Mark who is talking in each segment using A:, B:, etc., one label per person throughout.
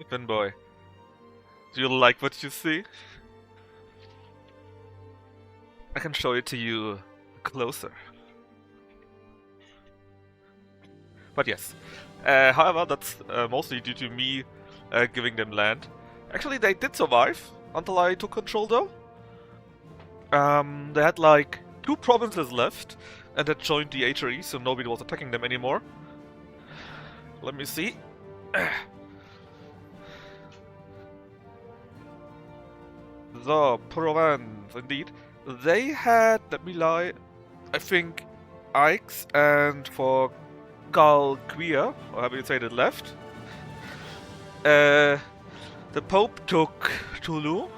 A: Pinboy, do you like what you see? I can show it to you closer. But yes. However, that's mostly due to me giving them land. Actually, they did survive until I took control, though. They had like 2 provinces left, and had joined the HRE, so nobody was attacking them anymore. Let me see. The Provence, indeed. They had, let me lie, I think Aix and for Galquia, or however you say it, left. The Pope took Toulouse,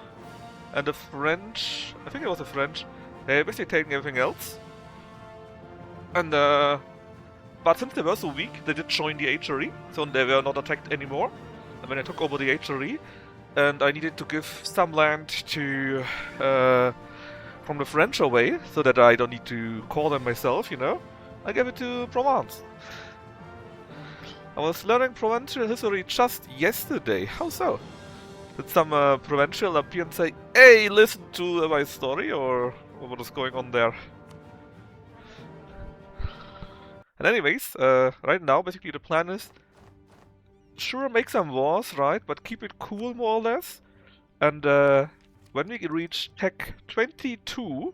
A: and the French, I think it was the French, they basically taking everything else. And but since they were so weak, they did join the HRE, so they were not attacked anymore. And when I took over the HRE, and I needed to give some land to from the French away, so that I don't need to call them myself, you know, I gave it to Provence. I was learning provincial history just yesterday. How so? Did some provincial appear and say, "Hey, listen to my story," or what was going on there? And anyways, right now, basically the plan is, sure, make some wars, right, but keep it cool more or less. And when we reach Tech 22,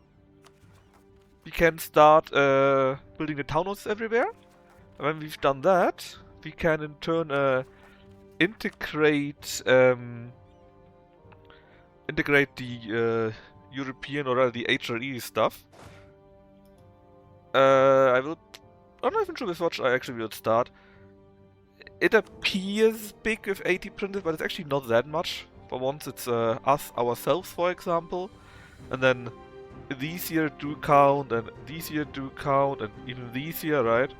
A: we can start building the town halls everywhere. And when we've done that, we can in turn integrate the European or rather the HRE stuff. I'm not even sure with what I actually will start. It appears big with 80 printed, but it's actually not that much. For once, it's us ourselves, for example, and then these here do count, and these here do count, and even these here, right?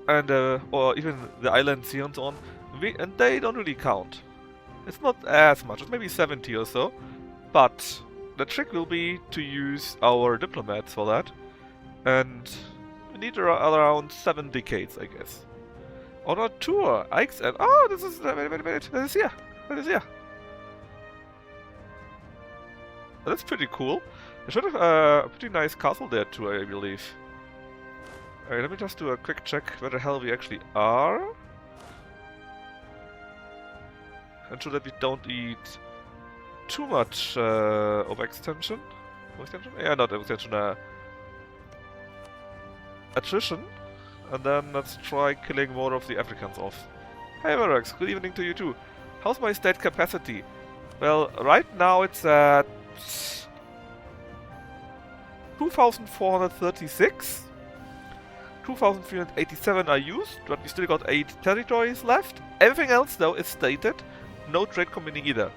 A: And or even the islands here and so on, and they don't really count. It's not as much. It's maybe 70 or so, but the trick will be to use our diplomats for that, and we need around 7 decades, I guess. On our tour, Ike's and this is wait, this is here. That is here. That's pretty cool. They should have a pretty nice castle there too, I believe. Alright, let me just do a quick check where the hell we actually are. Ensure that we don't eat too much of extension. Yeah, not extension, attrition. And then let's try killing more of the Africans off. Hey Verax, good evening to you too. How's my state capacity? Well, right now it's at 2,436. 2,387 are used, but we still got 8 territories left. Everything else though is stated. No trade combining either.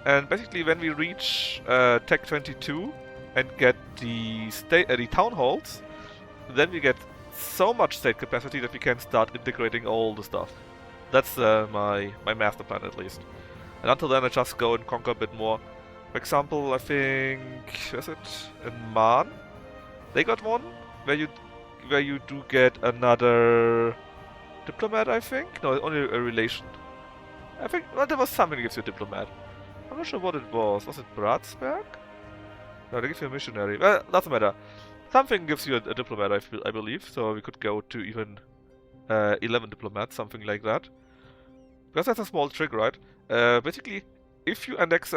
A: And basically when we reach Tech 22 and get the town halls, then we get so much state capacity that we can start integrating all the stuff. That's my master plan at least. And until then I just go and conquer a bit more. For example, I think, where's it? In Man? They got one where you do get another diplomat, I think? No, only a relation. I think, well, there was something that gives you a diplomat. I'm not sure what it was. Was it Bratsberg? No, they give you a missionary. Well, doesn't matter. Something gives you a diplomat, I believe, so we could go to even 11 diplomats, something like that. Because that's a small trick, right? Basically, if you annex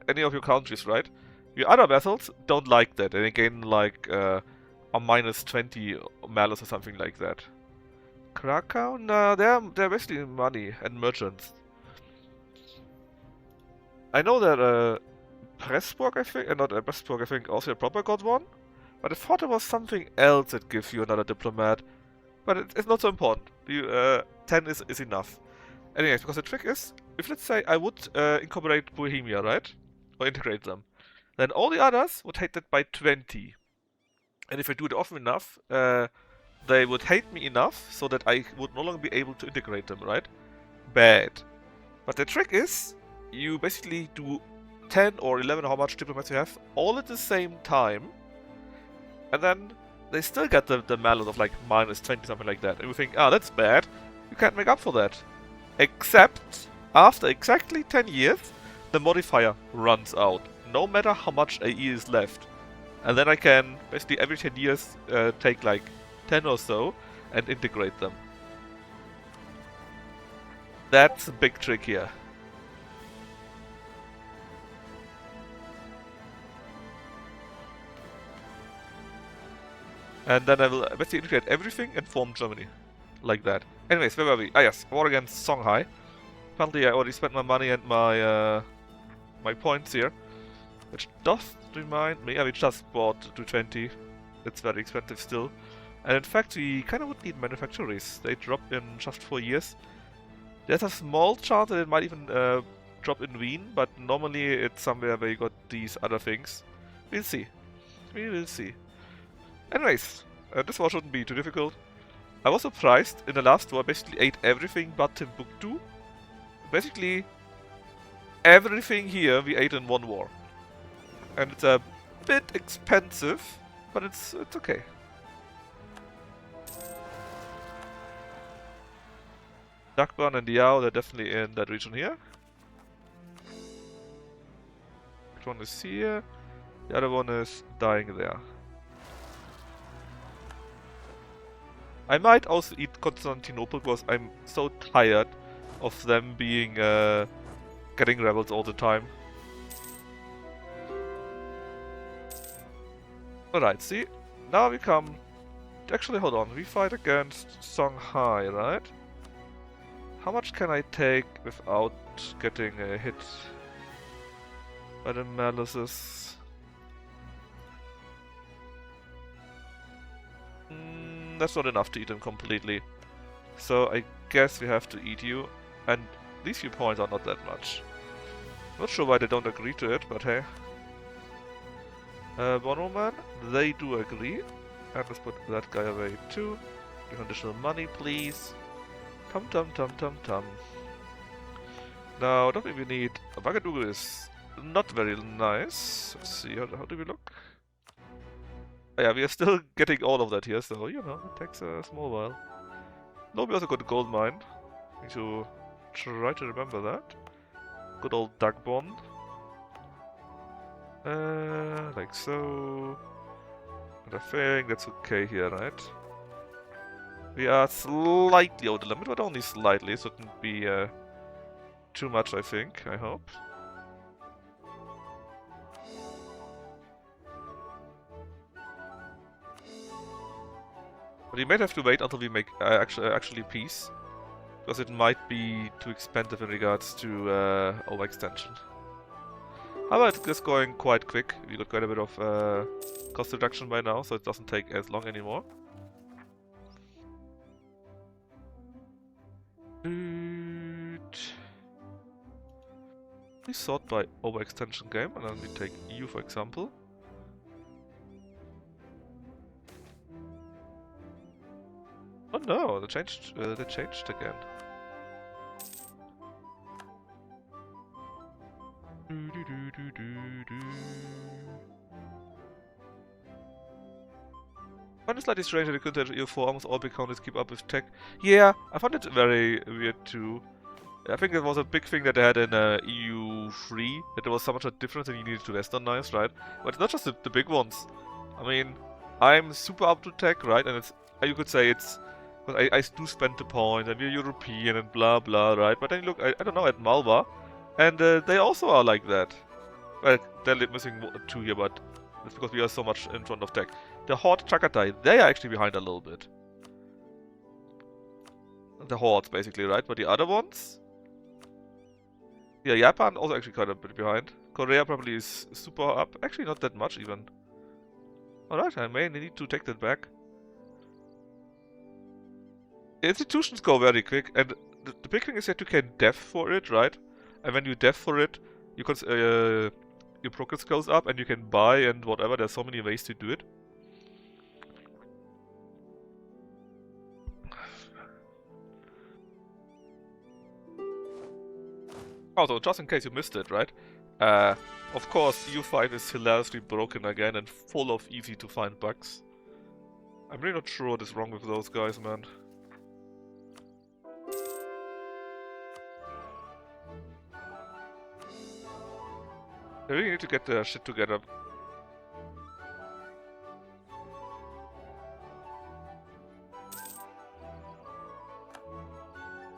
A: any of your countries, right, your other vassals don't like that, and they gain like a -20 malice or something like that. Krakow? No, they're basically money and merchants. I know that Pressburg, I think, not Pressburg, I think Austria proper got one. But I thought there was something else that gives you another diplomat. But it's not so important. 10 is enough. Anyways, because the trick is, if let's say I would incorporate Bohemia, right? Or integrate them. Then all the others would hate that by 20. And if I do it often enough, they would hate me enough so that I would no longer be able to integrate them, right? Bad. But the trick is, you basically do 10 or 11, how much diplomats you have, all at the same time. And then they still get the malus of like -20, something like that. And we think, that's bad. You can't make up for that. Except, after exactly 10 years, the modifier runs out, no matter how much AE is left. And then I can, basically every 10 years, take like 10 or so and integrate them. That's a big trick here. And then I will basically integrate everything and form Germany. Like that. Anyways, where were we? Ah yes, war against Songhai. Apparently I already spent my money and my my points here. Which does remind me, we just bought 220. It's very expensive still. And in fact we kind of would need manufactories. They drop in just 4 years. There's a small chance that it might even drop in Wien, but normally it's somewhere where you got these other things. We'll see. We will see. Anyways, this war shouldn't be too difficult. I was surprised, in the last war I basically ate everything but Timbuktu. Basically, everything here we ate in one war. And it's a bit expensive, but it's okay. Dakban and Yao, they're definitely in that region here. Which one is here? The other one is dying there. I might also eat Constantinople because I'm so tired of them being getting rebels all the time. Alright, see? Now we come... Actually, hold on. We fight against Songhai, right? How much can I take without getting hit by the malices? That's not enough to eat them completely. So I guess we have to eat you. And these few points are not that much. Not sure why they don't agree to it, but hey. Bonoman, they do agree. And let's put that guy away too. Give additional money, please. Tum tum tum tum tum. Now, don't we need... Wagadugu is not very nice. Let's see, how do we look? Oh, yeah, we are still getting all of that here, so, you know, it takes a small while. No, we also got a gold mine. Need to try to remember that. Good old Dagbond. Like so. And I think that's okay here, right? We are slightly over the limit, but only slightly, so it wouldn't be too much, I think, I hope. But you might have to wait until we make actually peace, because it might be too expensive in regards to overextension. However, it's just going quite quick. We got quite a bit of cost reduction by now, so it doesn't take as long anymore. We sort by overextension game, and then we take EU for example. Oh no, they changed again. One is slightly strange that the content EU4 almost all big countries keep up with tech. Yeah, I found it very weird too. I think it was a big thing that they had in EU3, that there was so much a difference and you needed to westernize, right? But it's not just the big ones. I mean, I'm super up to tech, right? And it's, you could say it's, because I do spend the points and we're European and blah blah, right? But then you look, I don't know, at Malva, and they also are like that. Well, they're missing 2 here, but that's because we are so much in front of tech. The Horde Chagatai, they are actually behind a little bit. The Hordes, basically, right? But the other ones... Yeah, Japan also actually quite a bit behind. Korea probably is super up. Actually, not that much, even. Alright, I may need to take that back. Institutions go very quick, and the big thing is that you can def for it, right? And when you def for it, you can... your progress goes up, and you can buy and whatever. There's so many ways to do it. Also, just in case you missed it, right? Of course, EU5 is hilariously broken again and full of easy to find bugs. I'm really not sure what is wrong with those guys, man. They really need to get their shit together.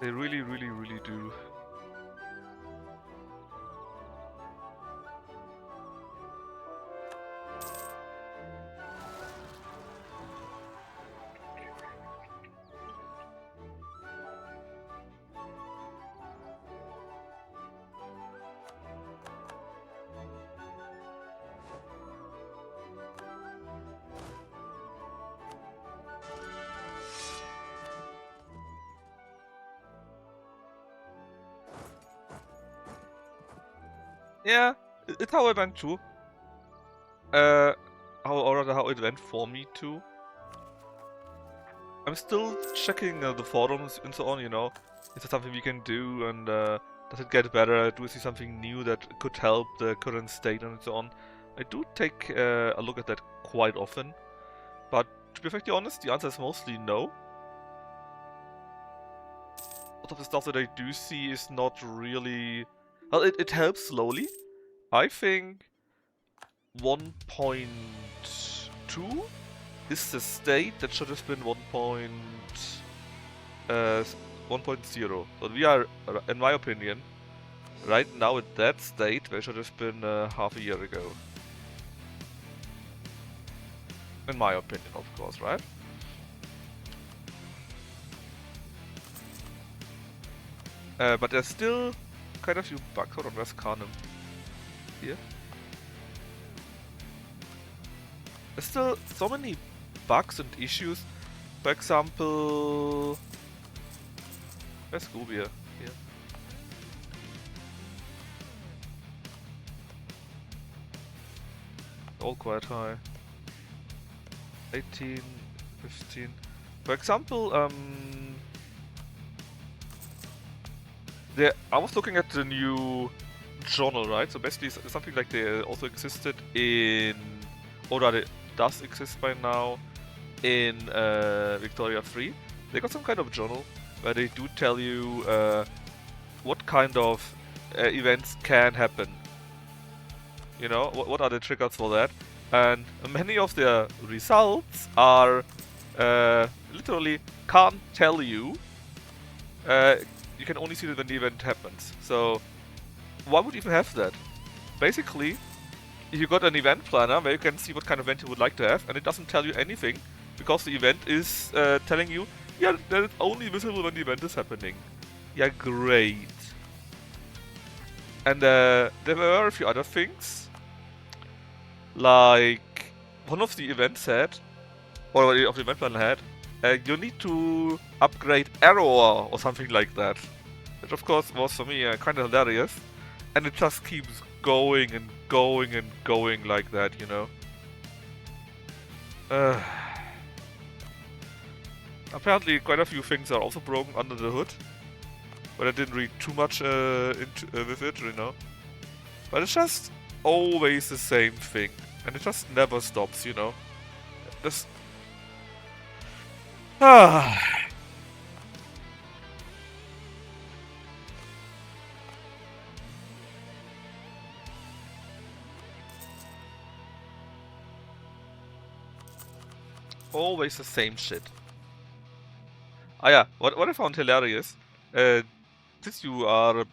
A: They really, really, really do. Yeah, it's how it went too. Or rather how it went for me too. I'm still checking the forums and so on, you know. Is there something we can do, and does it get better? Do we see something new that could help the current state and so on? I do take a look at that quite often, but to be perfectly honest, the answer is mostly no. A lot of the stuff that I do see is not really... Well, it helps slowly. I think 1.2 is the state that should have been 1.0. So we are, in my opinion, right now at that state where it should have been half a year ago. In my opinion, of course, right? But there's still kind of few bugs. Hold on, where's Carnum? Here? There's still so many bugs and issues. For example... Where's Scooby here? All quite high. 18, 15. For example, I was looking at the new journal, right? So basically something like they also existed in... Or that it does exist by now in Victoria 3. They got some kind of journal where they do tell you what kind of events can happen. You know, what are the triggers for that? And many of their results are literally can't tell you. You can only see it when the event happens. So why would you even have that? Basically, you got an event planner where you can see what kind of event you would like to have, and it doesn't tell you anything because the event is telling you, yeah, that it's only visible when the event is happening. Yeah, great. And there were a few other things. Like, one of the events had, or of the event planner had, you need to upgrade Error or something like that. Which of course was for me kind of hilarious. And it just keeps going and going and going like that, you know. Apparently quite a few things are also broken under the hood. But I didn't read too much with it, you know. But it's just always the same thing. And it just never stops, you know. This... Always the same shit. Ah yeah, what I found hilarious, since you are...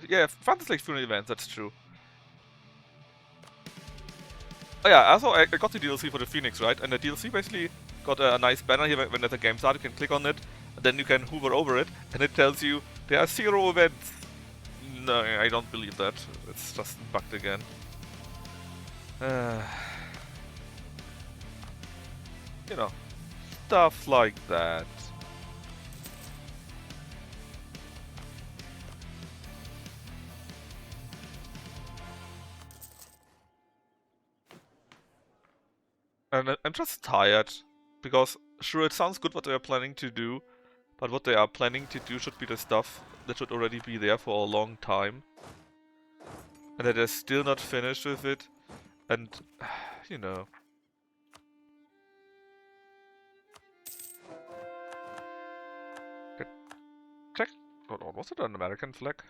A: Yeah, Francis likes funeral events, that's true. Oh yeah, also I got the DLC for the Phoenix, right? And the DLC basically got a nice banner here when the game starts, you can click on it, and then you can hover over it, and it tells you there are 0 events. No, I don't believe that. It's just bugged again. You know, stuff like that. And I'm just tired, because sure, it sounds good what they are planning to do, but what they are planning to do should be the stuff that should already be there for a long time. And that they're still not finished with it, and, you know. Check. Oh, was it an American flag?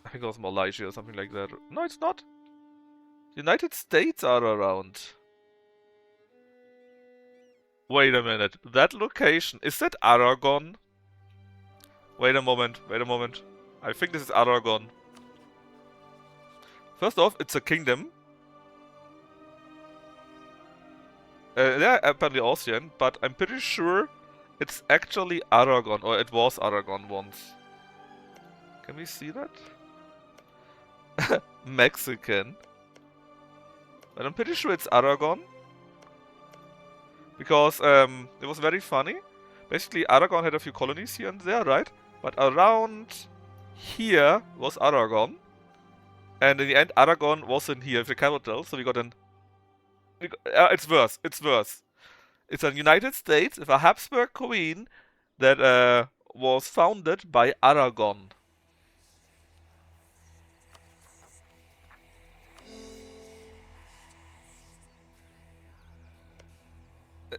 A: I think it was Malaysia or something like that. No, it's not. United States are around. Wait a minute. That location, is that Aragon? Wait a moment, wait a moment. I think this is Aragon. First off, it's a kingdom. They're apparently Austrian, but I'm pretty sure it's actually Aragon, or it was Aragon once. Can we see that? Mexican. But I'm pretty sure it's Aragon. Because it was very funny. Basically, Aragon had a few colonies here and there, right? But around here was Aragon. And in the end, Aragon wasn't here, the capital, so we got an... it's worse, it's worse. It's a United States with a Habsburg queen that was founded by Aragon.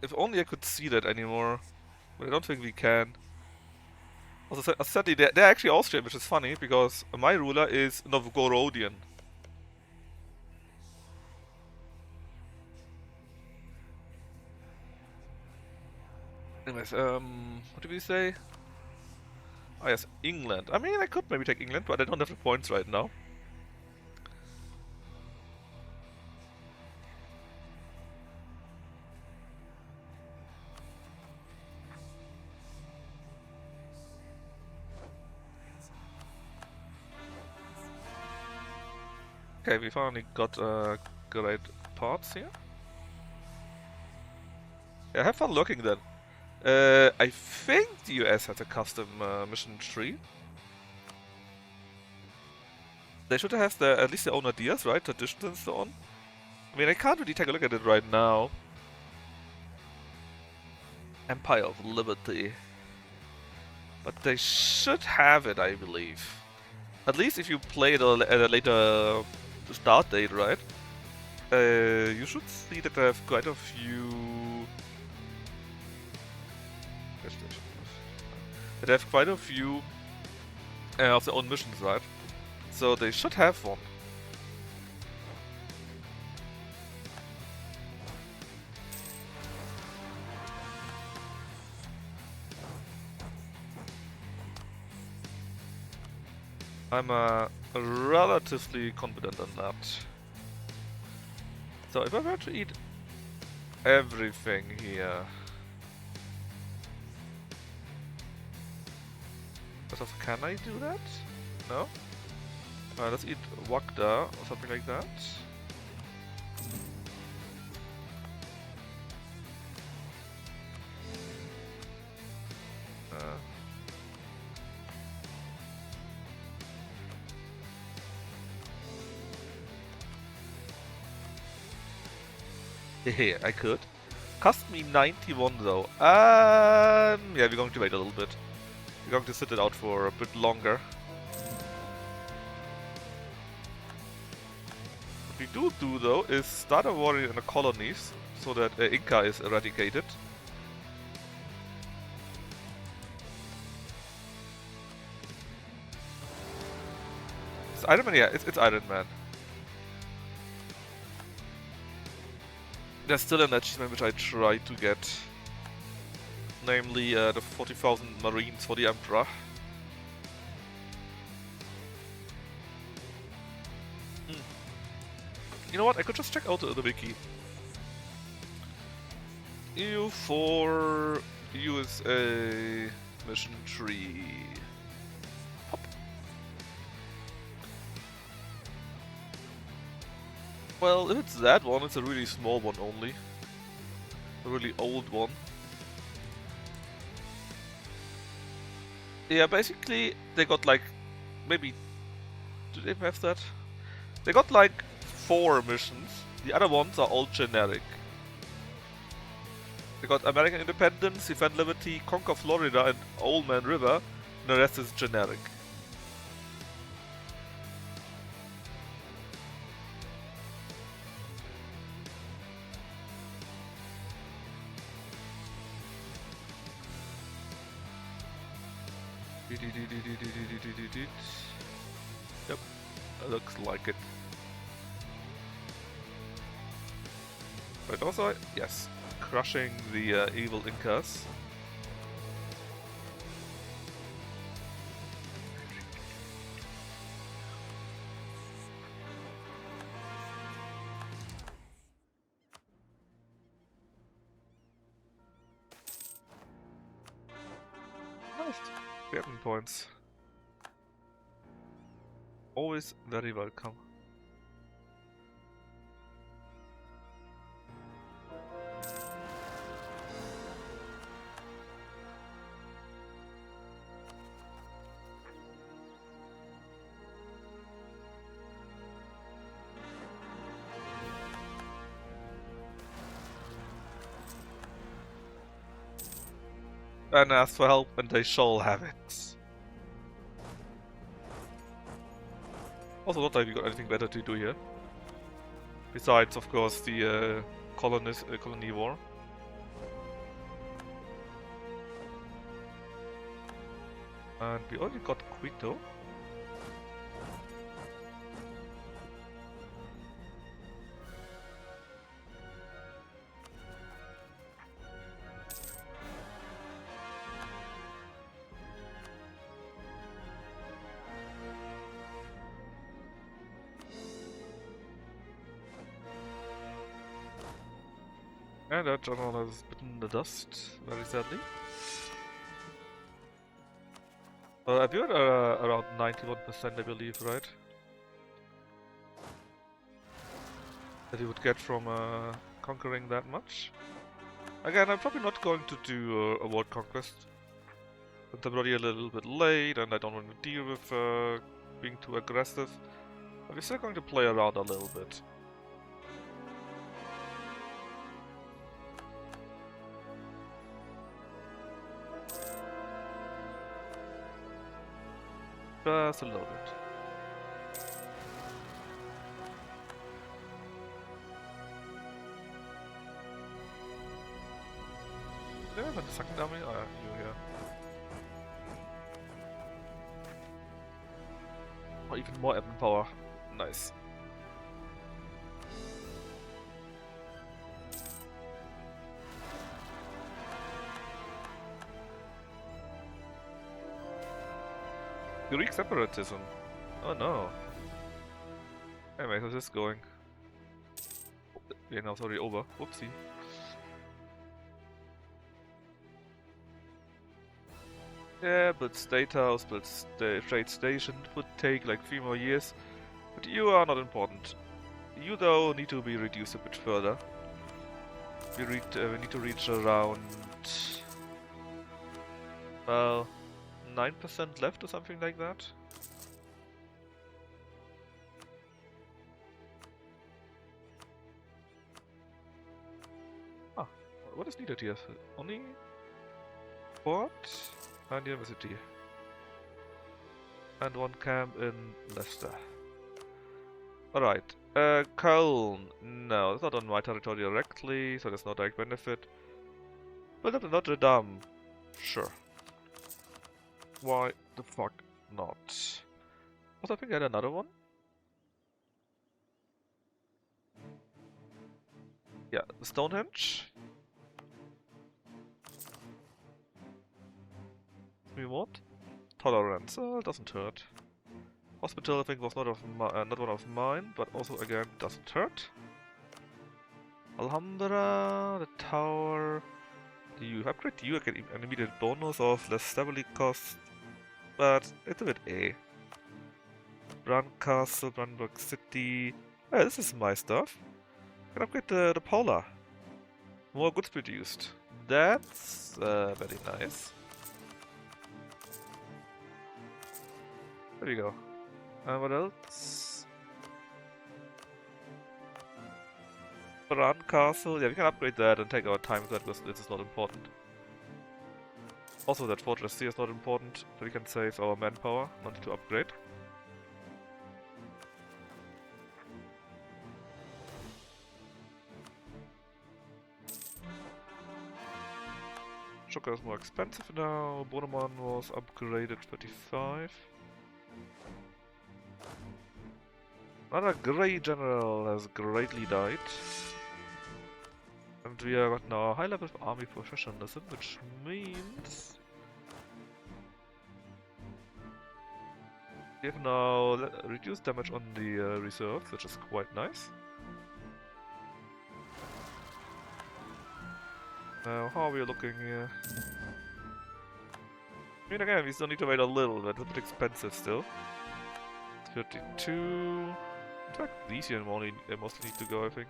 A: If only I could see that anymore. But I don't think we can. Also, sadly, they're actually Austrian, which is funny, because my ruler is Novgorodian. Anyways, what did we say? Oh yes, England. I mean, I could maybe take England, but I don't have the points right now. Okay, we finally got great parts here. Yeah, have fun looking then. I think the US has a custom mission tree. They should have at least their own ideas, right? Traditions and so on. I mean, I can't really take a look at it right now. Empire of Liberty. But they should have it, I believe. At least if you play it at a later start date, right? You should see that they have quite a few... They have quite a few of their own missions, right? So they should have one. I'm relatively confident on that. So if I were to eat everything here... Can I do that? No? Let's eat Wakda or something like that. Hehe, I could. Cost me 91 though. Yeah, we're going to wait a little bit. We're going to sit it out for a bit longer. What we do though is start a war in the colonies so that Inca is eradicated. It's Iron Man? Yeah, it's Iron Man. There's still an achievement which I tried to get. Namely, the 40,000 Marines for the Emperor. You know what? I could just check out the wiki. EU for USA mission tree. Hop. Well, if it's that one, it's a really small one only. A really old one. Yeah, basically, they got like, maybe, do they have that? They got like 4 missions, the other ones are all generic. They got American Independence, Defend Liberty, Conquer Florida and Old Man River, and the rest is generic. Yep. Looks like it. But also, yes, crushing the evil Incas. Nice. 7 points. Always very welcome. And ask for help, and they shall have it. Also, not like we got anything better to do here. Besides, of course, the colony war. And we already got Quito. And that general has bitten the dust, very sadly. You're around 91%, I believe, right? That you would get from conquering that much. Again, I'm probably not going to do a world conquest. Since I'm already a little bit late and I don't want to deal with being too aggressive. But we're still going to play around a little bit. Just a little bit. Yeah, but the second army? Ah, you here. Oh, even more admin power. Nice. Greek separatism. Oh no. Anyway, how's this going? Yeah, now it's already over. Whoopsie. Yeah, but State House, but the trade station would take like 3 more years. But you are not important. You though need to be reduced a bit further. We need to reach around, well, 9% left or something like that. Ah, what is needed here? Only port and university. And 1 camp in Leicester. Alright. Cologne. No, it's not on my territory directly, so there's no direct benefit. Build up Notre Dame. Sure. Why the fuck not? Also, I think I had another one. Yeah, Stonehenge. We what? Tolerance. Oh, it doesn't hurt. Hospital, I think, was not one of mine, but also again doesn't hurt. Alhambra, the tower. You upgrade you, I get an immediate bonus of less stability cost, but it's a bit A. Brand Castle, Brandenburg City. Oh, this is my stuff. I can upgrade the Paula. More goods produced. That's very nice. There we go. What else? Brand Castle. Yeah, we can upgrade that and take our time with that because this is not important. Also, that fortress here is not important, so we can save our manpower, not to upgrade. Sugar is more expensive now. Boneman was upgraded 35. Another grey general has greatly died. And we are at now a high level of army professionalism, which means we have now reduced damage on the reserves, which is quite nice. Now, how are we looking here? I mean, again, we still need to wait a little bit, it's a bit expensive still. 32. In fact, these here mostly need to go, I think.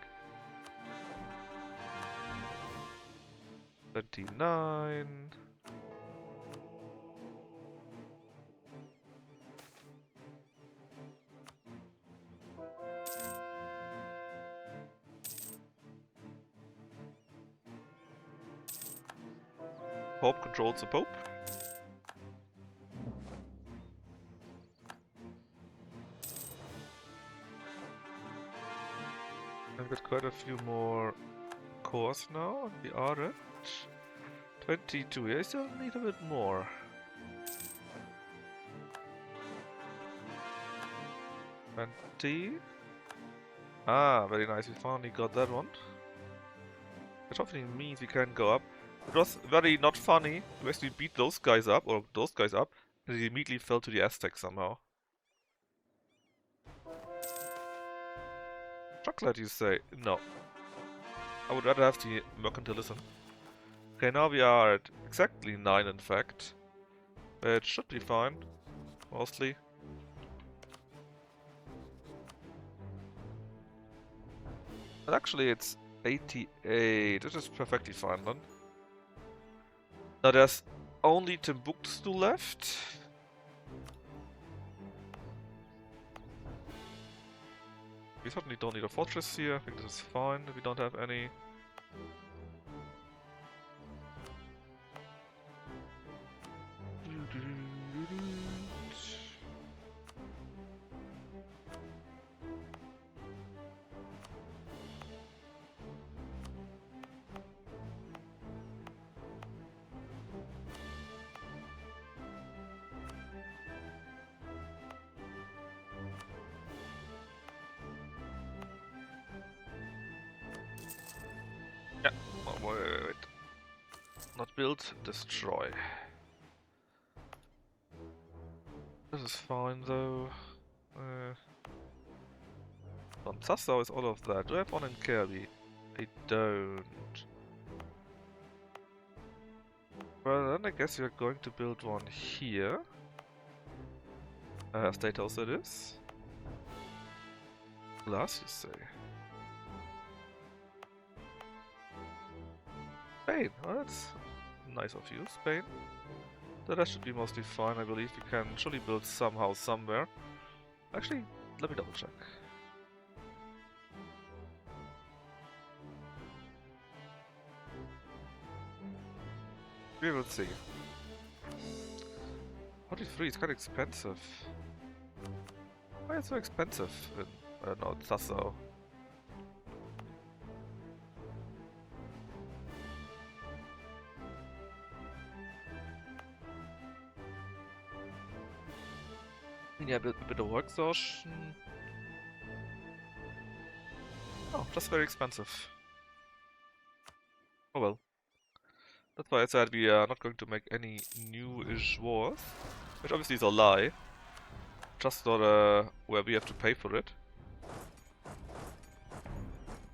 A: 29. Pope controls the Pope. I've got quite a few more cores now, and we are at 22. Yeah, I still need a bit more. Ah, very nice, we finally got that one. Which hopefully means we can go up. It was very not funny to actually beat those guys up, or those guys up, and they immediately fell to the Aztecs somehow. Chocolate, you say? No. I would rather have the mercantilism. Okay, now we are at exactly 9 in fact. It should be fine, mostly. But actually it's 88, this is perfectly fine then. Now there's only Timbuktu left. We certainly don't need a fortress here, I think this is fine if we don't have any. Yeah, oh, wait. Not build, destroy. This is fine though. Sassau is all of that. Do I have one in Kirby? I don't. Well, then I guess we are going to build one here. State house it is. Glass, you say? Spain, well, that's nice of you, Spain. The rest should be mostly fine, I believe. We can surely build some house somewhere. Actually, let me double check. We will see. 43 is quite expensive. Why is it so expensive in no, Sassau? Yeah, a bit of work exhaustion. Oh, just very expensive. Oh well. That's why I said we are not going to make any new-ish wars. Which obviously is a lie. Just not where we have to pay for it.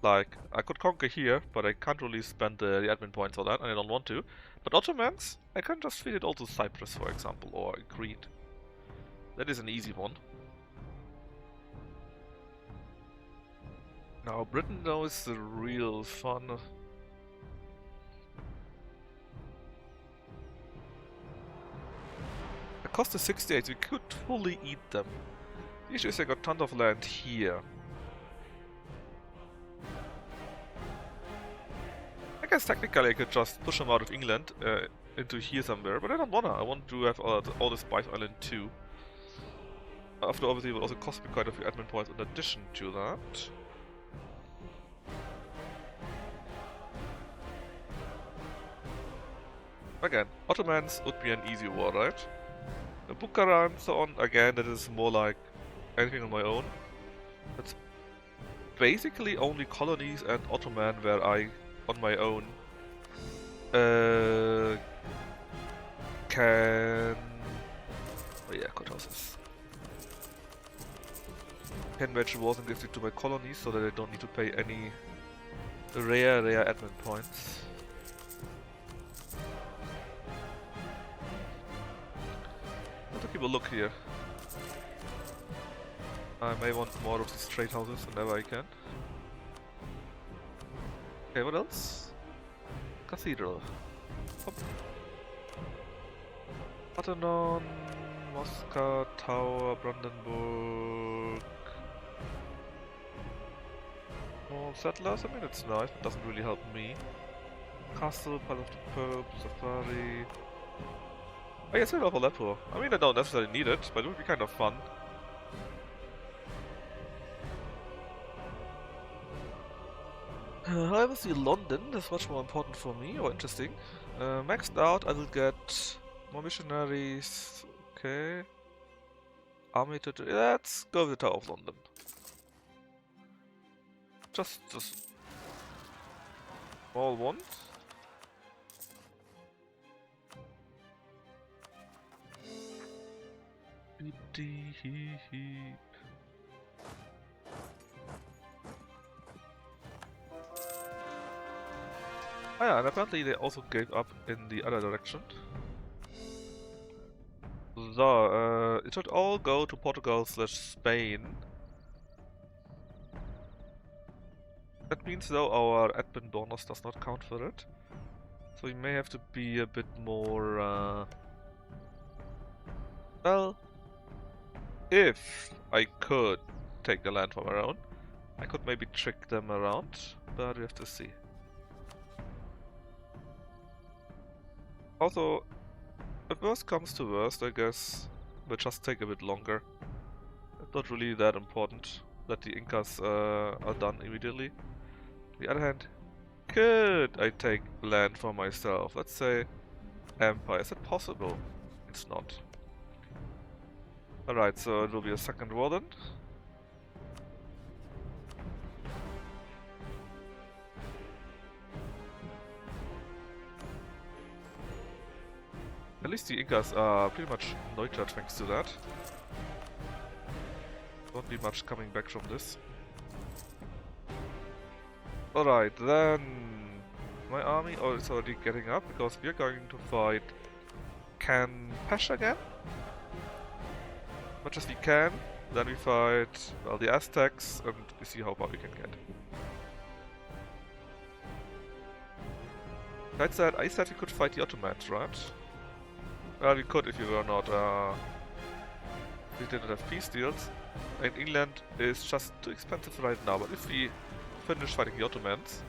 A: Like, I could conquer here, but I can't really spend the admin points for that, and I don't want to. But Ottomans, I can just feed it all to Cyprus, for example, or Crete. That is an easy one. Now, Britain though is the real fun. The cost is 68, we could fully eat them. The issue is I got tons of land here. I guess technically I could just push them out of England into here somewhere, but I don't wanna. I want to have all the Spice Island too. After obviously it will also cost me quite a few admin points in addition to that. Again, Ottomans would be an easy war, right? Bukhara and so on, again, that is more like anything on my own. That's basically only colonies and Ottoman where I, on my own, can... Oh yeah, courthouses. Can wage wars and give it to my colonies so that I don't need to pay any rare admin points. Let's keep a look here. I may want more of these trade houses whenever I can. Okay, what else? Cathedral. Hop. Parthenon, Moscow, Tower, Brandenburg. More settlers? I mean, it's nice, but doesn't really help me. Castle, Palace of the Pope, Safari. I guess we'll overlap here. I mean, I don't necessarily need it, but it would be kind of fun. Obviously, London is much more important for me, or interesting. Maxed out, I will get more missionaries. Okay. Army to do. Let's go with the Tower of London. Just small one. Oh yeah, and apparently they also gave up in the other direction. So, it should all go to Portugal/Spain. That means though our admin bonus does not count for it. So we may have to be a bit more, well, if I could take the land from our own, I could maybe trick them around, but we have to see. Also, if worst comes to worst, I guess we'll just take a bit longer. It's not really that important that the Incas are done immediately. On the other hand, could I take land for myself? Let's say Empire. Is it possible? It's not. Alright, so it will be a second war then. At least the Incas are pretty much neutered thanks to that. Won't be much coming back from this. Alright, then my army is already getting up because we are going to fight Campeche again. Much as we can. Then we fight, well, the Aztecs and we see how far we can get. Besides that, I said we could fight the Ottomans, right? Well, we could if we were not, we didn't have peace deals. And England is just too expensive right now, but if we finish fighting the Ottomans,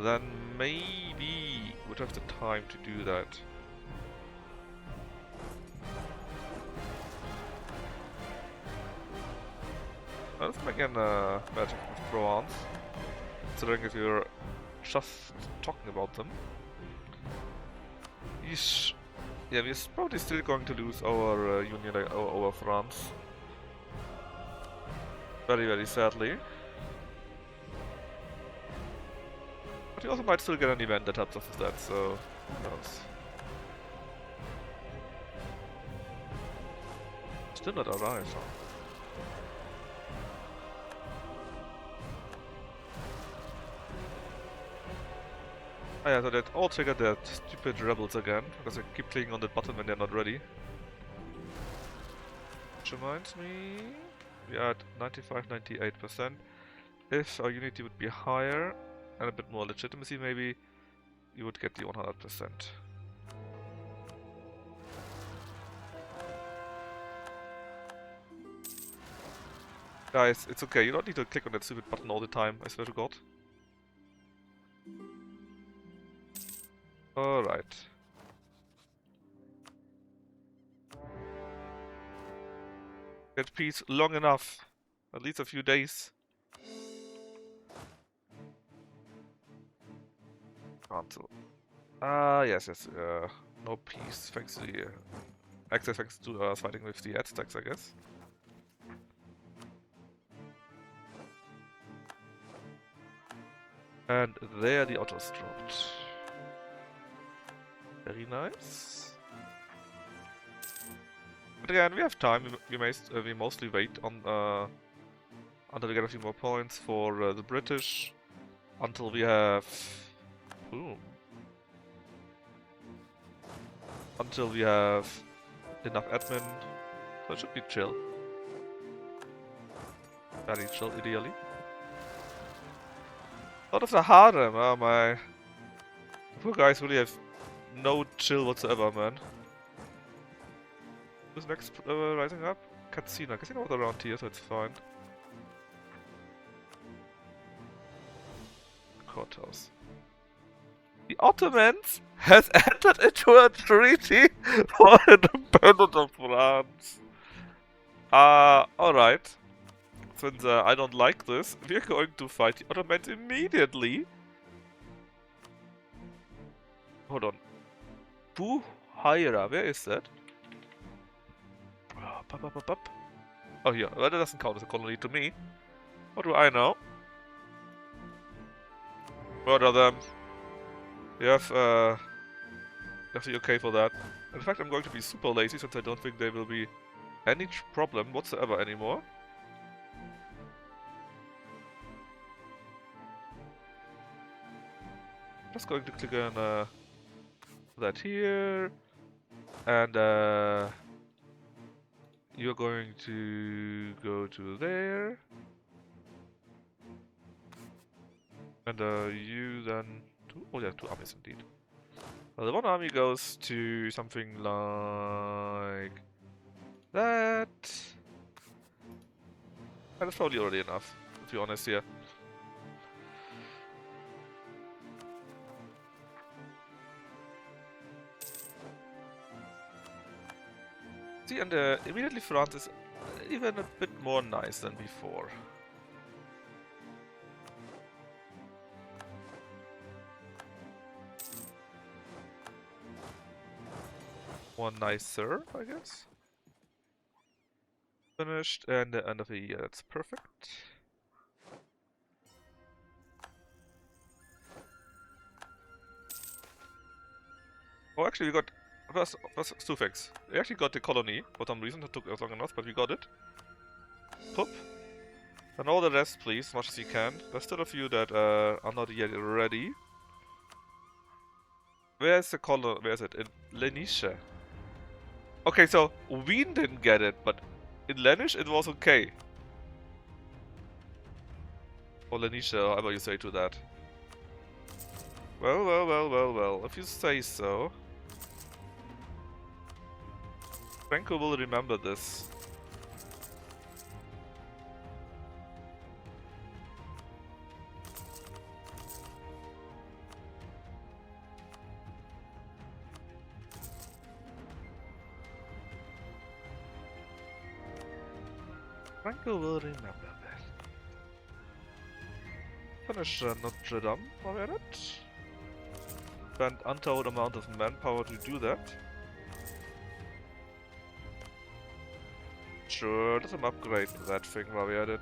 A: then maybe we'd have the time to do that. Let's begin magic with Provence, considering if you're just talking about them. Yeesh. Yeah, we're probably still going to lose our union over France. Very, very sadly. But we also might still get an event that helps us with that, so who knows. Still not arrived, huh? Ah yeah, so that all triggered that stupid rebels again, because I keep clicking on that button when they're not ready. Which reminds me, we are at 95-98%. If our unity would be higher and a bit more legitimacy, maybe you would get the 100%. Guys, it's okay, you don't need to click on that stupid button all the time, I swear to God. Alright. Get peace long enough. At least a few days. Cancel. Ah, yes. No peace thanks to the... access thanks to us fighting with the Aztecs, I guess. And there the auto stroked. Very nice. But again, we have time. We mostly wait on until we get a few more points for the British. Until we have... Boom. Until we have enough admin. So it should be chill. Very chill, ideally. Out of the harem, oh my. The poor guys really have no chill whatsoever, man. Who's next rising up? Casino. Casino was around here, so it's fine. Courthouse. The Ottomans has entered into a treaty for independence of France. Alright. Since I don't like this, we're going to fight the Ottomans immediately. Hold on. Buhaira, where is that? Oh, here. Well, that doesn't count as a colony to me. What do I know? Murder them. You have the okay for that. In fact, I'm going to be super lazy since I don't think there will be any problem whatsoever anymore. Just going to click on that here, and you're going to go to there, and you then oh yeah, 2 armies indeed. Well, the 1 army goes to something like that, and that's probably already enough, to be honest here. See, and immediately France is even a bit more nice than before. One nicer, I guess. Finished, and the end of the year, that's perfect. Oh, actually, we got first 2 things. We actually got the colony for some reason. It took us long enough, but we got it. Poop. And all the rest, please, as much as you can. There's still a few that are not yet ready. Where's the colony? Where is it? In Leniche. Okay, so Wien didn't get it, but in Leniche it was okay. Or Leniche, or however you say to that. Well, if you say so. Franco will remember this. Franco will remember that. Finish Notre Dame, while we're at it. Spend untold amount of manpower to do that. Sure, let them upgrade that thing while we're at it.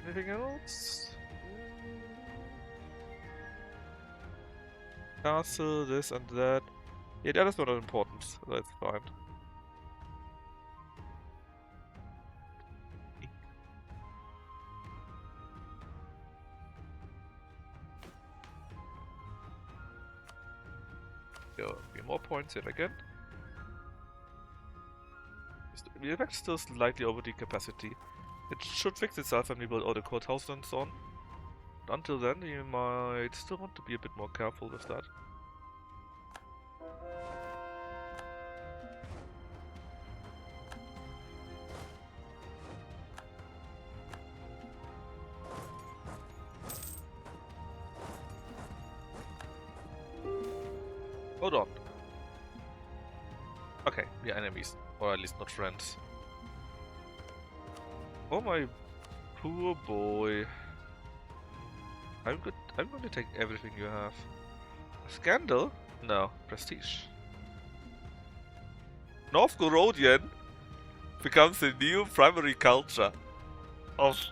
A: Anything else? Castle, this and that. Yeah, that is not important, so that's fine. There will be more points yet again. We are still slightly over the capacity. It should fix itself when we build all the courthouses and so on. But until then, you might still want to be a bit more careful with that. Hold on. Okay, we are enemies. Or at least not friends. Oh my poor boy. I'm going to take everything you have. Scandal? No. Prestige. Novgorodian becomes the new primary culture of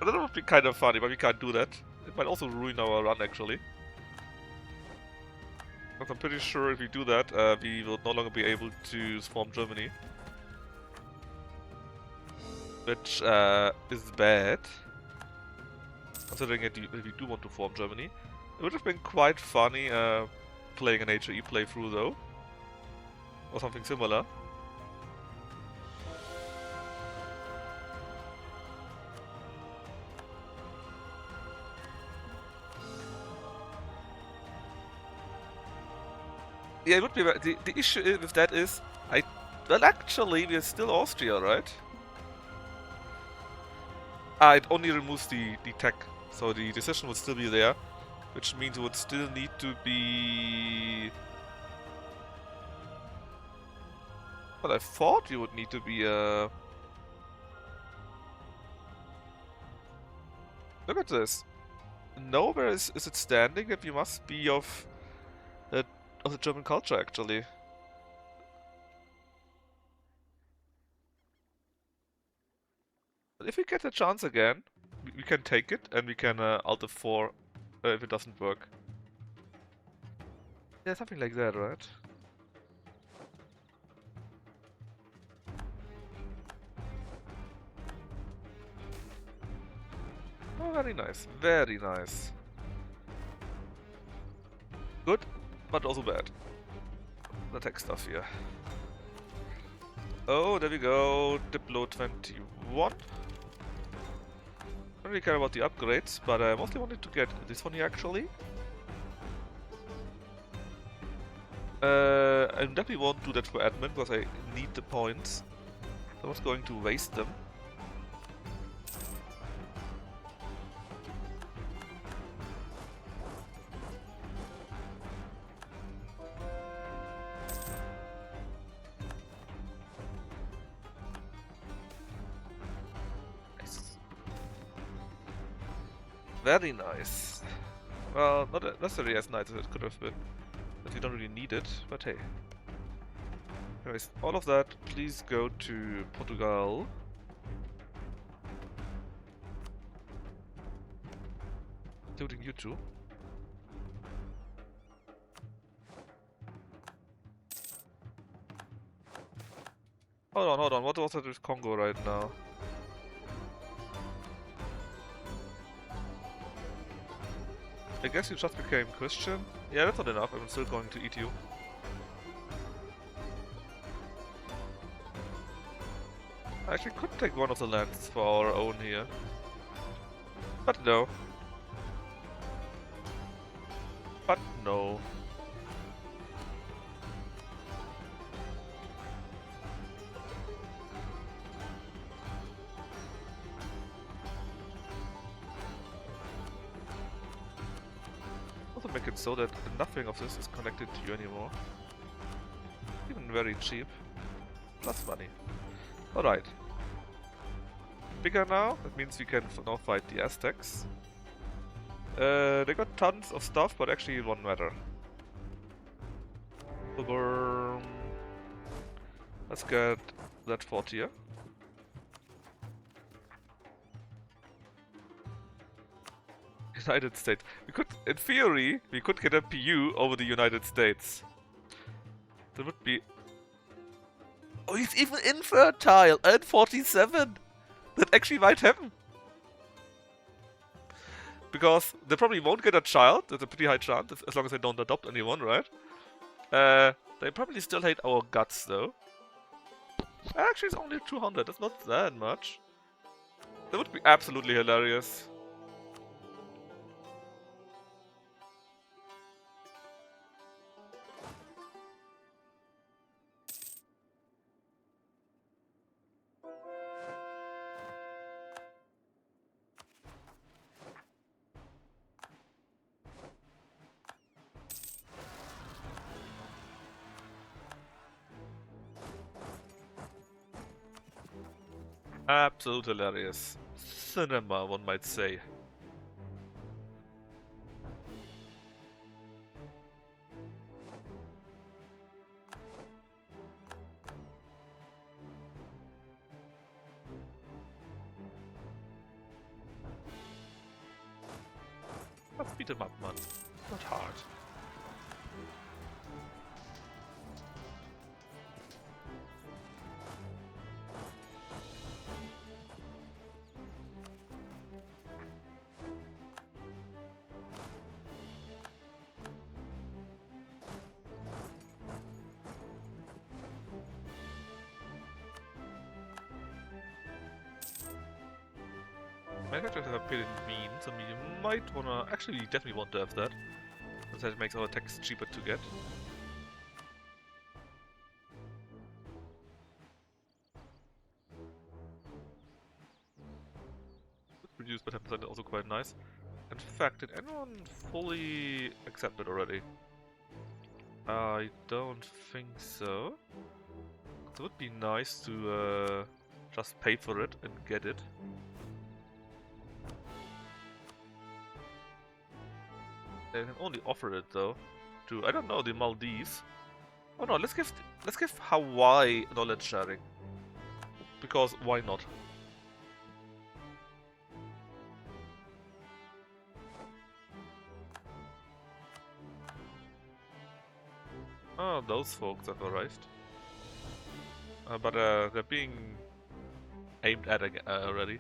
A: That would be kind of funny, but we can't do that. It might also ruin our run, actually. But I'm pretty sure if we do that, we will no longer be able to swarm Germany. Which is bad, considering that we do want to form Germany. It would have been quite funny playing an HAE playthrough, though. Or something similar. Yeah, it would be. The issue with that is, well, actually, we're still Austria, right? Ah, it only removes the tech, so the decision would still be there, which means it would still need to be. Well, I thought you would need to be Look at this. Nowhere is it standing that we must be of the German culture, actually. But if we get a chance again, we can take it, and we can Alt F4 if it doesn't work. Yeah, something like that, right? Oh, very nice. Very nice. Good, but also bad. The tech stuff here. Oh, there we go. Diplo 21. Don't really care about the upgrades, but I mostly wanted to get this one here, actually. I definitely won't do that for admin, because I need the points. So I'm not going to waste them. Nice. Very nice. Well, not necessarily as nice as it could have been. But you don't really need it, but hey. Anyways, all of that, please go to Portugal. Including you two. Hold on, what was it with Congo right now? I guess you just became Christian? Yeah, that's not enough, I'm still going to eat you. I actually could take one of the lands for our own here. But no. But no. Also make it so that nothing of this is connected to you anymore. Even very cheap. Plus money. Alright. Bigger now, that means we can now fight the Aztecs. They got tons of stuff, but actually it won't matter. Let's get that fort here. United States. We could, in theory, we could get a PU over the United States. That would be... Oh, he's even infertile at 47! That actually might happen. Because they probably won't get a child, there's a pretty high chance, as long as they don't adopt anyone, right? They probably still hate our guts, though. Actually, it's only 200, that's not that much. That would be absolutely hilarious. Absolutely hilarious. Cinema, one might say. Let's beat him up, man. Not hard. Manufacturers are pretty mean, so you might wanna... Actually, you definitely want to have that. Because that makes our attacks cheaper to get. Reduced but 10% also quite nice. In fact, did anyone fully accept it already? I don't think so. It would be nice to just pay for it and get it. They can only offer it though to, I don't know, the Maldives. Oh no, let's give Hawaii knowledge sharing. Because why not? Oh, those folks have arrived. But they're being aimed at already.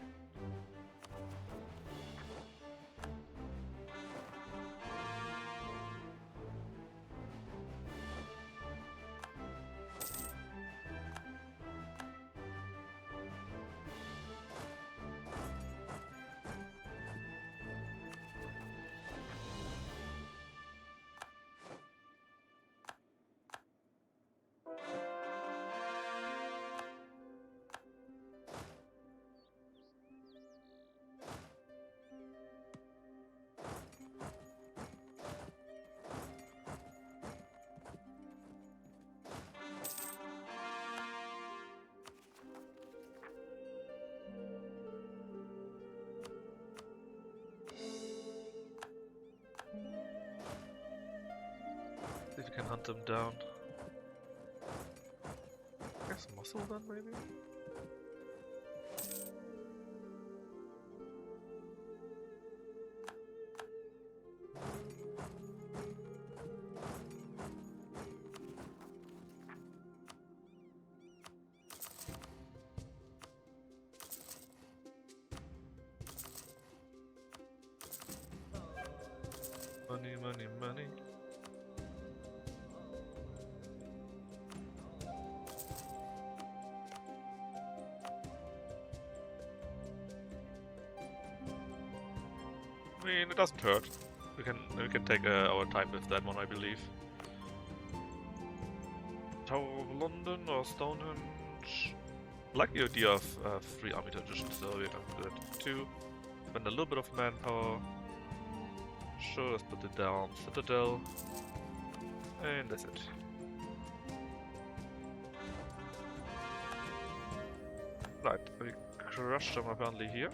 A: See if we can hunt them down. I guess muscle then, maybe? Money, money, money. I mean, it doesn't hurt. We can take our time with that one, I believe. Tower of London or Stonehenge. I like the idea of 3 army traditions, so we're gonna do that too. Spend a little bit of manpower. Sure, let's put it down. Citadel. And that's it. Right, we crushed them apparently here.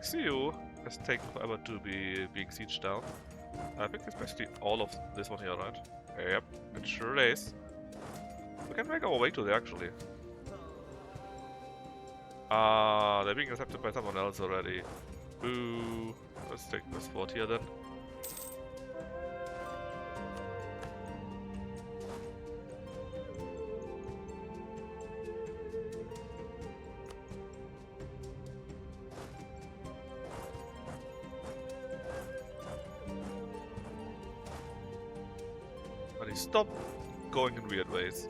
A: Xiu has taken forever to be being sieged down. I think it's basically all of this one here, right? Yep, it sure is. We can make our way to there actually. They're being accepted by someone else already. Boo. Let's take this fort here then. But stop going in weird ways.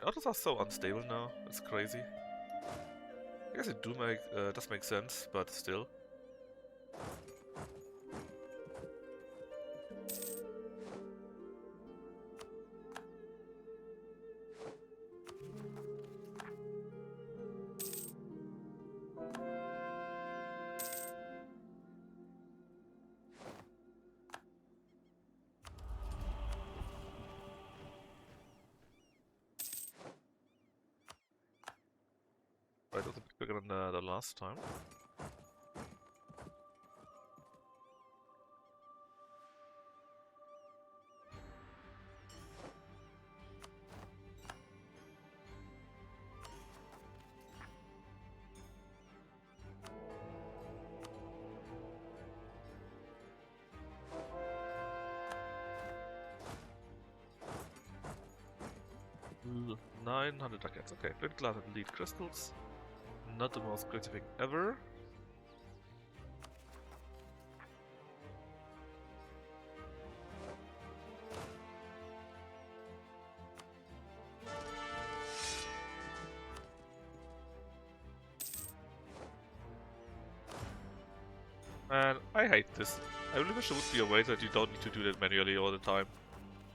A: Autos are so unstable now, it's crazy. I guess it does make sense, but still. than the last time. L 900 targets. Okay, twin glass and lead crystals. Not the most crazy thing ever. Man, I hate this. I really wish there would be a way that you don't need to do that manually all the time.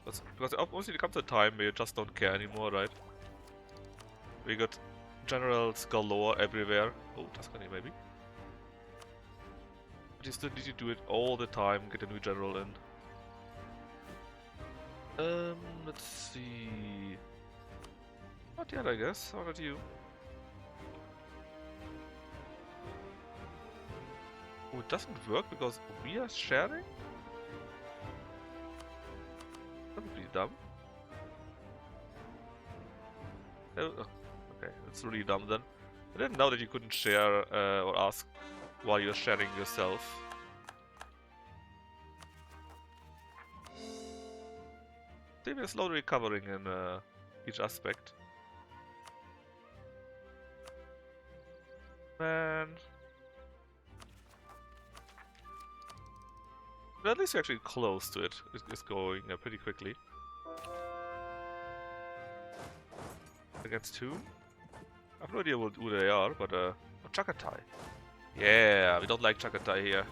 A: Because obviously there comes a time where you just don't care anymore, right? We got generals galore everywhere. Oh, Tuscany maybe. But you still need to do it all the time, get a new general in. Let's see. Not yet, I guess. How about you? Oh, it doesn't work because we are sharing? That would be dumb. Oh, okay, that's really dumb then. I didn't know that you couldn't share or ask while you're sharing yourself. See, we're slowly recovering in each aspect. Man. But at least we're actually close to it. It's going pretty quickly. Against who? I have no idea who they are, but Chagatai. Yeah, we don't like Chagatai here.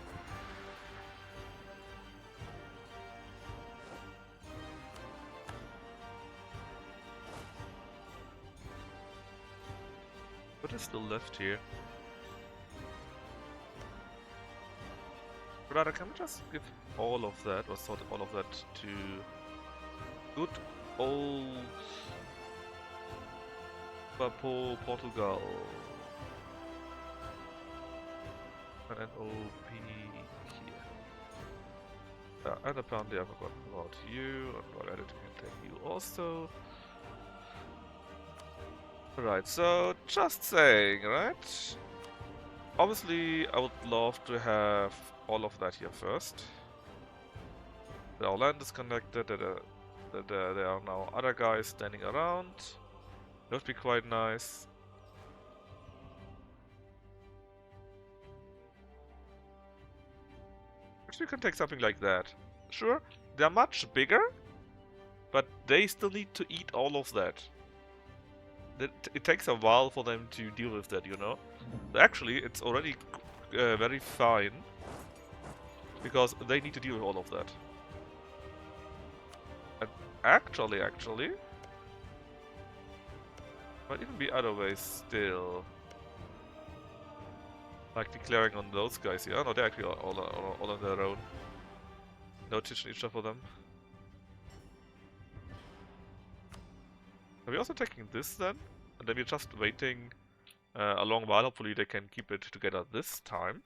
A: What is still left here? Rather, can we just give all of that, or sort all of that to good old Portugal? And an OP here. And apparently I forgot about you, and while editing can take you also. Right, so just saying, right? Obviously, I would love to have all of that here first. Our land is connected, there are now other guys standing around. That would be quite nice. Actually, you can take something like that. Sure, they're much bigger, but they still need to eat all of that. It takes a while for them to deal with that, you know? Actually, it's already very fine, because they need to deal with all of that. And actually, might even be other ways still. Like declaring on those guys here. Oh no, they're actually all on their own. No Chichen Itza for them. Are we also taking this then? And then we're just waiting a long while. Hopefully they can keep it together this time.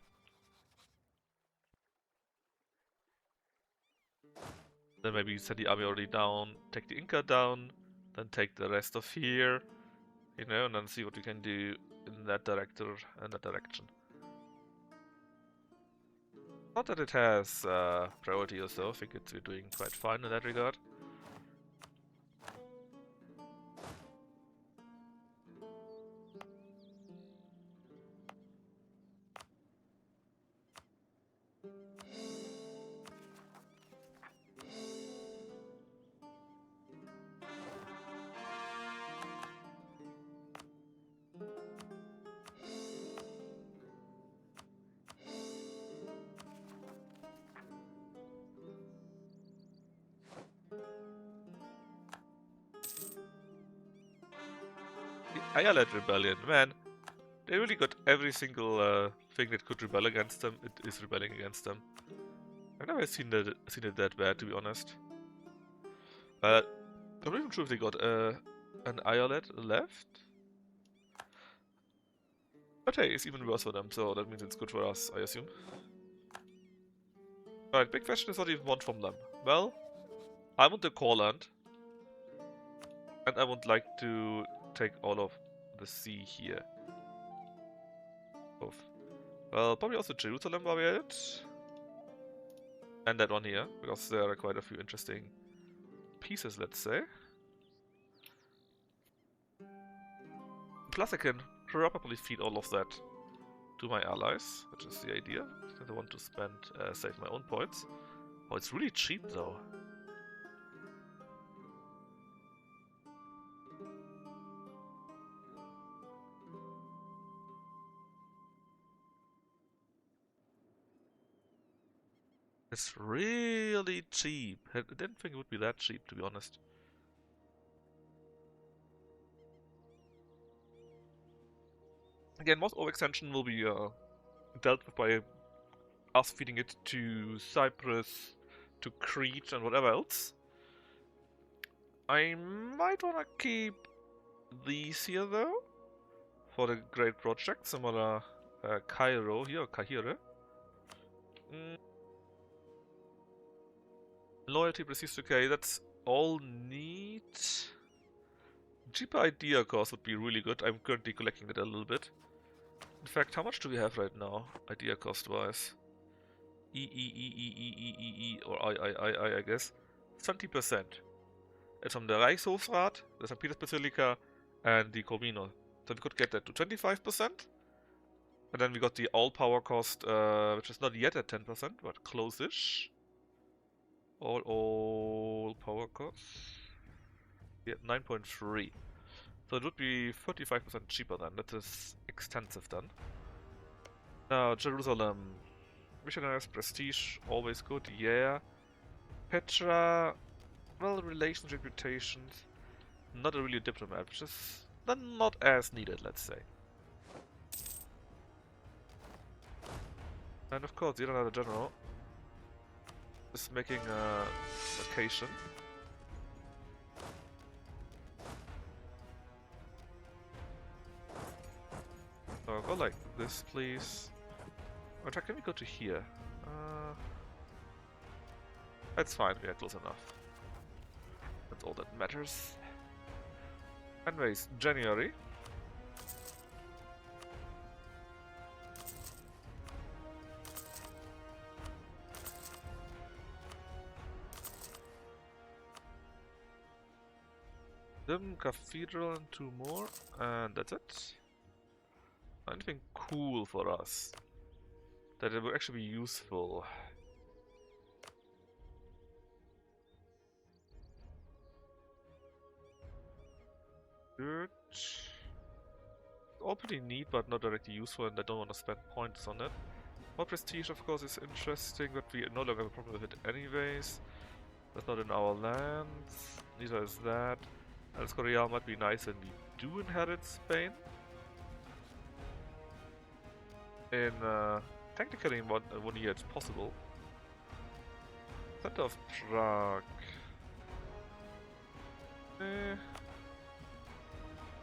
A: Then maybe send the army already down, take the Inca down, then take the rest of here, you know, and then see what we can do in that direction. Not that it has priority or so, I think we're doing quite fine in that regard. Ayalad Rebellion, man, they really got every single thing that could rebel against them. It is rebelling against them. I've never seen it that bad, to be honest. I'm not even sure if they got an Ayalad left. But hey, it's even worse for them, so that means it's good for us, I assume. Alright, big question is what do you want from them? Well, I want the core land. And I would like to take all of the sea here. Well, probably also Jerusalem while we're at it. And that one here, because there are quite a few interesting pieces, let's say. Plus I can probably feed all of that to my allies, which is the idea. Since I want to spend, save my own points. Oh, it's really cheap though. It's really cheap. I didn't think it would be that cheap, to be honest. Again, most overextension will be dealt with by us feeding it to Cyprus, to Crete, and whatever else. I might wanna keep these here though, for the great project, similar Cairo here, or Kahire. Loyalty, prestige, okay, that's all neat. Cheaper idea cost would be really good. I'm currently collecting that a little bit. In fact, how much do we have right now, idea cost wise? Or I guess. 20%. It's from the Reichshofrat, the St. Peter's Basilica, and the Comino. So we could get that to 25%. And then we got the all-power cost, which is not yet at 10%, but close-ish. All power costs. Yeah, 9.3. So it would be 35% cheaper then. That is extensive then. Now, Jerusalem. Missionaries, prestige, always good, yeah. Petra, well, relations, reputations. Not a really diplomat, which is not as needed, let's say. And of course, the other general is making a vacation. So go like this, please. In fact, can we go to here? That's fine, we are close enough. That's all that matters. Anyways, January. Cathedral and 2 more, and that's it. Anything cool for us that it would actually be useful? Good. All pretty neat, but not directly useful, and I don't want to spend points on it. More prestige, of course, is interesting, but we no longer have a problem with it anyways. That's not in our lands. Neither is that. El Escorial might be nice, and we do inherit Spain. In technically in one year it's possible. Center of Prague.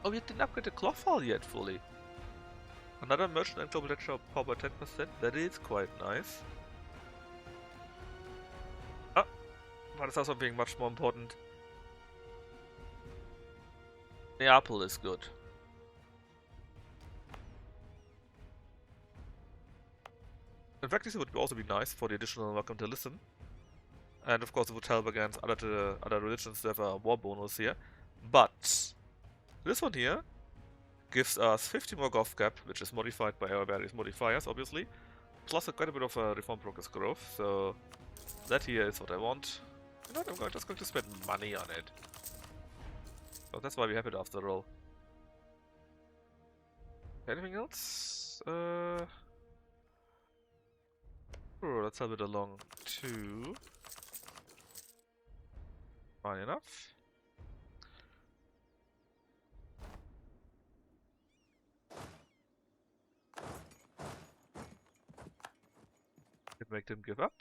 A: Oh, we didn't upgrade the cloth file yet fully. Another merchant and global lecture power by 10%. That is quite nice. Ah, but it's also something much more important. Neapel is good. In fact, this would also be nice for the additional welcome to listen. And of course it would help against other religions to have a war bonus here. But this one here gives us 50 more Gov Cap, which is modified by our various modifiers, obviously. Plus quite a bit of reform progress growth, so that here is what I want. You know what, I'm just going to spend money on it. So that's why we have it after all. Anything else? Oh, let's have it along 2. Fine enough. Can make them give up.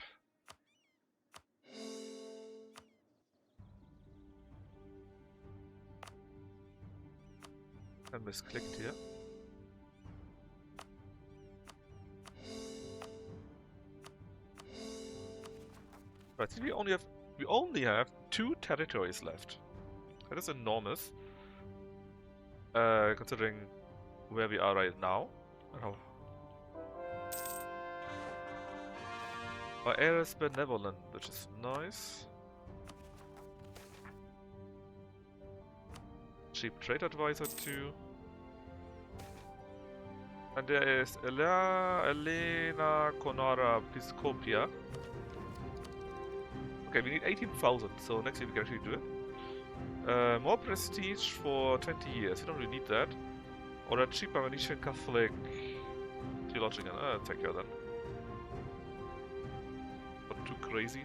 A: I misclicked here. But we only have 2 territories left. That is enormous. Considering where we are right now. Oh. Our air is benevolent, which is nice. Cheap trade advisor too. And there is Elena Conara Piscopia. Okay, we need 18,000, so next year we can actually do it. More prestige for 20 years, we don't really need that. Or a cheaper Venetian Catholic theologian, take care then. Not too crazy.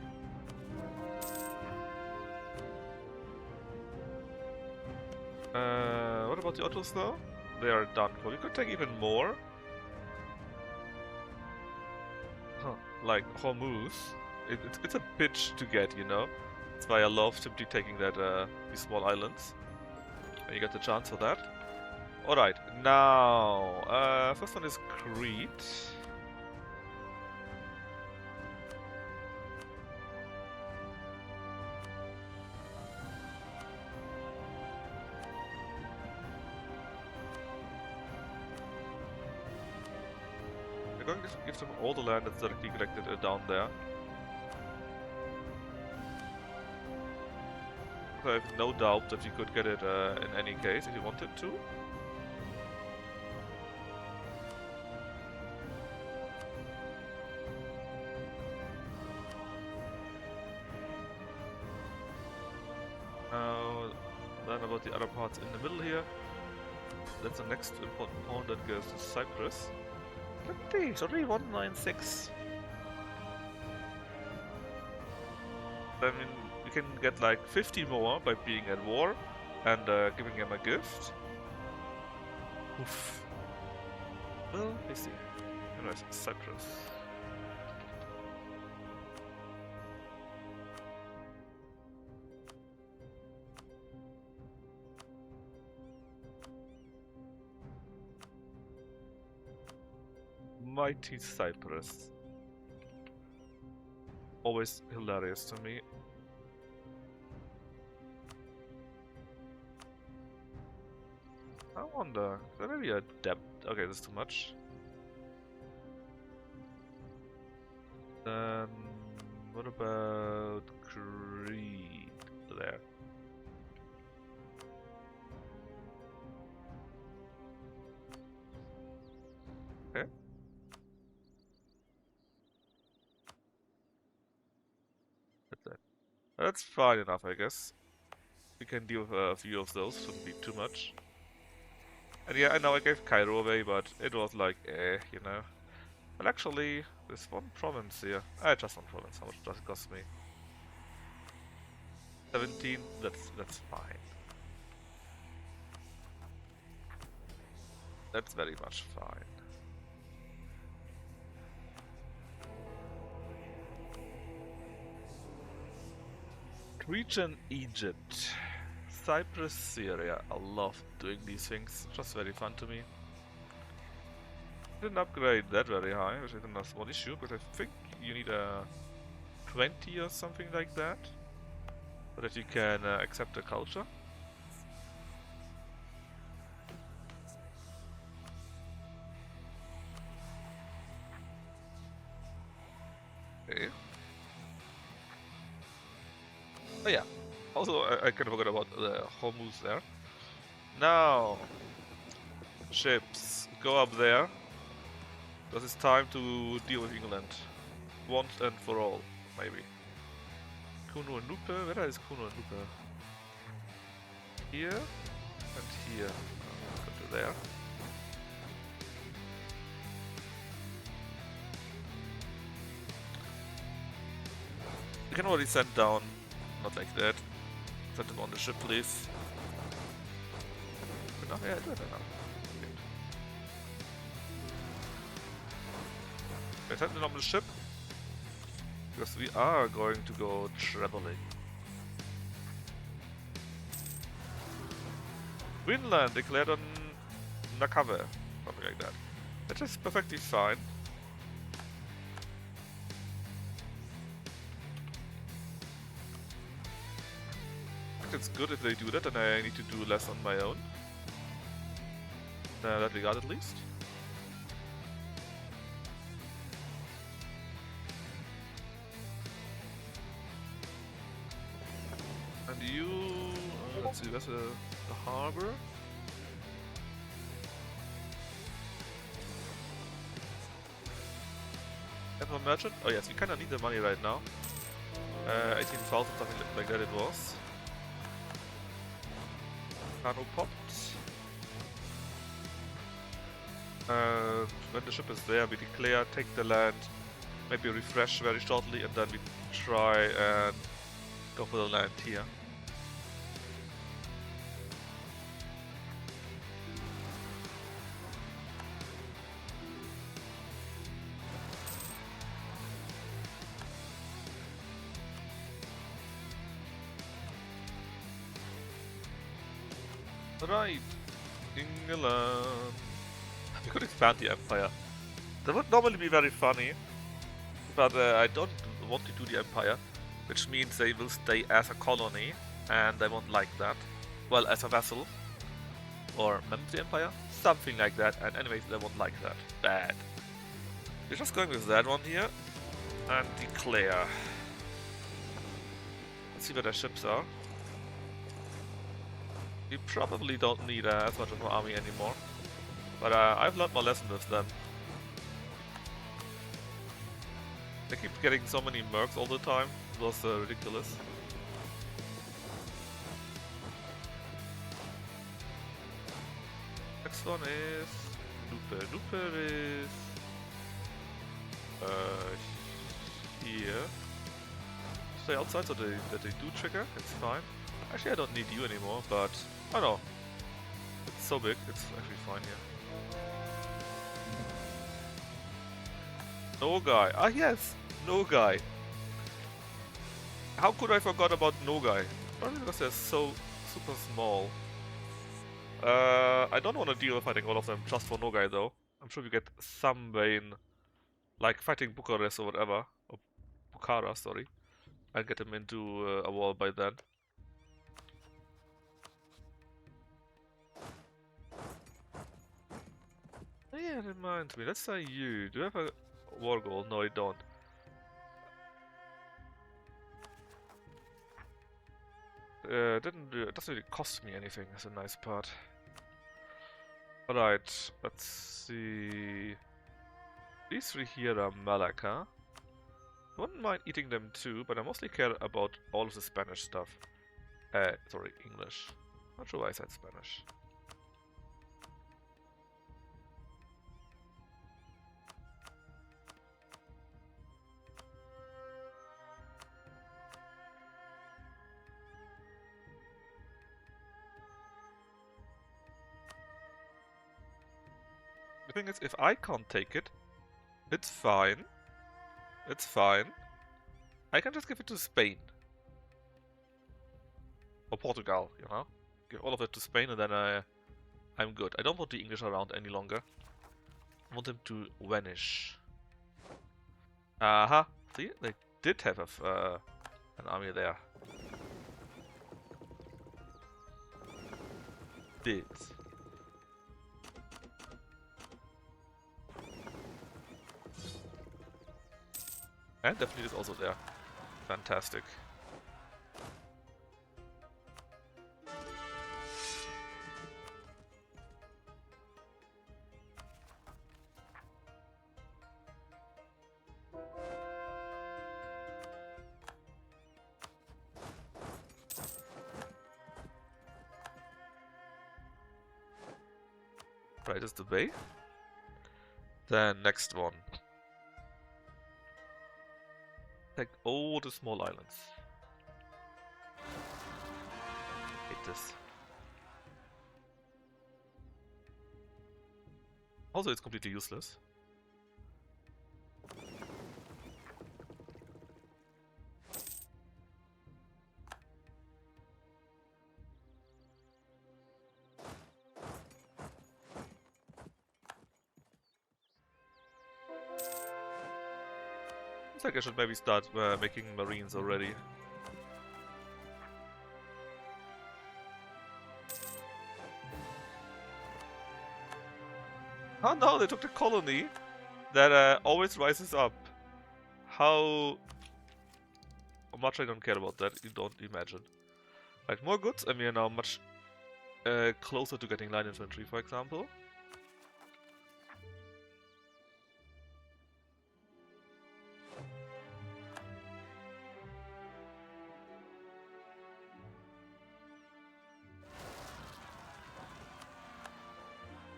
A: What about the Ottos though? They are done for. We could take even more. Huh. Like Hormuz. It's a bitch to get, you know? That's why I love simply taking that these small islands. And you get the chance for that. Alright, now first one is Crete. We're going to give them all the land that's directly connected down there. I have no doubt that you could get it in any case if you wanted to. Now, then about the other parts in the middle here. That's the next important pawn that goes to Cyprus. Look, it's only 196. I mean, we can get like 50 more by being at war and giving him a gift. Oof. Well, I see. Anyways, Cyprus. Mighty Cyprus. Always hilarious to me. I wonder, is there maybe a debt? Okay, that's too much. Then, what about Crete? There. Okay. That's it. That's fine enough, I guess. We can deal with a few of those, shouldn't be too much. And yeah, I know I gave Cairo away, but it was like, you know. Well, actually, there's one province here. Just one province. How much does it cost me? 17. That's fine. That's very much fine. Region Egypt. Cyprus, Syria. I love doing these things. Just very fun to me. Didn't upgrade that very high, which isn't a small issue, because I think you need a 20 or something like that, so that you can accept the culture. Okay. Oh yeah. Also, I kind of forgot about the Hormuz there. Now, ships, go up there. Because it's time to deal with England. Once and for all, maybe. Kuno and Nupe? Where is Kuno and Nupe? Here and here. Go to there. You can already send down, not like that. Send them on the ship, please. Enough? Yeah, do it enough. Okay, send them on the ship. Because we are going to go traveling. Greenland declared on Nakave. Something like that. That is perfectly fine. it's good if they do that, and I need to do less on my own. That regard at least. And you... let's see, that's the harbor. Have a merchant? Oh yes, we kinda need the money right now. 18,000, something like that it was. Nano popped. And when the ship is there, we declare, take the land, maybe refresh very shortly, and then we try and go for the land here. Right, England. We could expand the empire. That would normally be very funny, but I don't want to do the empire, which means they will stay as a colony, and I won't like that. Well, as a vassal, or member of the empire, something like that, and anyways, they won't like that. Bad. We're just going with that one here, and declare. Let's see where their ships are. We probably don't need as much of an army anymore, but I've learned my lesson with them. They keep getting so many mercs all the time, it was ridiculous. Next one is... Looper. Looper is... here. Stay outside so that they do trigger, it's fine. Actually, I don't need you anymore, but I don't know. It's so big, it's actually fine here. No guy. Ah, yes! No guy. How could I forgot about no guy? Probably because they're so super small. I don't want to deal with fighting all of them just for no guy though. I'm sure we get some vein, like fighting Bucharest or whatever, or Bukhara, sorry, and get them into a war by then. Oh yeah, it reminds me. Let's say you. Do you have a war goal? No, I don't. It doesn't really cost me anything. That's a nice part. Alright, let's see. These three here are Malacca. I wouldn't mind eating them too, but I mostly care about all of the Spanish stuff. Sorry, English. Not sure why I said Spanish. The thing is, if I can't take it, it's fine. It's fine. I can just give it to Spain. Or Portugal, you know? Give all of it to Spain and then I'm good. I don't want the English around any longer. I want them to vanish. Aha! See? They did have an army there. Did. And definitely is also there. Fantastic. Right, is the bay. Then next one. Take all the small islands. Hate this. Also, it's completely useless. Looks like I should maybe start making marines already. Oh no, they took the colony that always rises up. How much I don't care about that, you don't imagine. Right, more goods, and we are now much closer to getting line infantry, for example.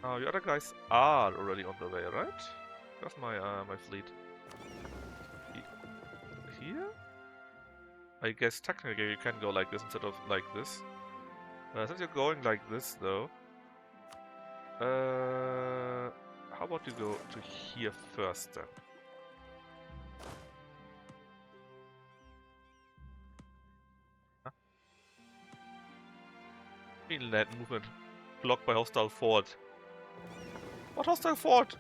A: Now the other guys are already on the way, right? That's my my fleet. Here? I guess technically you can go like this instead of like this. Since you're going like this though, how about you go to here first then? Huh? Inland movement blocked by hostile fort. What hostile fort?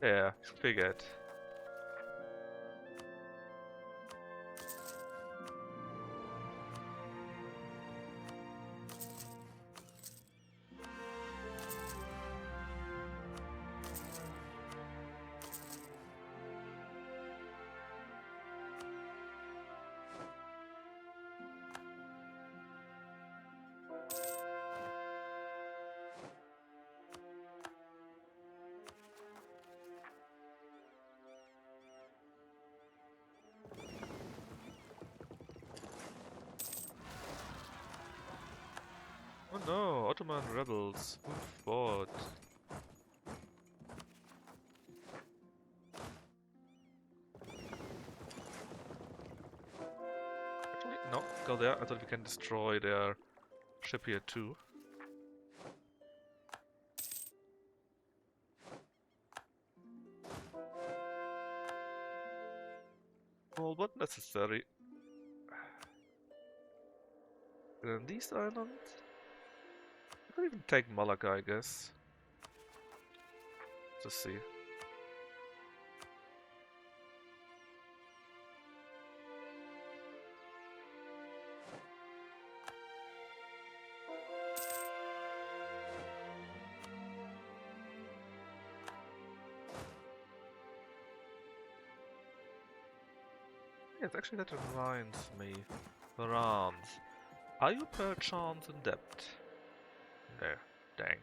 A: Yeah, figured. Oh no, Ottoman rebels. Who fought? Actually, no, go there. I thought we can destroy their ship here too. Well, but necessary. And then these islands? I could even take Malacca, I guess. Let's see. Yes, actually that reminds me. France. Are you perchance in debt? No. Dang.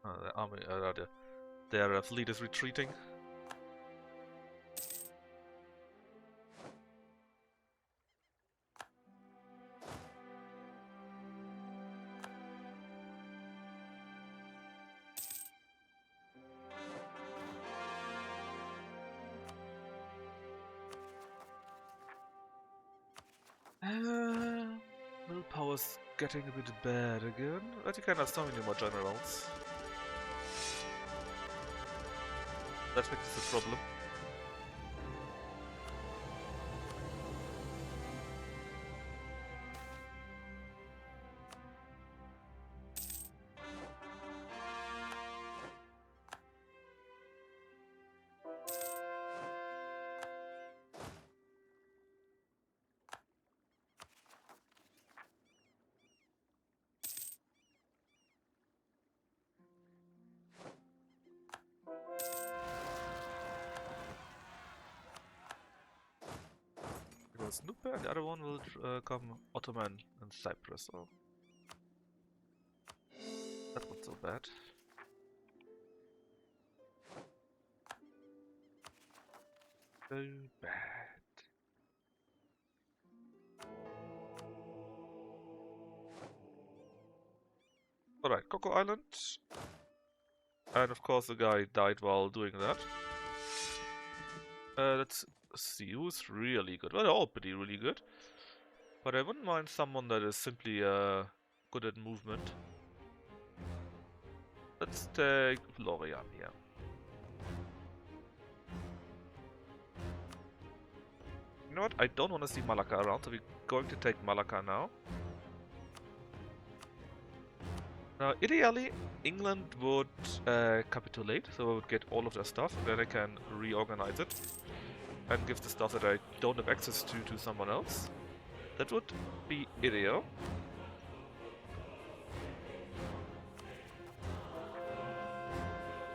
A: The army, their fleet is retreating. Willpower's getting a bit bad again, but you can have so many more generals. That fixes the problem. Snoopper, and the other one will come Ottoman and Cyprus. Oh, that wasn't so bad. So bad. Alright, Coco Island. And of course the guy died while doing that. Let's see who's really good. Well, they're all pretty really good. But I wouldn't mind someone that is simply good at movement. Let's take Florian here. You know what? I don't want to see Malacca around, so we're going to take Malacca now. Now, ideally, England would capitulate, so I would get all of their stuff, then I can reorganize it and give the stuff that I don't have access to someone else. That would be ideal.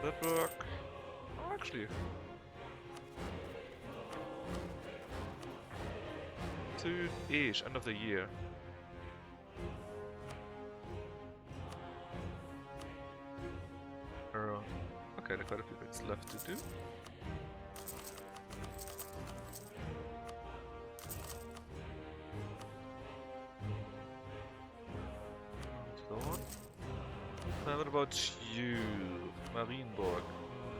A: That work? Oh, actually. Soon-ish, end of the year. Okay, there are quite a few things left to do. So on. What about you? Marienburg?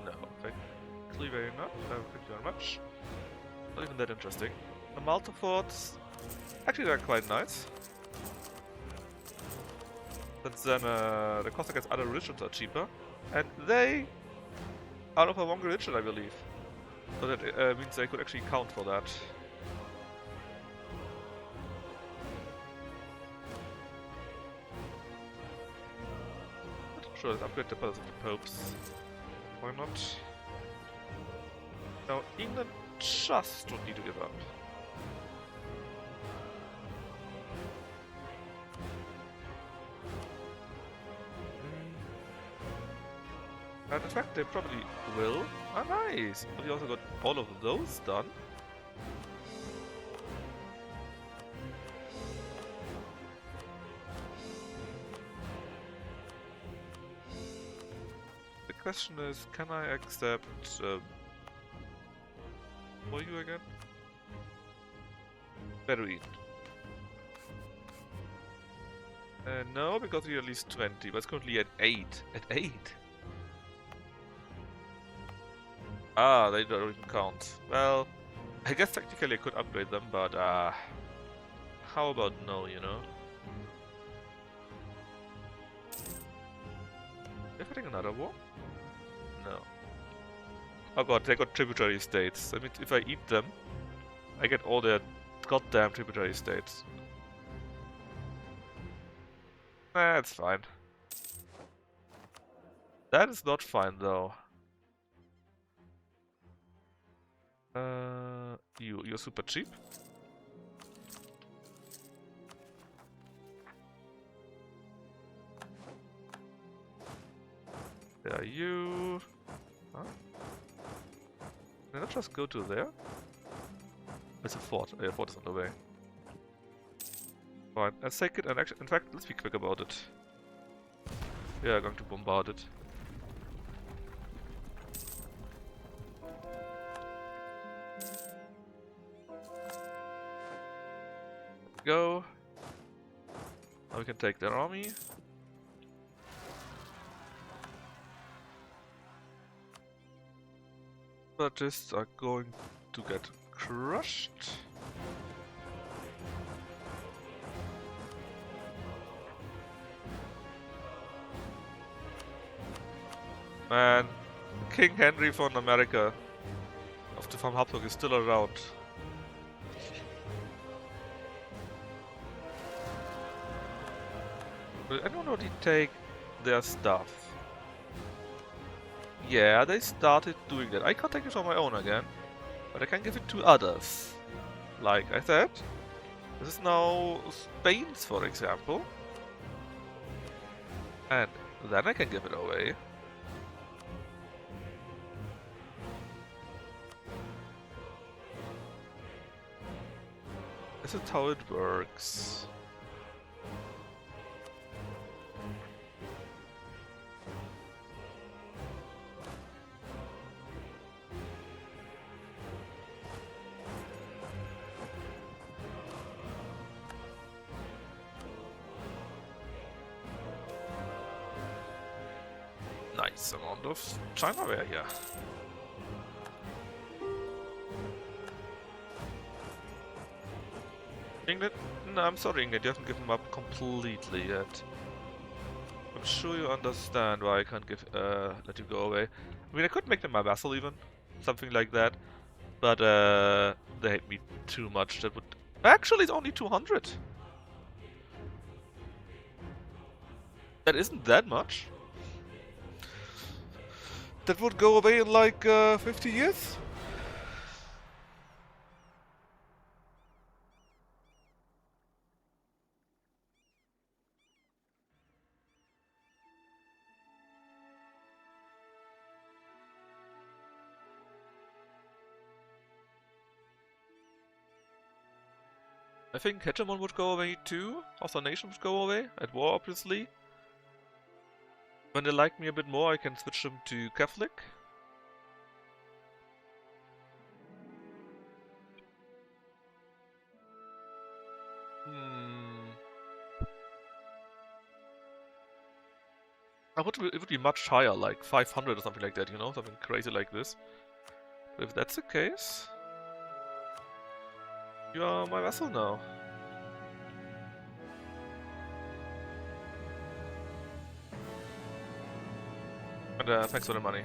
A: No, thankfully very enough. Thank you very much. Not even that interesting. The Malta forts, actually they're quite nice. Since then the cost against other religions are cheaper. And they are of a wrong religion, I believe. So that means they could actually count for that. Sure, let's upgrade the palace of the popes. Why not? Now, England just don't need to give up. And in fact, they probably will. Ah, nice! But we also got all of those done. The question is, can I accept for you again? Bedouin. No, because you're at least 20, but it's currently at 8. At 8? Ah, they don't even count. Well, I guess technically I could upgrade them, but how about no, you know? They're fighting another war? No. Oh god, they got tributary states. I mean, if I eat them, I get all their goddamn tributary states. That's fine. That is not fine, though. You're super cheap. There are you. Huh? Can I not just go to there? It's a fort. Oh, yeah, fort is on the way. Fine, let's take it and actually, in fact, let's be quick about it. We are going to bombard it. Go. Now we can take their army. Separatists are going to get crushed. Man, King Henry von America of the Van Habsburg is still around. Will anyone already take their stuff? Yeah, they started doing that. I can't take it on my own again, but I can give it to others. Like I said, this is now Spain's, for example. And then I can give it away. This is how it works. Nice amount of Chinaware here. England? No, I'm sorry, England, you haven't given up completely yet. I'm sure you understand why I can't let you go away. I mean, I could make them my vassal even, something like that, but they hate me too much. That would actually it's only 200. That isn't that much. That would go away in like 50 years? I think hegemon would go away too. Also nation would go away. At war, obviously. When they like me a bit more, I can switch them to Catholic. It would be much higher, like 500 or something like that, you know? Something crazy like this. But if that's the case, you are my vassal now. And thanks for the money.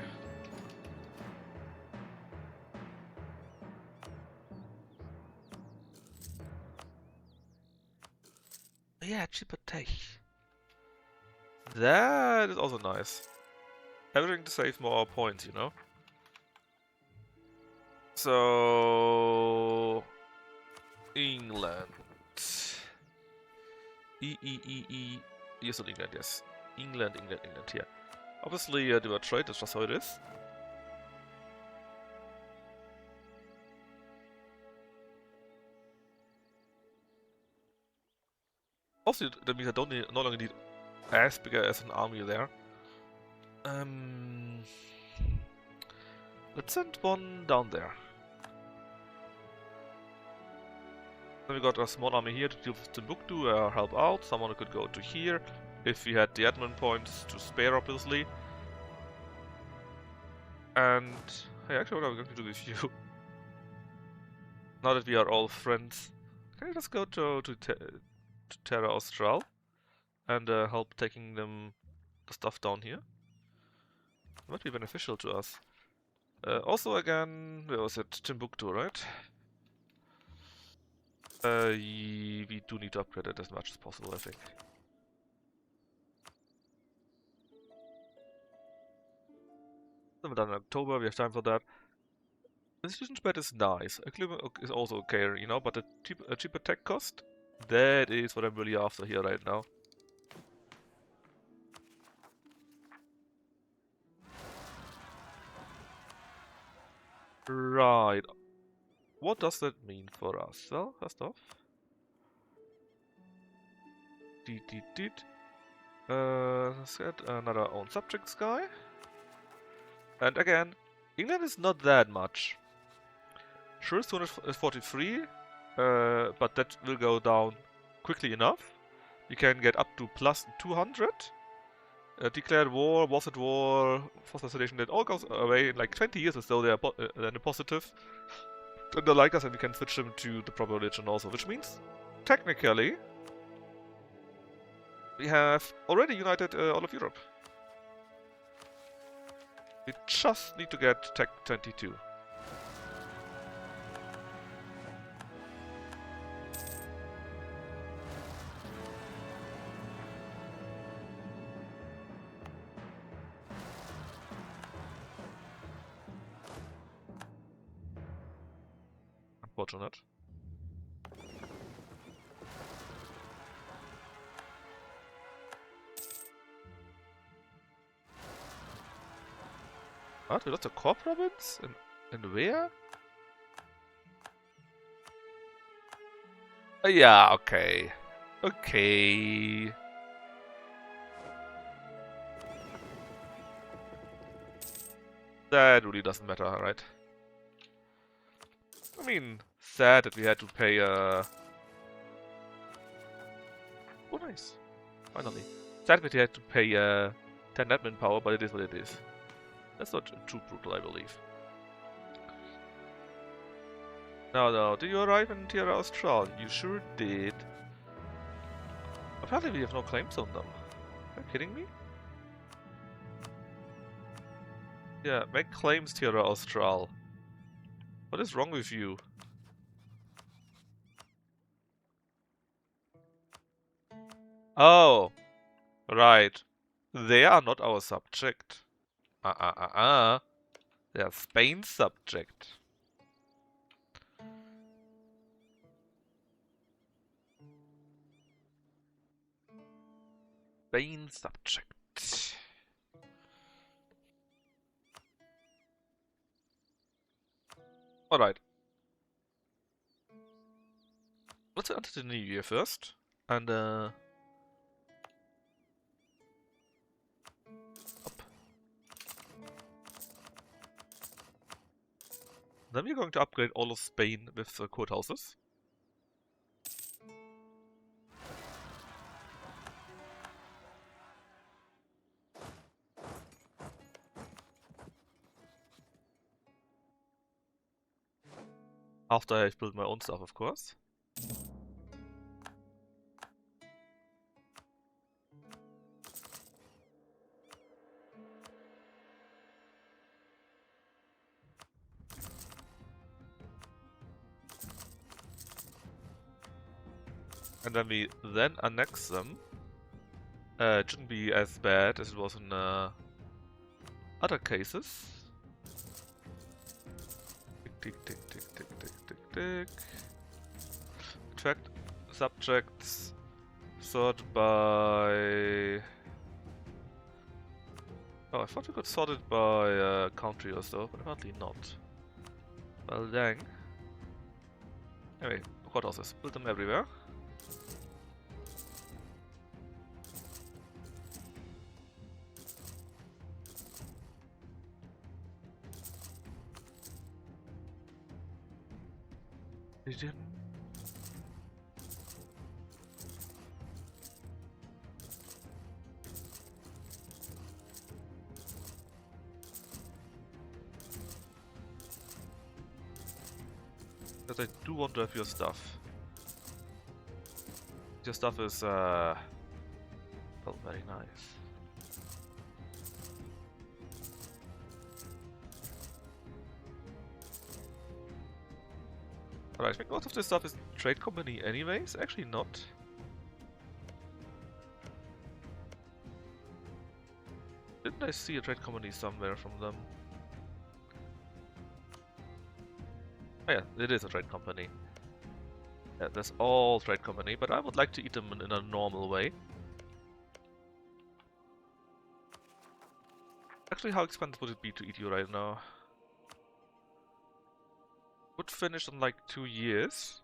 A: Yeah, cheaper tech. That is also nice. Everything to save more points, you know? So... England. You're still England, yes. England, here. Obviously, do a trade, that's just how it is. Also, that means I don't no longer need as big as an army there. Let's send one down there. Then we got a small army here to deal with Timbuktu, help out. Someone could go to here, if we had the admin points to spare, obviously. And hey, actually, what are we going to do with you? Now that we are all friends, can I just go to Terra Austral and help taking them the stuff down here? It might be beneficial to us. Also, again, where was it? Timbuktu, right? We do need to upgrade it as much as possible, I think. Then we're done in October, we have time for that. Institution spread is nice. Equilibrium is also okay, you know, but a cheaper tech cost? That is what I'm really after here right now. Right. What does that mean for us? Well, first off... let's get another own subjects guy. And again, England is not that much. Sure, it's 243, but that will go down quickly enough. You can get up to plus 200. Declared war, was at war, forced isolation, that all goes away in like 20 years or so. They are then a positive. Then they like us, and we can switch them to the proper religion also, which means technically we have already united all of Europe. We just need to get Tech 22. Unfortunate. What? We lost a core province? And where? Yeah, okay. Okay. That really doesn't matter, right? I mean, sad that we had to pay, Oh, nice. Finally. Sad that we had to pay, 10 admin power, but it is what it is. That's not too brutal, I believe. No, did you arrive in Terra Austral? You sure did. Apparently we have no claims on them. Are you kidding me? Yeah, make claims, Terra Austral. What is wrong with you? Oh, right. They are not our subject. They are Spain's subject. Spain's subject. Alright. Let's enter the new year first. And up. Then we're going to upgrade all of Spain with courthouses. After I've built my own stuff, of course. And then we then annex them. It shouldn't be as bad as it was in other cases. Tick, tick, tick, tick, tick, tick, tick. Tracked subjects sorted by... Oh, I thought we could sort it by country or so, but apparently not. Well, dang. Anyway, courthouses. Build them everywhere. But I do want to have your stuff. Your stuff is, well, very nice. Alright, I think most of this stuff is trade company anyways. Actually not. Didn't I see a trade company somewhere from them? Oh yeah, it is a trade company. Yeah, that's all trade company, but I would like to eat them in a normal way. Actually, how expensive would it be to eat you right now? Would finish in like 2 years.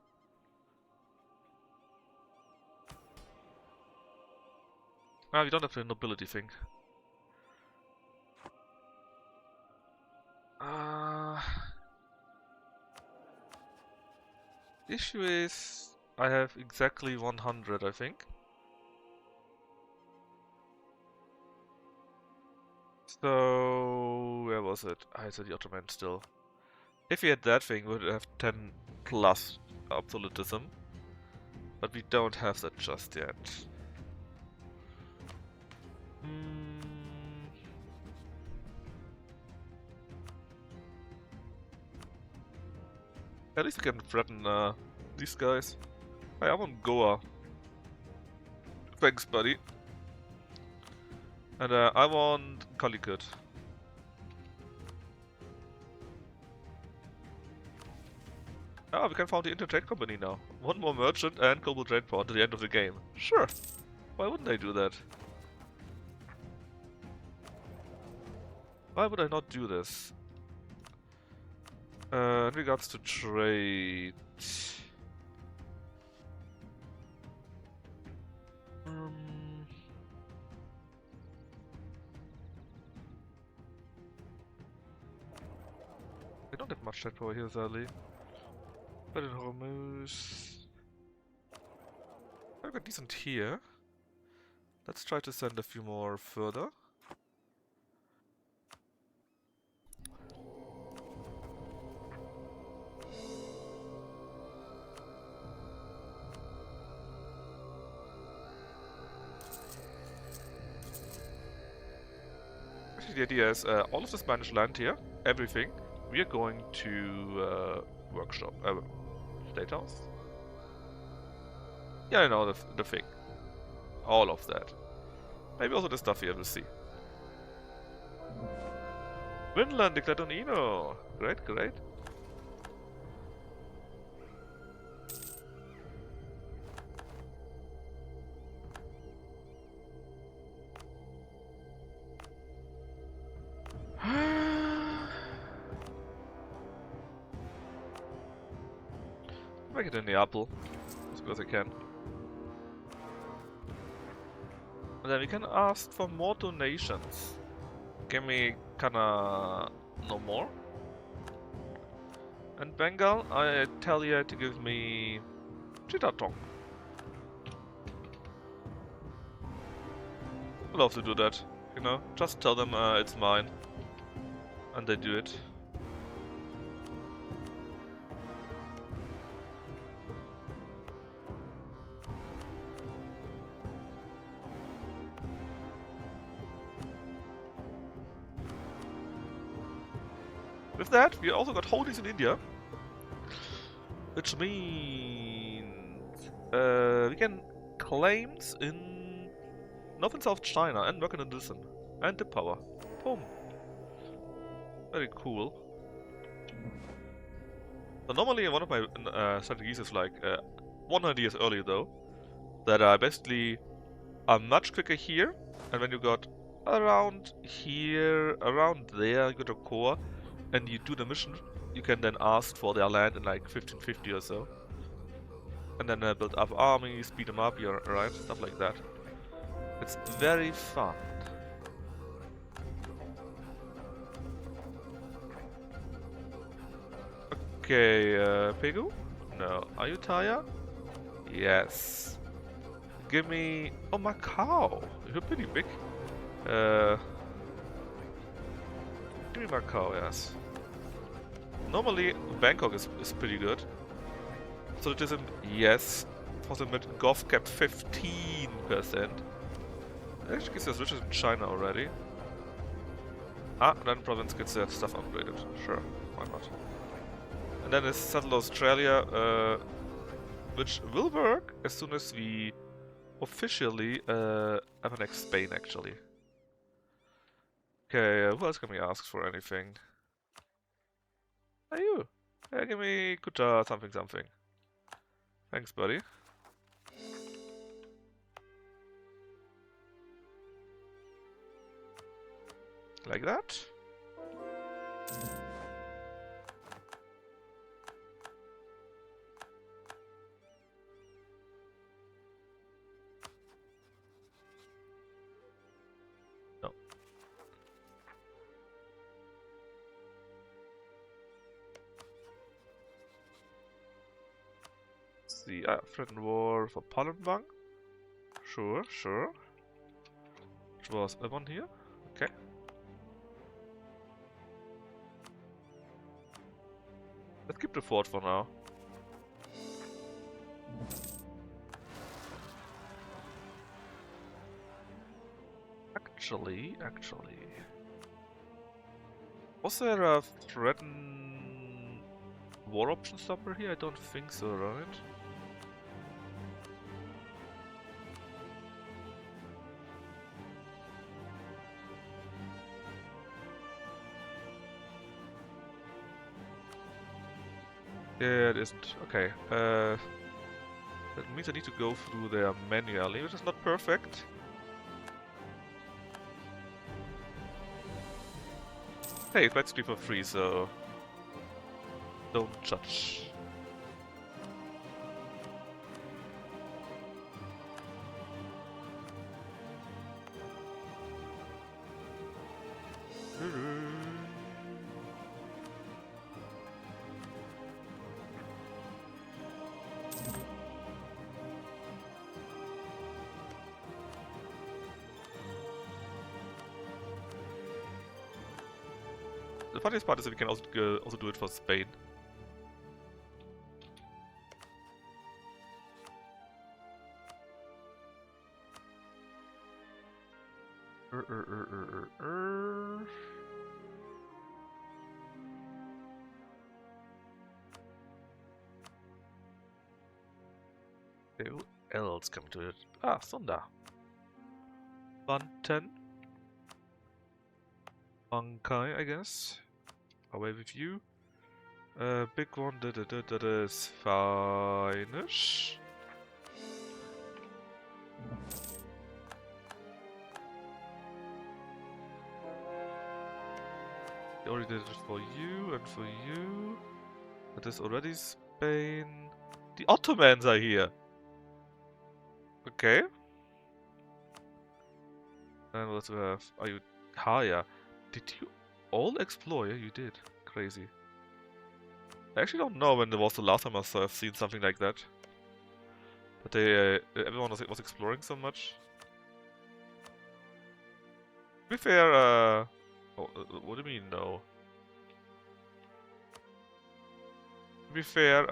A: Ah, we don't have the nobility thing. The issue is I have exactly 100, I think. So where was it? I had the Ottoman still. If we had that thing, we would have 10 plus absolutism. But we don't have that just yet. At least we can threaten these guys. Hey, I want Goa. Thanks, buddy. And I want Calicut. Ah, we can found the Intertrade Company now. One more merchant and global trade port at the end of the game. Sure. Why wouldn't I do that? Why would I not do this? In regards to trade... I don't have much trade power here, sadly. But in Hormuz... I've got decent here. Let's try to send a few more further. The idea is all of the Spanish land here, everything, we are going to workshop, State House? Yeah, I know the thing. All of that. Maybe also the stuff here, we'll see. Vinland declared on Eno. Great, great. Make it in the apple, just because I can. And then we can ask for more donations. Give me kinda no more. And Bengal, I tell you to give me Chitatong. I love to do that, you know. Just tell them it's mine, and they do it. With that, we also got holdings in India, which means we can claims in North and South China and work in Indocin and the power. Boom. Very cool. So normally one of my strategies is like 100 years earlier though, that I basically are much quicker here, and when you got around here, around there, you got a core, and you do the mission, you can then ask for their land in like 1550 or so. And then build up armies, speed them up, you're right, stuff like that. It's very fun. Okay, Pegu? No. Ayutthaya? Yes. Give me... Oh, Macau! You're pretty big. Give me Macau, yes. Normally, Bangkok is pretty good. So it isn't... Yes. For the mid Gov cap 15%. It actually gets as rich as in China already. Ah, then province gets their stuff upgraded. Sure, why not? And then is settle Australia, which will work as soon as we officially annex Spain, actually. Okay, who else can we ask for anything? Are you? Yeah, give me Kuta something something. Thanks, buddy. Like that. No. Let's see, threatened war for Palembang. Sure, sure. Which was that one here? Okay. Let's keep the fort for now. Actually... Was there a threatened war option somewhere here? I don't think so, right? Yeah, it isn't. Okay. That means I need to go through there manually, which is not perfect. Hey, it lets me for free, so don't judge. The funniest part is that we can also do it for Spain. Okay, who else coming to it? Ah, Sunda. 110. Bankai, I guess. Away with you. Big one, that is fine-ish. I already did it for you and for you. That is already Spain. The Ottomans are here. Okay. And what do we have? Are you Haya? Did you all explore? Yeah, you did. Crazy. I actually don't know when was the last time I've seen something like that. But they, everyone was exploring so much. To be fair, what do you mean no? To be fair,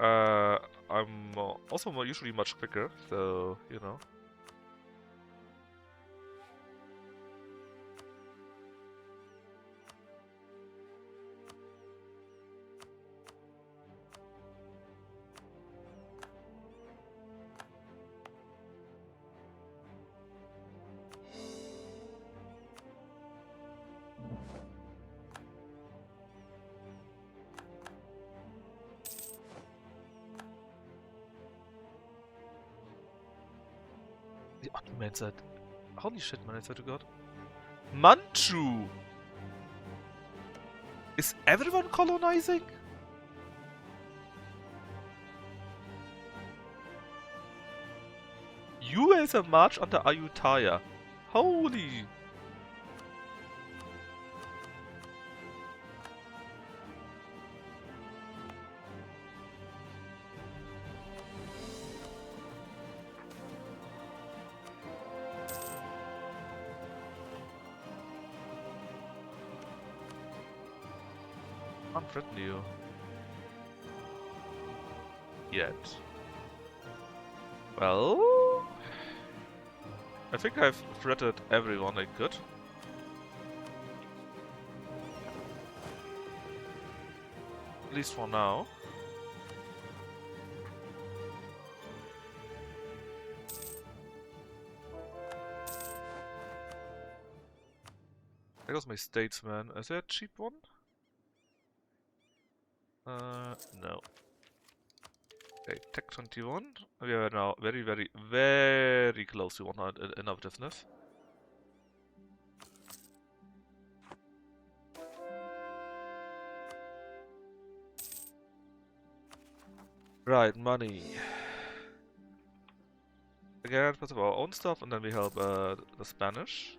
A: I'm also usually much quicker, so, you know. The Ottomans said, holy shit, man, I swear to God. Manchu! Is everyone colonizing? US a march under Ayutthaya. Holy... Can't threaten you. Yet. Well... I think I've threatened everyone I could. At least for now. There goes my statesman. Is there a cheap one? No. Okay, Tech 21. We are now very, very, very close to 100 innovativeness. Right, money. Again, first of our own stuff, and then we help the Spanish.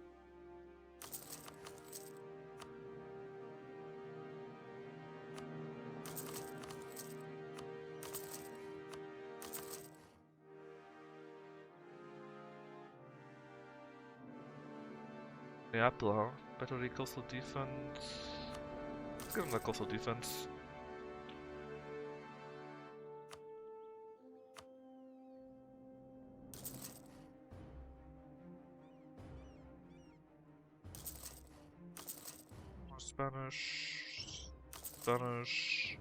A: Neapel, huh? Battery coastal defense. Let's give him the coastal defense. Spanish. Spanish.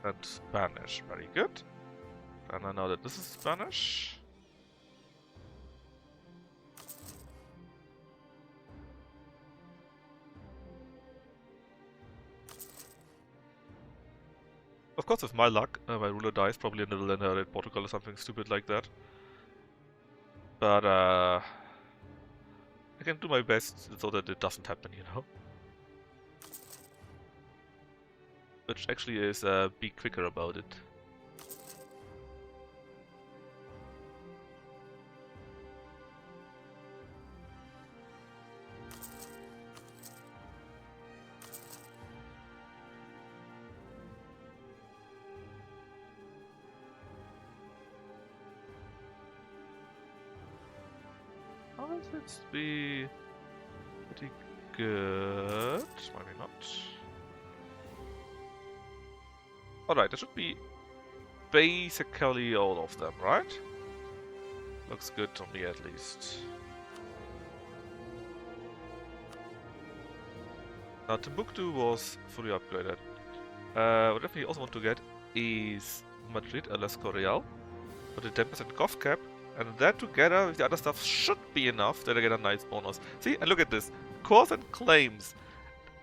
A: And Spanish, very good. And I know that this is Spanish. Of course, with my luck, my ruler dies probably and it'll inherit Portugal or something stupid like that. But I can do my best so that it doesn't happen, you know? Which actually is be quicker about it. How does it be pretty good? Maybe not. Alright, that should be basically all of them, right? Looks good to me at least. Now Timbuktu was fully upgraded. What I definitely also want to get is Madrid, less Real, with a 10% cough cap, and that together with the other stuff should be enough that I get a nice bonus. See, and look at this. Cause and claims.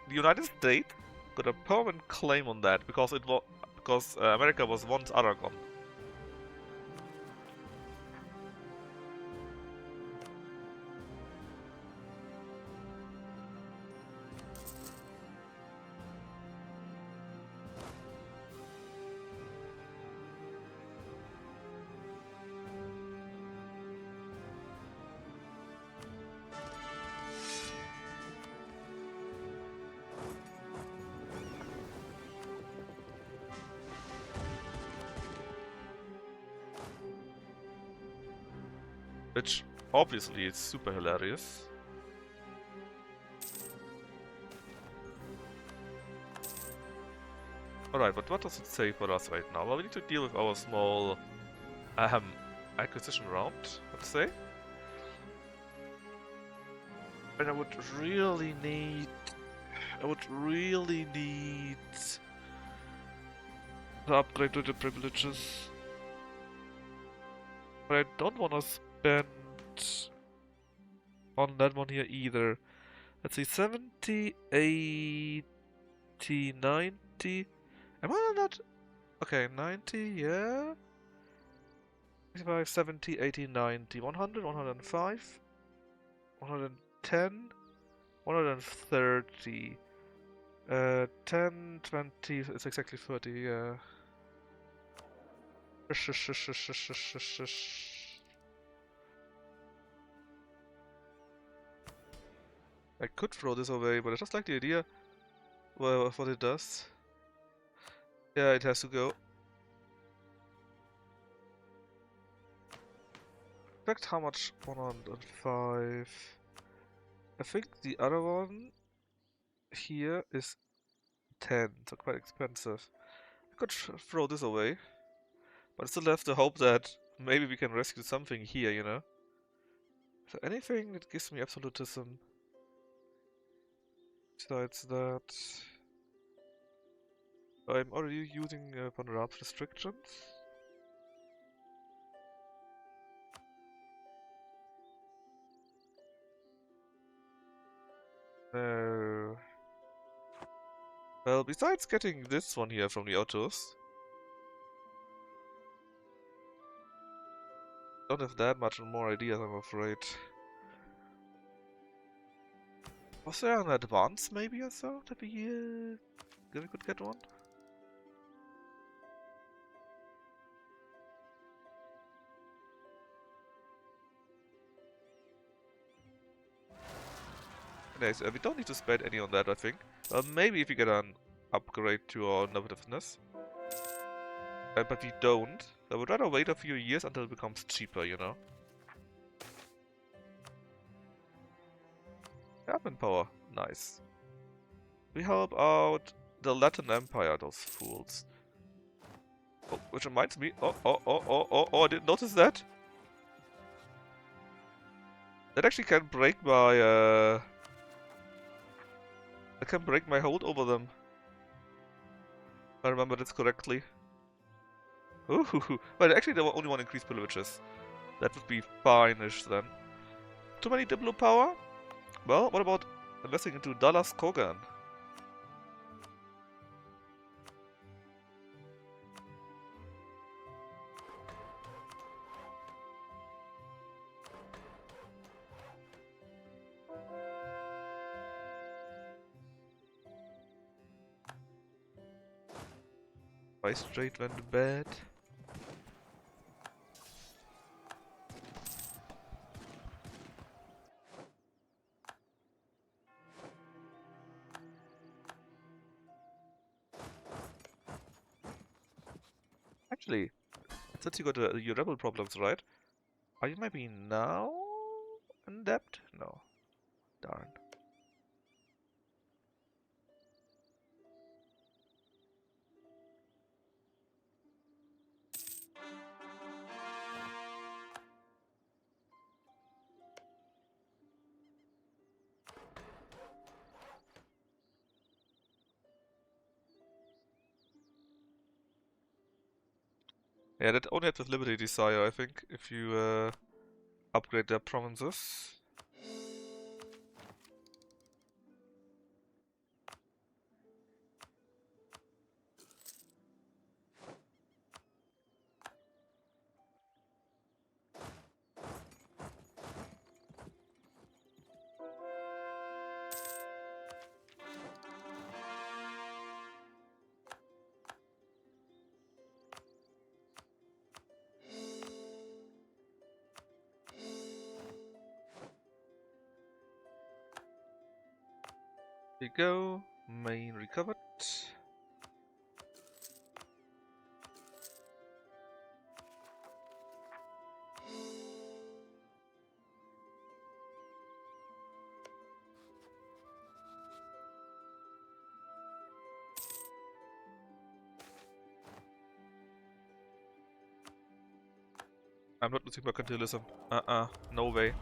A: The United States got a permanent claim on that because America was once Aragon. Which obviously is super hilarious. Alright, but what does it say for us right now? Well, we need to deal with our small acquisition round, let's say. And I would really need to upgrade to the privileges. But I don't want to spend on that one here either. Let's see, 70, 80, 90. Am I not? Okay, 90, yeah. 65, 70, 80, 90, 100, 105, 110, 130. 10, 20, it's exactly 30, yeah. I could throw this away, but I just like the idea of what it does. Yeah, it has to go. In fact, how much? 105. I think the other one here is 10, so quite expensive. I could throw this away, but I still have to hope that maybe we can rescue something here, you know? Is there anything that gives me absolutism? Besides that, I'm already using Panorama's restrictions. No. Well, besides getting this one here from the autos, don't have that much more ideas, I'm afraid. Was there an advance maybe or so that we could get one? Nice, we don't need to spend any on that, I think. Maybe if we get an upgrade to our innovativeness. But we don't. I would rather wait a few years until it becomes cheaper, you know? Admin power, nice. We help out the Latin Empire, those fools. Oh, which reminds me, I didn't notice that. That actually can break my, I can break my hold over them. If I remember this correctly. Ooh, but actually there were only one increased privileges. That would be fine-ish then. Too many Diplo power? Well, what about investing into Dallas Kogan? My straight went bad. Actually, since you got your rebel problems, right? Are you maybe now in debt? No. Darn. Yeah, that only had with Liberty Desire, I think, if you upgrade their provinces. There you go. Main recovered. I'm not losing mercantilism. No way.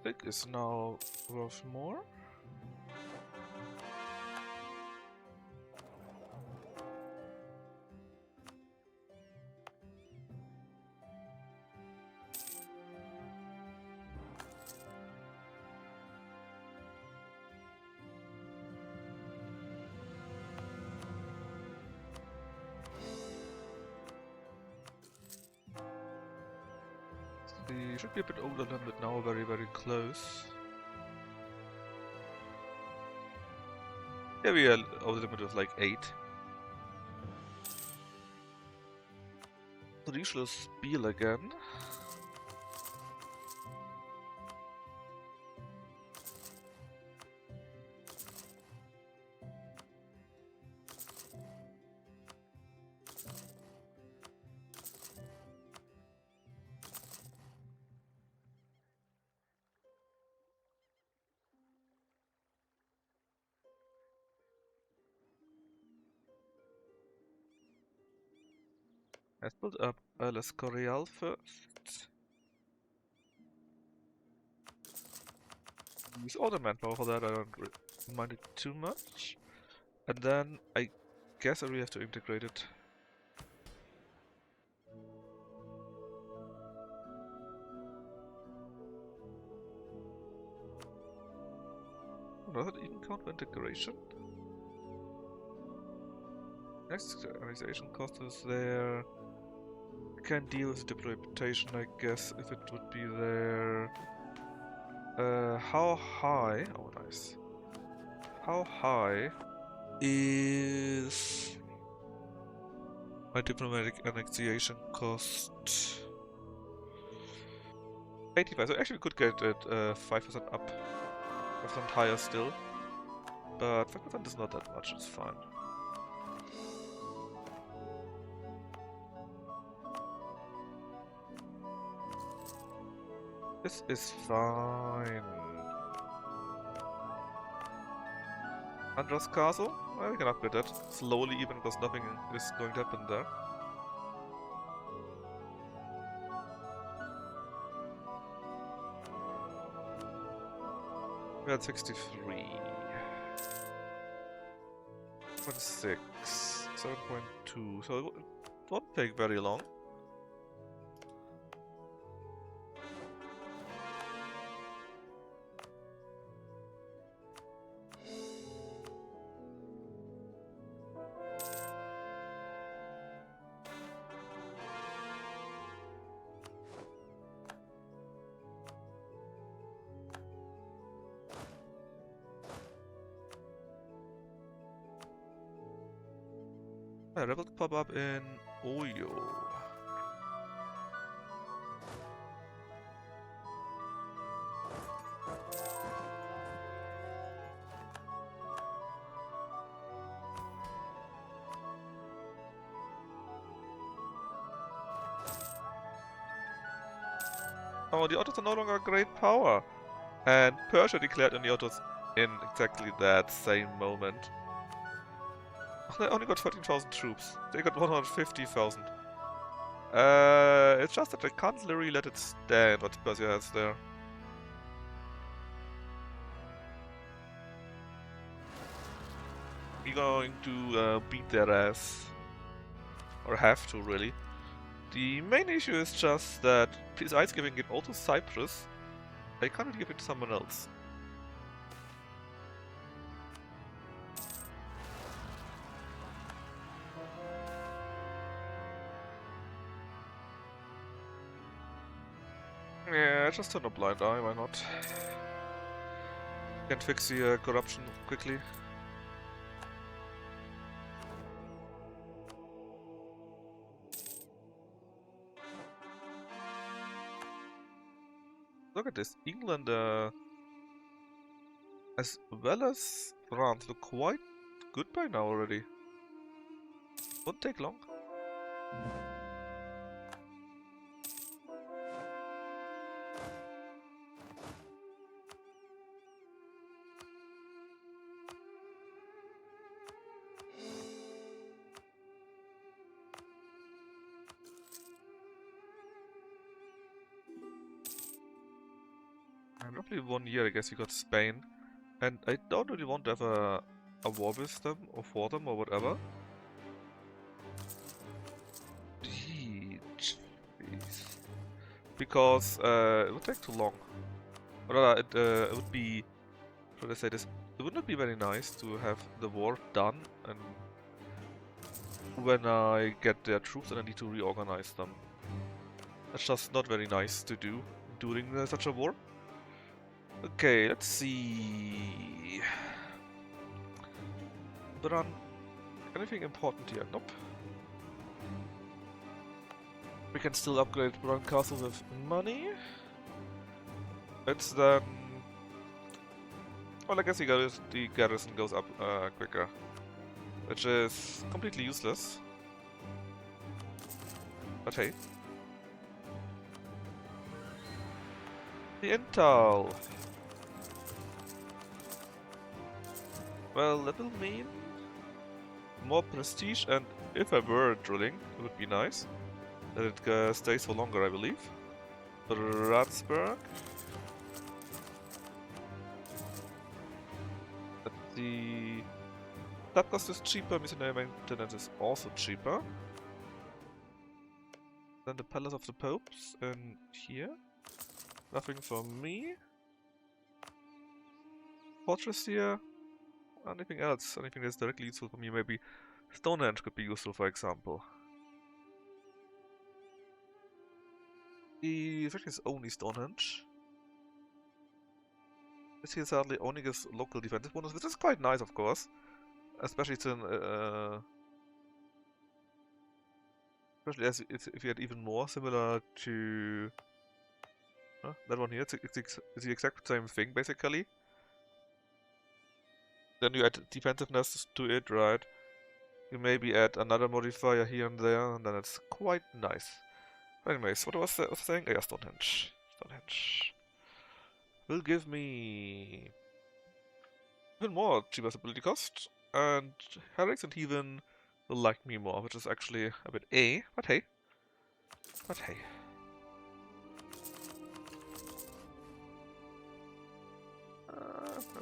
A: Stick is now worth more. We should be a bit older than but now very, very close. Yeah, we are over the limit of like 8. Riesler Spiel again. Let's build up Les Coreal first. Use all the manpower for that, I don't mind it too much. And then I guess I really have to integrate it. Does it even count for integration? Next annexation cost is there. Can deal with the reputation, I guess, if it would be there. How high? Oh, nice. How high is my diplomatic annexation cost? 85. So actually, we could get it 5% up, 5% higher still. But 5% is not that much. It's fine. This is fine. Andros Castle? Well, we can upgrade that. Slowly even, because nothing is going to happen there. We're at 63. 0.6. 7.2. So it won't take very long. Yeah, rebels pop up in Oyo. Oh, the Ottos are no longer a great power. And Persia declared on the Ottos in exactly that same moment. They only got 13,000 troops. They got 150,000. It's just that I can't literally let it stand what Persia has there. We're going to beat their ass. Or have to, really. The main issue is just that besides giving it all to Cyprus, I can't really give it to someone else. Yeah, just turn a blind eye, why not? Can fix the corruption quickly. Look at this, England as well as France look quite good by now already. Won't take long. And roughly 1 year I guess we got Spain. And I don't really want to have a war with them or for them or whatever. Jeez. Because it would take too long. Or rather, it would be, should I say this, it would not be very nice to have the war done and when I get their troops and I need to reorganize them. That's just not very nice to do during such a war. Okay, let's see. Bran, anything important here? Nope. We can still upgrade Bran Castle with money. It's then... Well, I guess the garrison goes up quicker. Which is completely useless. But hey. The intel! Well, that will mean more prestige, and if I were drilling, it would be nice that it stays for longer, I believe. Ratsburg. The that cost is cheaper, missionary maintenance is also cheaper. Then the Palace of the Popes in here. Nothing for me. Fortress here. Anything else? Anything that's directly useful for me? Maybe Stonehenge could be useful, for example. The thing is only Stonehenge. This here sadly only gives local defensive bonus, which is quite nice, of course. Especially especially as if you had even more, similar to that one here. It's the exact same thing, basically. Then you add defensiveness to it, right? You maybe add another modifier here and there, and then it's quite nice. But anyways, what was I saying? Oh, yeah, Stonehenge. Stonehenge will give me even more cheaper ability cost, and Herrick and Heathen will like me more, which is actually a bit but hey. But hey.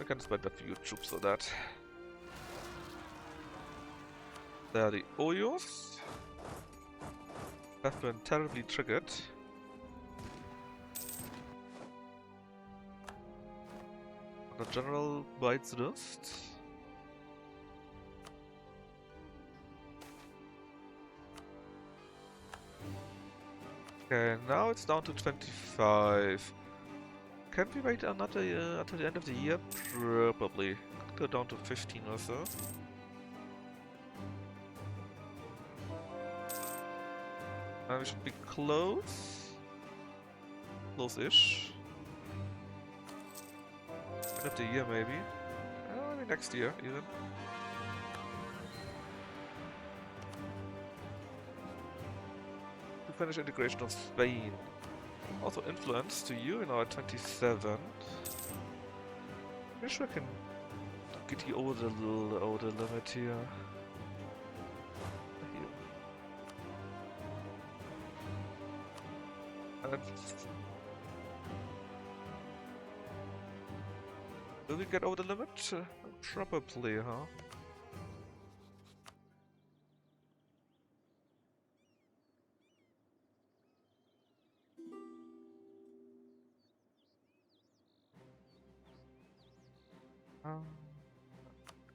A: I can spend a few troops for that. There are the Oyos. Have been terribly triggered. The general bites dust. Okay, now it's down to 25. Can we wait another until the end of the year? Probably. Go down to 15 or so. And we should be close. Close-ish. End of the year, maybe. Maybe next year, even. To finish integration of Spain. Also influence to you in our 27. I'm sure I can get you over the limit here. Will we get over the limit? Probably, huh?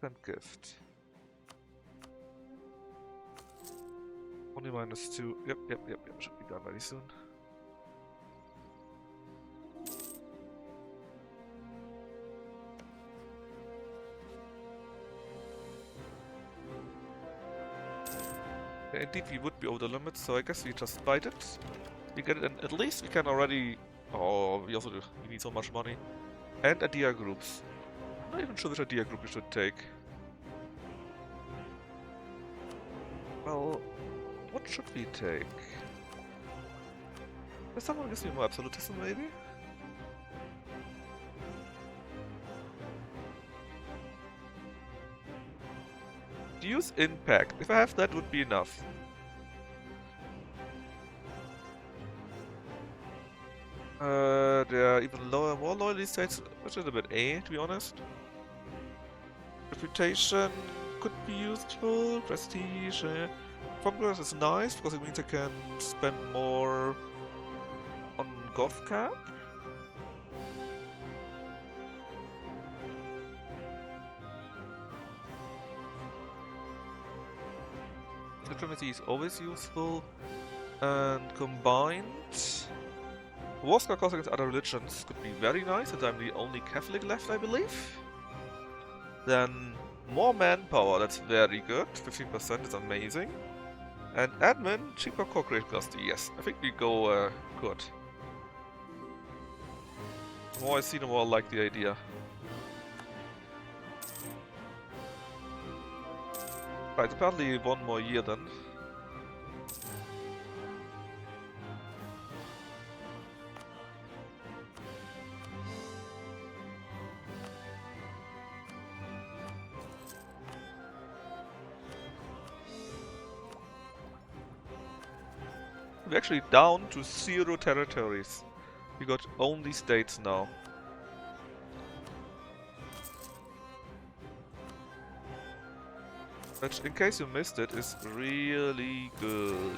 A: And gift. Only -2. Yep. Should be done very soon. Yeah, indeed, we would be over the limit, so I guess we just bite it. We get it, and at least we can already. Oh, we also do. We need so much money. And idea groups. I'm not even sure which idea group we should take. Well, what should we take? Does someone gives me more absolutism, maybe? Use impact. If I have that, would be enough. There are even lower, more loyalty states, which is a bit A, to be honest. Reputation could be useful. Prestige. Progress is nice because it means I can spend more on golf cap. Diplomacy is always useful. And combined, war score cost against other religions could be very nice, and I'm the only Catholic left, I believe. Then more manpower, that's very good. 15% is amazing. And admin, cheaper corporate cost. Yes, I think we go good. The more I see, the more I like the idea. Right, apparently one more year then. We're actually down to 0 territories. We got only states now. Which, in case you missed it, is really good.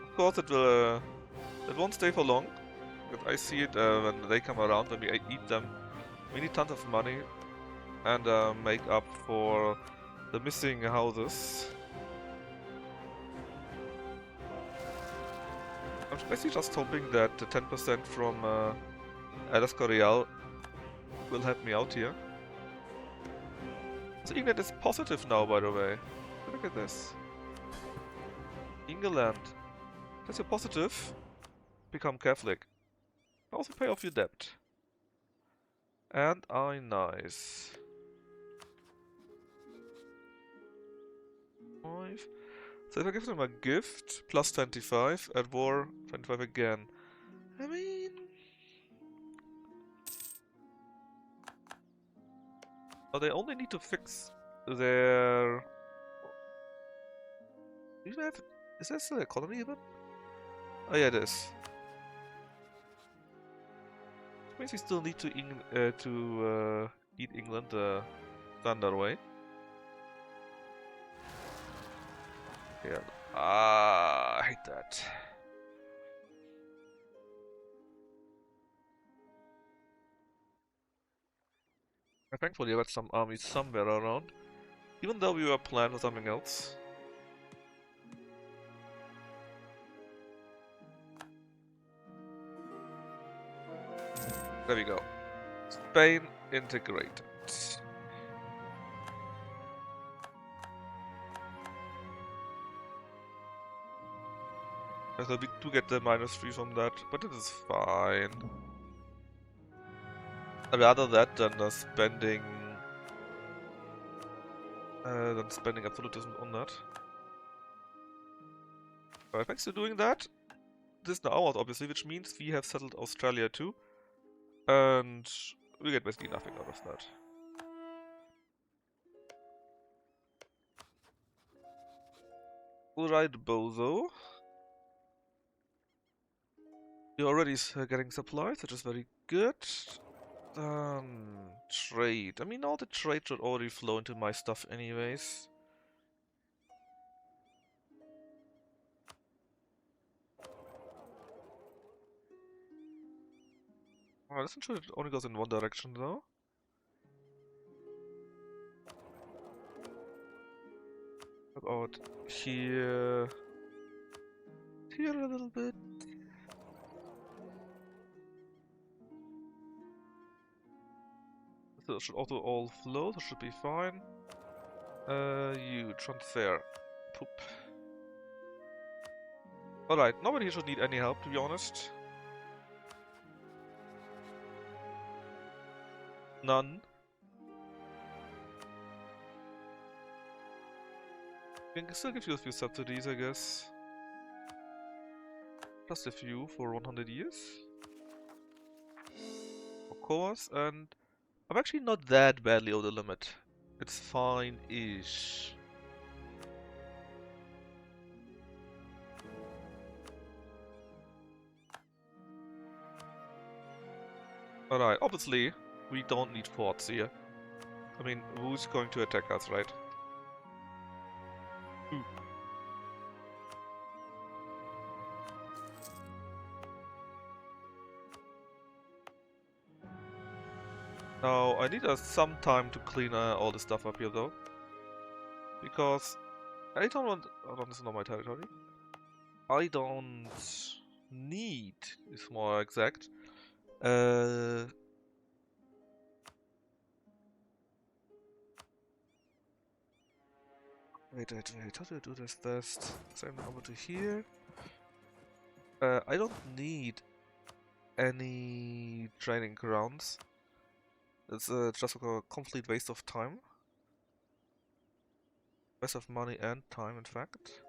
A: Of course, it won't stay for long. But I see it when they come around, when we eat them. We need tons of money and make up for the missing houses. I'm basically just hoping that the 10% from Alaska Real will help me out here. So England is positive now, by the way. Look at this. England. Since you're positive, become Catholic. Also pay off your debt. And I nice. 5. So if I give them a gift, plus 25, at war, 25 again. I mean... Oh, they only need to fix their... Do you have... Is that still a colony even? Oh yeah, it is. Which means we still need to eat England the standard way. Yeah. Ah, I hate that. Thankfully I got some armies somewhere around, even though we were planning for something else. There we go. Spain integrated. So we do get the -3 from that, but it is fine. Rather that than spending absolutism on that. Alright, thanks to doing that, this is now ours obviously, which means we have settled Australia too. And we get basically nothing out of that. Alright, Bozo. You're already getting supplies, which is very good. Trade. I mean, all the trade should already flow into my stuff anyways. Oh, this one should only goes in one direction though. What about here? Here a little bit. So it should also all flow, so should be fine. You transfer. Poop. Alright, nobody should need any help, to be honest. None. I can still give you a few subsidies, I guess. Just a few for 100 years. Of course, and I'm actually not that badly over the limit. It's fine-ish. Alright, obviously, we don't need forts here. I mean, who's going to attack us, right? Ooh. Now, I need some time to clean all the stuff up here, though. Because I don't want... Oh, this is not my territory. I don't need, is more exact. Wait, how do I do this best? Send over to here. I don't need any training grounds. It's just a complete waste of time. Waste of money and time, in fact.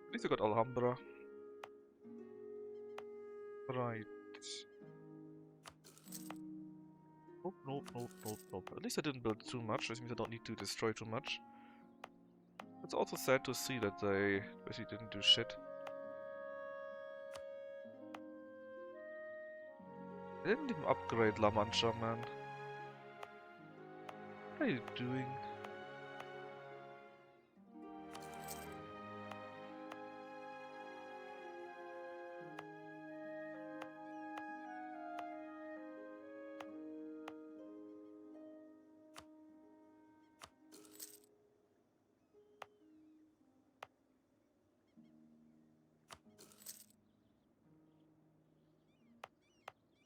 A: At least I got Alhambra. Right. Nope, nope, nope, nope, nope. At least I didn't build too much, which means I don't need to destroy too much. It's also sad to see that they basically didn't do shit. I didn't even upgrade La Mancha, man. What are you doing?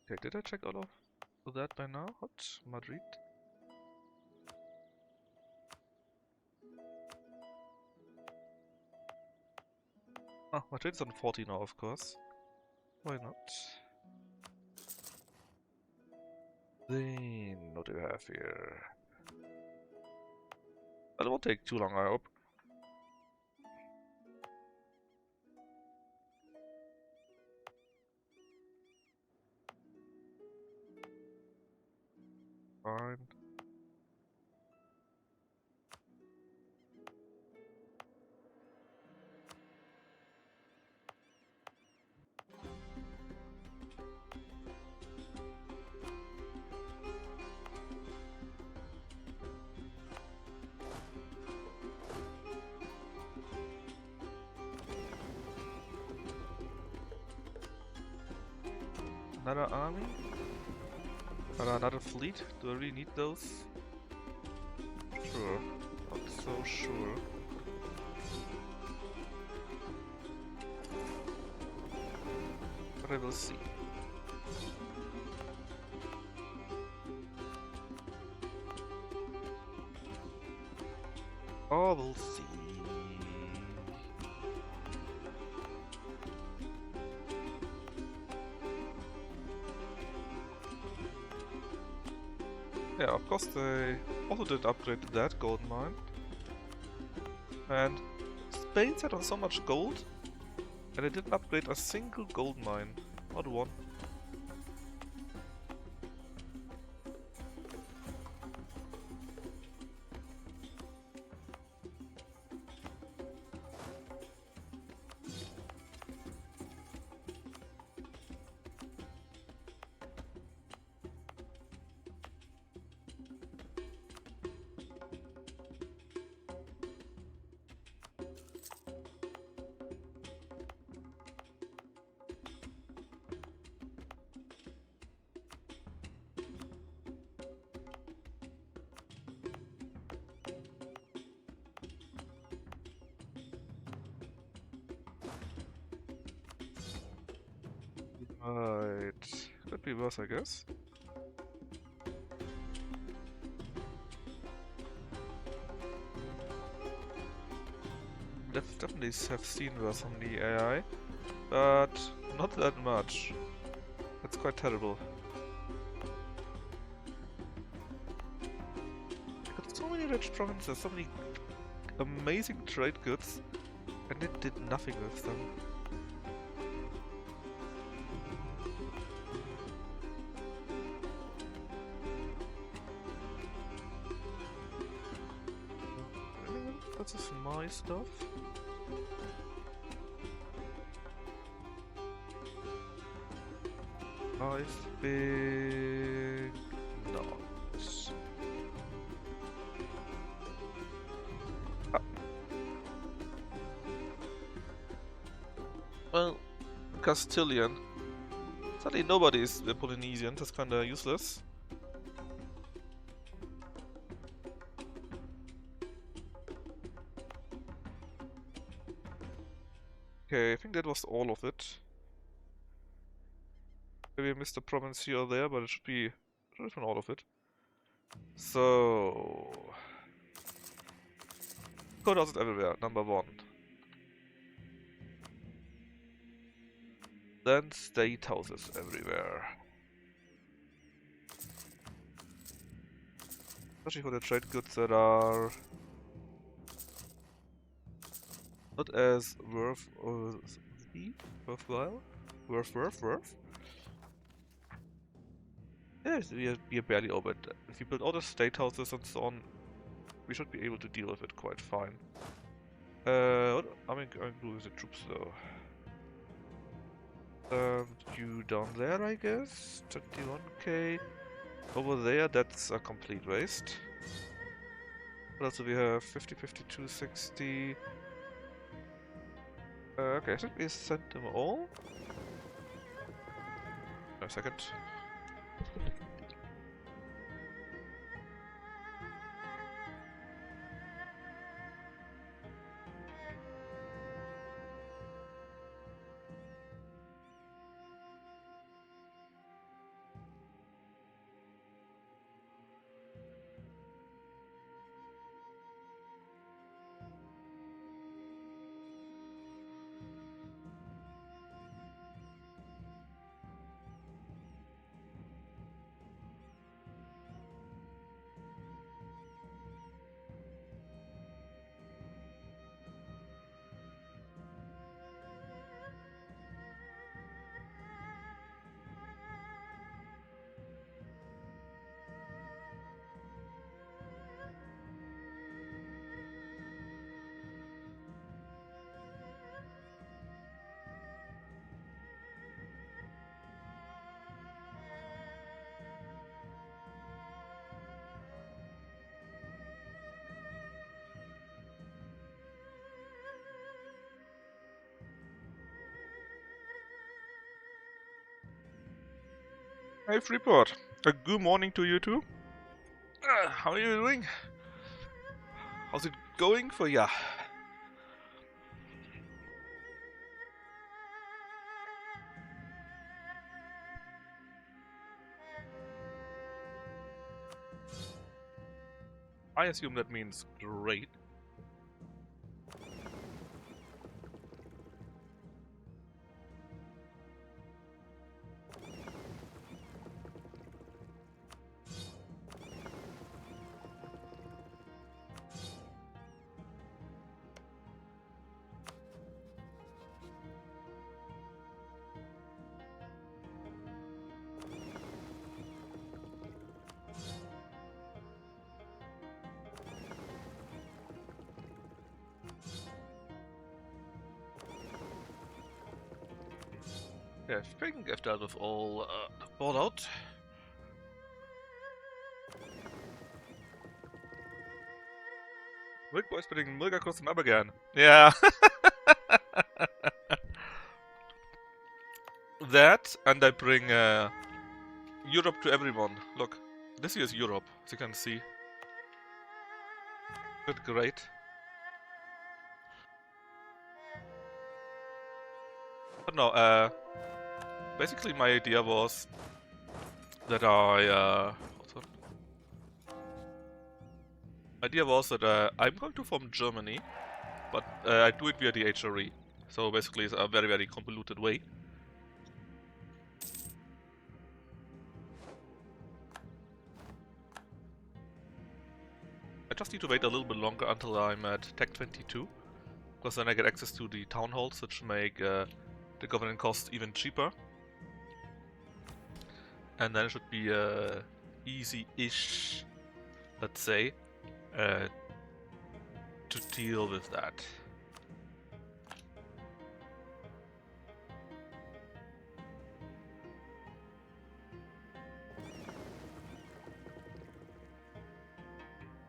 A: Okay, did I check all of that by now? What? Madrid? Ah, Madrid's on 40 now, of course. Why not? Then, what do we have here? That won't take too long, I hope. Fine. Another army? Another fleet? Do I really need those? Sure. Not so sure. But I will see. Oh, we'll see. Yeah, of course they also did upgrade that gold mine. And Spain sat on so much gold, and they didn't upgrade a single gold mine. Not one. Right. Could be worse, I guess. Definitely have seen worse on the AI, but not that much. That's quite terrible. I got so many rich provinces, so many amazing trade goods, and it did nothing with them. That's just my stuff. I think not. Ah, well, Castilian. Sadly, nobody's Polynesian. That's kinda useless. Okay, I think that was all of it. Maybe I missed a province here or there, but it should have been all of it. So, courthouses everywhere, number 1. Then state houses everywhere. Especially for the trade goods that are not as worthwhile? Worth? Yes, we are barely over it. If you build all the state houses and so on, we should be able to deal with it quite fine. What I'm going to do with the troops though. You down there, I guess? 21k. Over there, that's a complete waste. What else do we have? 50, 52, 60. Okay, I think we sent them all. A second. Hey, Freeport. A good morning to you too. How are you doing? How's it going for ya? I assume that means great. Yeah, I think I've dealt with all the fallout. Milk Boy spitting milk across the map again. Yeah. That, and I bring Europe to everyone. Look, this here is Europe, as you can see. Isn't it great? But no, basically my idea was that I'm going to form Germany, but I do it via the HRE. So basically it's a very, very convoluted way. I just need to wait a little bit longer until I'm at Tech 22, because then I get access to the town halls, which make the governing cost even cheaper. And then it should be easy-ish, let's say, to deal with that.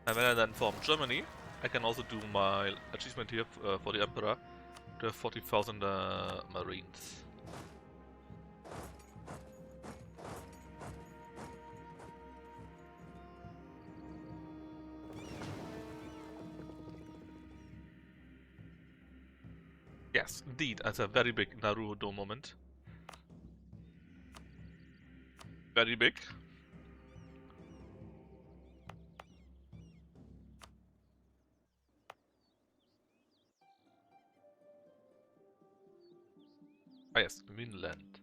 A: And when I then form Germany, I can also do my achievement here for the Emperor to have 40,000 Marines. Yes, indeed, that's a very big Naruto moment. Very big. Ah yes, Vinland.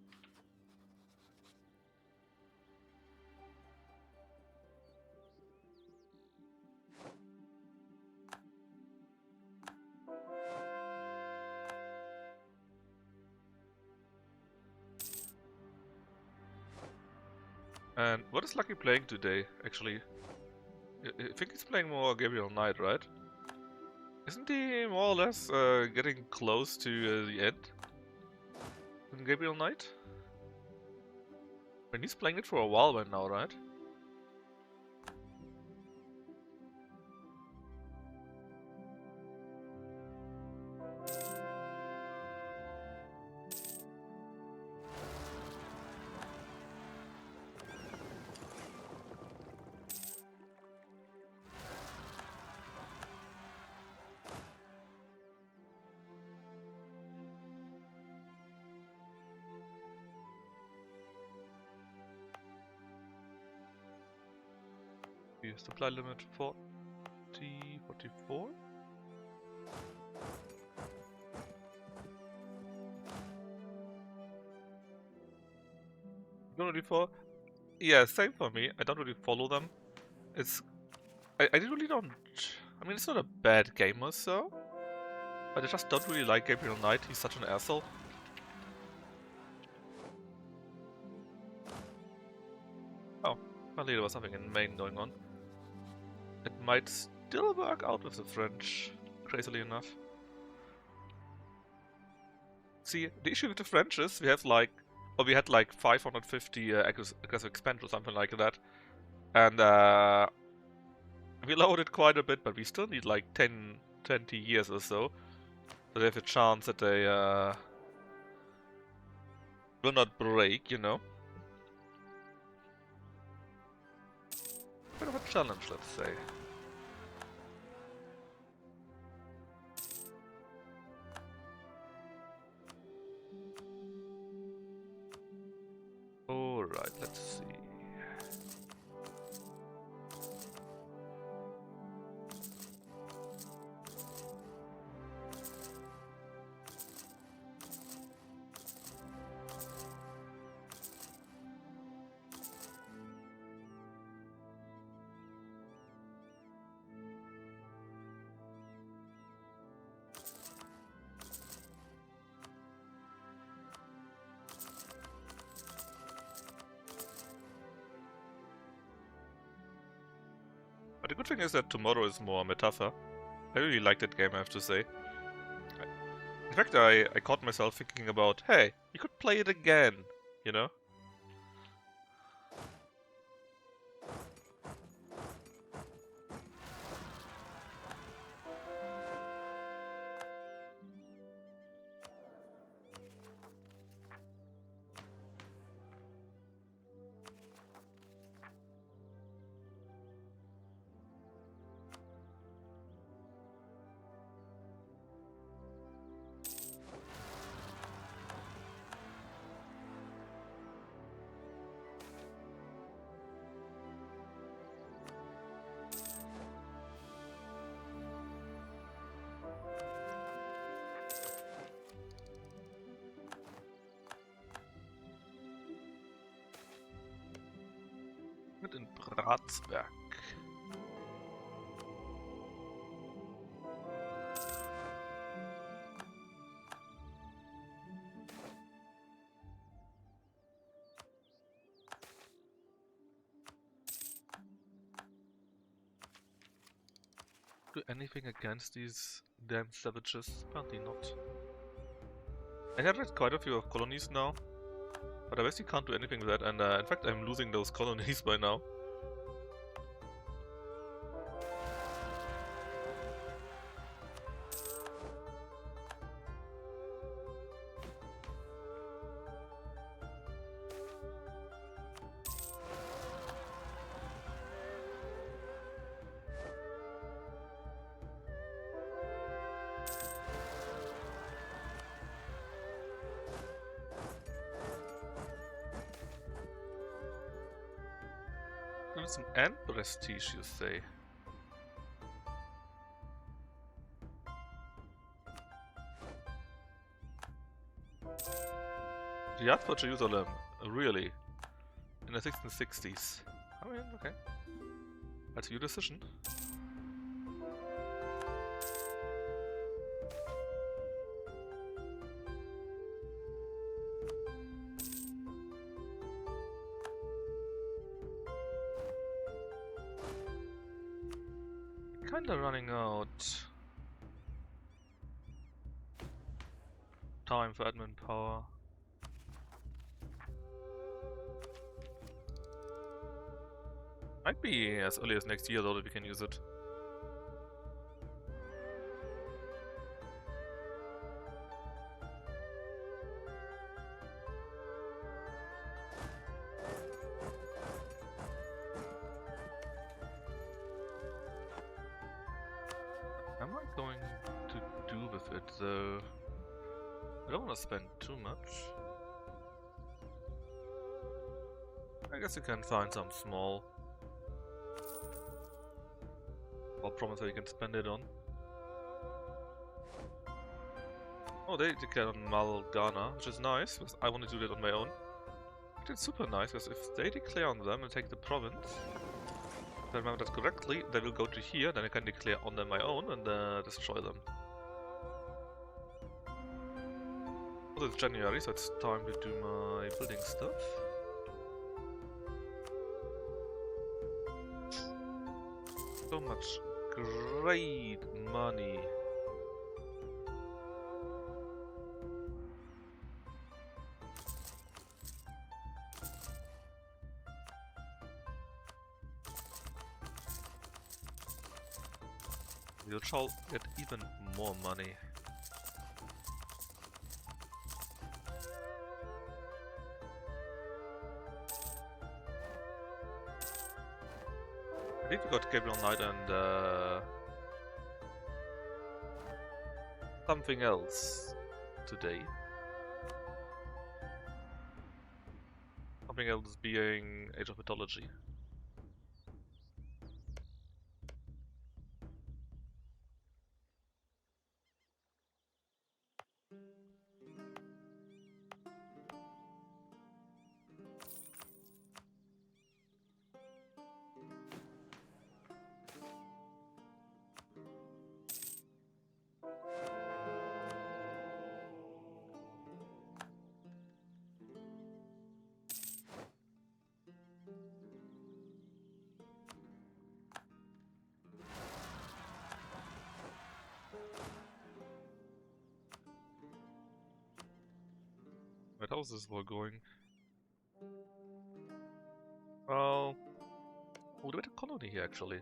A: And what is Lucky playing today, actually? I think he's playing more Gabriel Knight, right? Isn't he more or less getting close to the end? In Gabriel Knight? I mean, he's playing it for a while by now, right? Supply limit 40, 44? Don't really follow. Yeah, same for me. I don't really follow them. I really don't. I mean, it's not a bad game or so, but I just don't really like Gabriel Knight. He's such an asshole. Oh, apparently there was something in Maine going on. It might still work out with the French, crazily enough. See, the issue with the French is we had like 550 aggressive expansion or something like that, and we lowered it quite a bit, but we still need like 20 years or so, so they have a chance that they will not break, you know. Bit of a challenge, let's say. Alright, let's see. But the good thing is that tomorrow is more Metapher. I really like that game, I have to say. In fact, I caught myself thinking about, hey, you could play it again, you know? Mit in Bratsberg. Do anything against these damn savages? Apparently not. I have read quite a few of colonies now, but I basically can't do anything with that, and in fact I'm losing those colonies by now. Tourism and prestige, you say? Yad for Jerusalem, really? In the 1660s? I mean, okay. That's your decision. Kinda running out time for admin power. Might be as early as next year though that we can use it. Am I going to do with it though? I don't want to spend too much. I guess you can find some small. I'll promise that you can spend it on. Oh, they declared on Malgana, which is nice, because I want to do that on my own. It's super nice, because if they declare on them and take the province, if I remember that correctly, they will go to here, then I can declare on them my own and destroy them. Also, it's January, so it's time to do my building stuff. So much great money. You shall get even more money. I think we got Gabriel Knight and something else today. Something else being Age of Mythology. How is this war going? Well, oh, we had a colony here actually.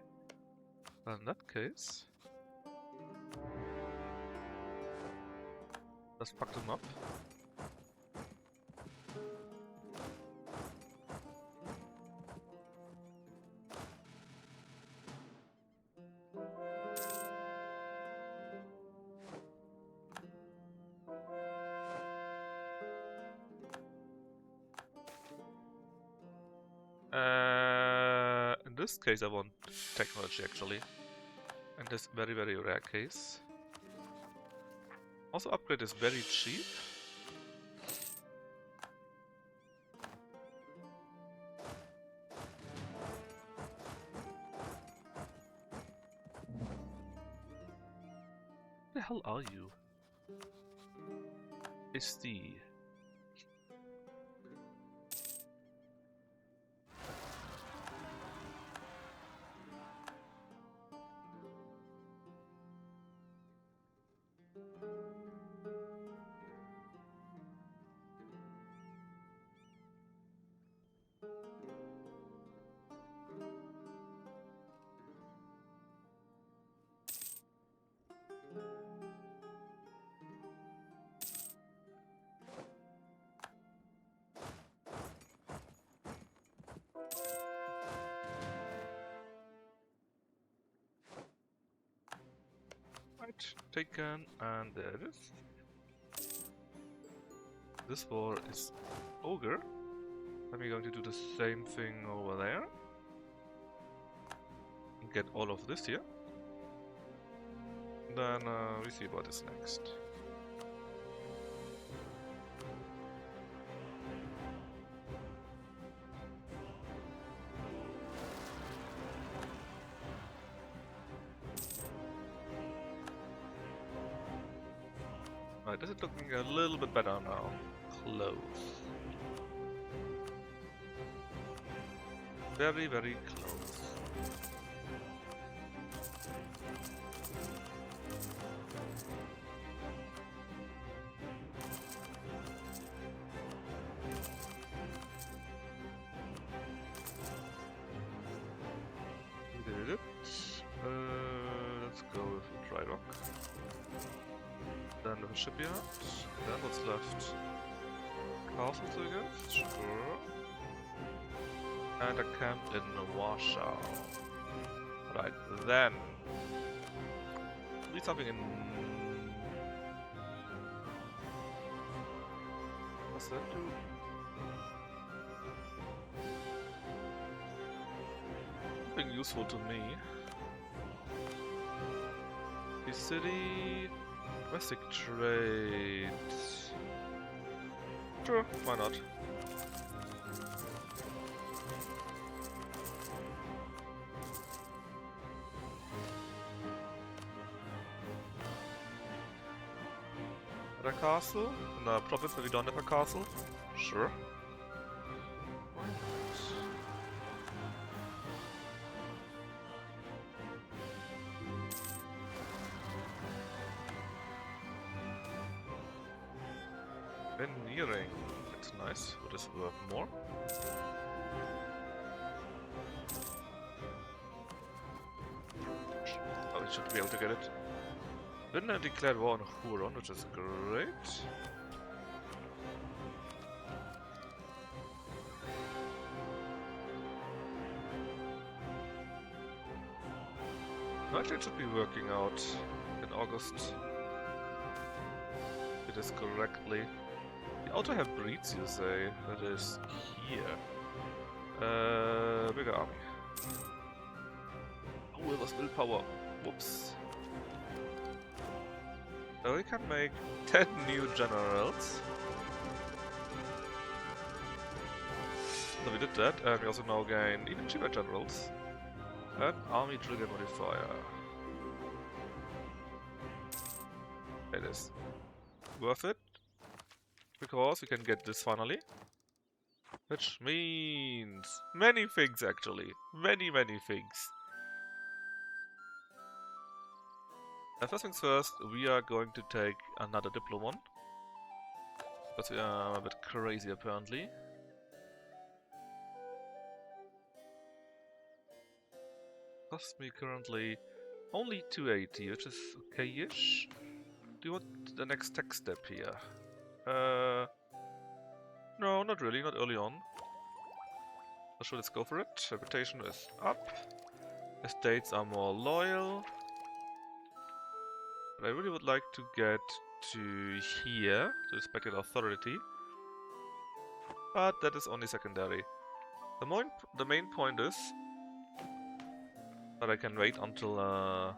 A: In that case, let's pack them up. In this case I want technology actually. In this very rare case. Also upgrade is very cheap. Where the hell are you? SD. Right, taken, and there it is. This war is ogre. Then we're going to do the same thing over there. And get all of this here. Then we see what is next. Right, is it looking a little bit better now? Close. Very close. We did it. Let's go with a dry dock. Then with a shipyard. Then what's left? Castles, I guess? Sure. And a camp in Warsaw. Right, then. Need something in. What's that do? Something useful to me. The city. Domestic trade. Sure, why not? A castle? In a province where we don't have a castle? Sure. Why not? Veneering. That's nice. Would this worth more? Oh, we should be able to get it. Vinland declared war on Huron, which is great. Actually, it should be working out in August. It is correctly. The auto have breeds, you say? That is here. Bigger army. Oh, it was willpower. Whoops. So we can make 10 new generals. So we did that, and we also now gain even cheaper generals. And army trigger modifier. It is worth it. Because we can get this finally. Which means many things actually. Many things. And first things first, we are going to take another Diplomon. But we are a bit crazy apparently. Costs me currently only 280, which is okay-ish. Do you want the next tech step here? No, not really, not early on. So let's go for it. Reputation is up. Estates are more loyal. But I really would like to get to here, to respected authority. But that is only secondary. The main point is that I can wait until the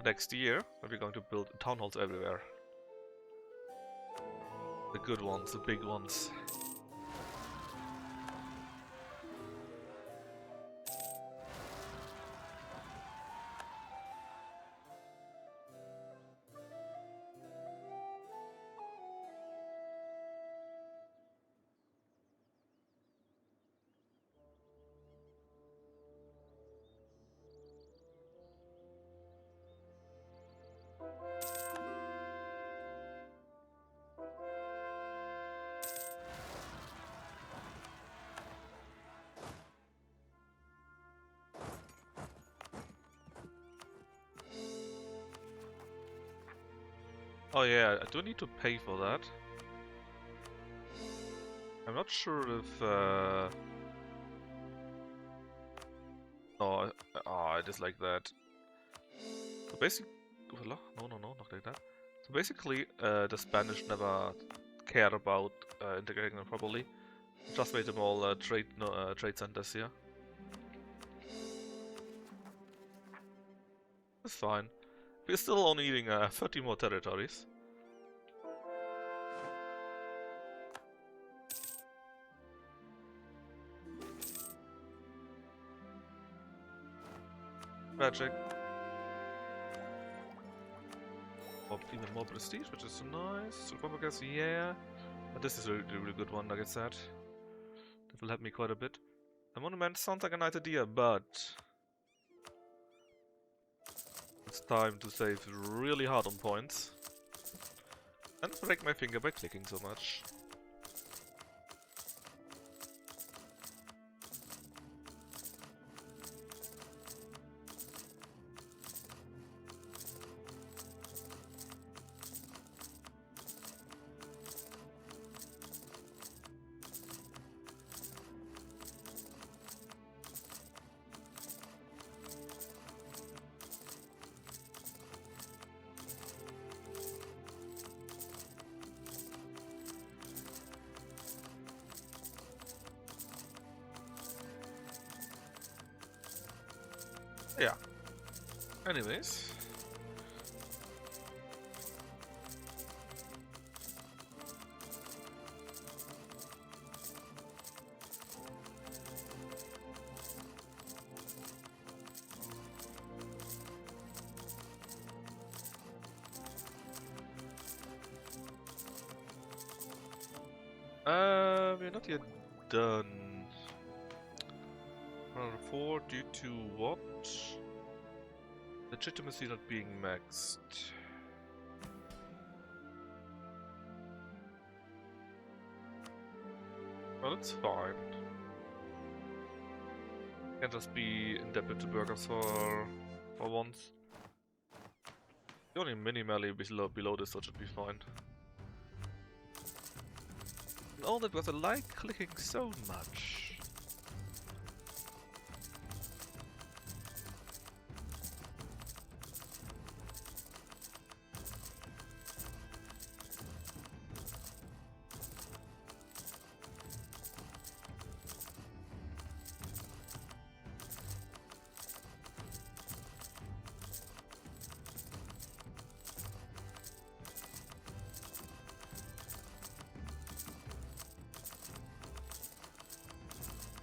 A: next year, when we're going to build town halls everywhere. The good ones, the big ones. Oh yeah, I do need to pay for that. I'm not sure if... Oh, I dislike that. So basically... No, not like that. So basically, the Spanish never cared about integrating them properly. Just made them all trade centers here. It's fine. We're still only needing 30 more territories. Magic. Even more prestige, which is nice. Republicans, yeah. But this is a really good one, like I said. That will help me quite a bit. The monument sounds like a nice idea, but... it's time to save really hard on points. And break my finger by clicking so much. Yeah. Anyways. We're not yet done. 104 due to what? Legitimacy not being maxed. Well, it's fine. Can't just be indebted to burgers for once. The only minimally below this, so it should be fine. And all that was I like clicking so much.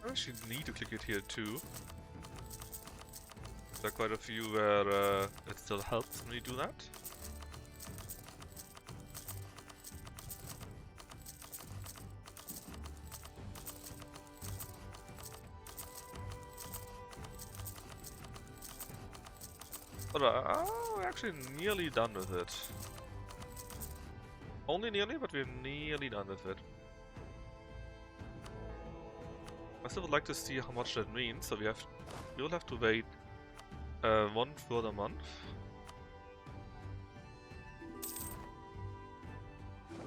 A: I actually need to click it here too. There are quite a few where it still helps when you do that. But we're actually nearly done with it. Only nearly, but we're nearly done with it. I still would like to see how much that means, so we will have to wait one further month.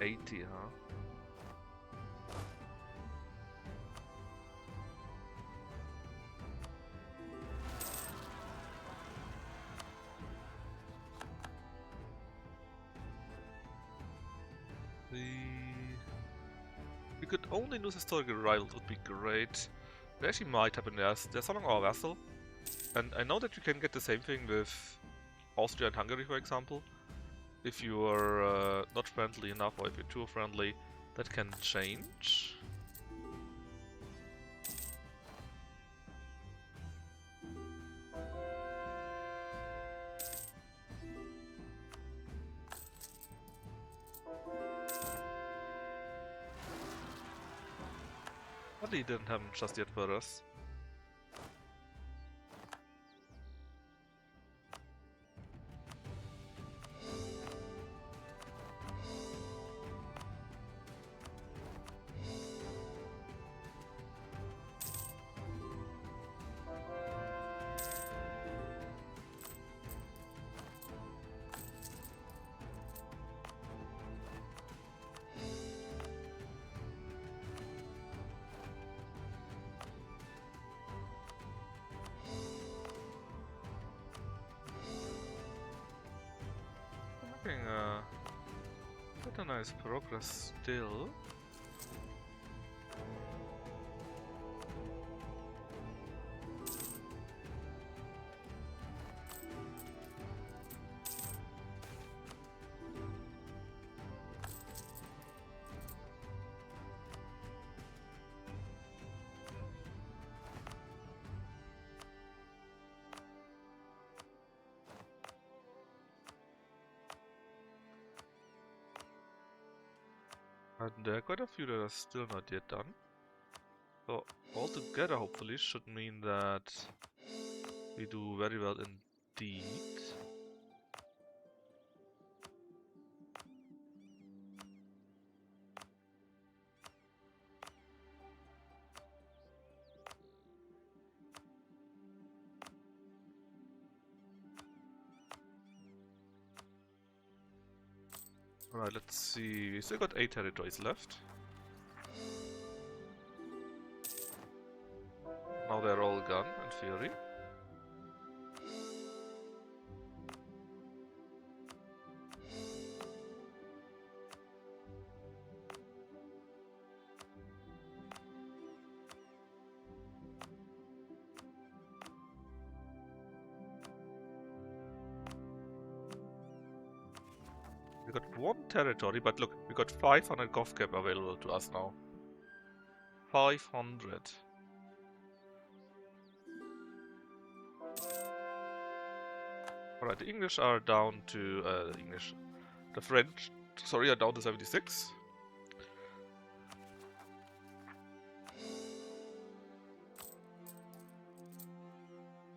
A: 80, huh? We could only lose historical rivals, would be great. It actually might happen, yes. They're selling our vassal. And I know that you can get the same thing with Austria and Hungary, for example. If you are not friendly enough, or if you're too friendly, that can change. But he didn't have him just yet for us. Making quite a nice progress still. And there are quite a few that are still not yet done. So altogether hopefully should mean that we do very well indeed. Alright, let's see. We still got 8 territories left. Now they're all gone, in theory. We got 1 territory, but look, we got 500 Gov cap available to us now. 500. Alright, the English are down to, the French, sorry, are down to 76.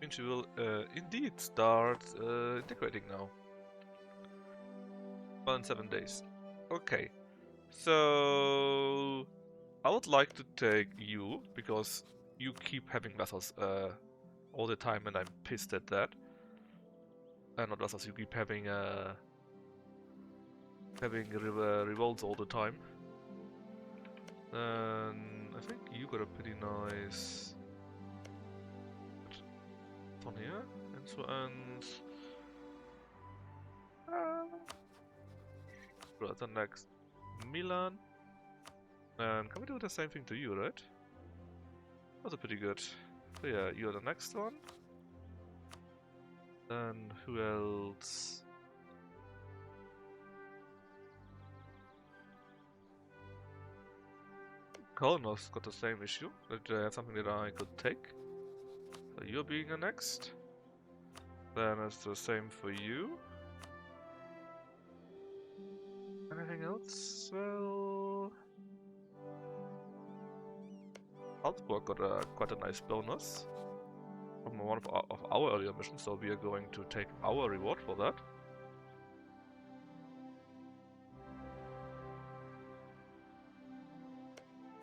A: Means we will indeed start integrating now. Well, in 7 days. Okay, so I would like to take you, because you keep having vassals all the time and I'm pissed at that. Not vassals, you keep having revolts all the time. Then I think you got a pretty nice on here, and so the next Milan. And can we do the same thing to you, right? Also pretty good. So yeah, you're the next one. Then who else? Kolnos got the same issue. That's something that I could take. So you're being the next. Then it's the same for you. Anything else? Well, Salzburg got quite a nice bonus from one of our earlier missions, so we are going to take our reward for that.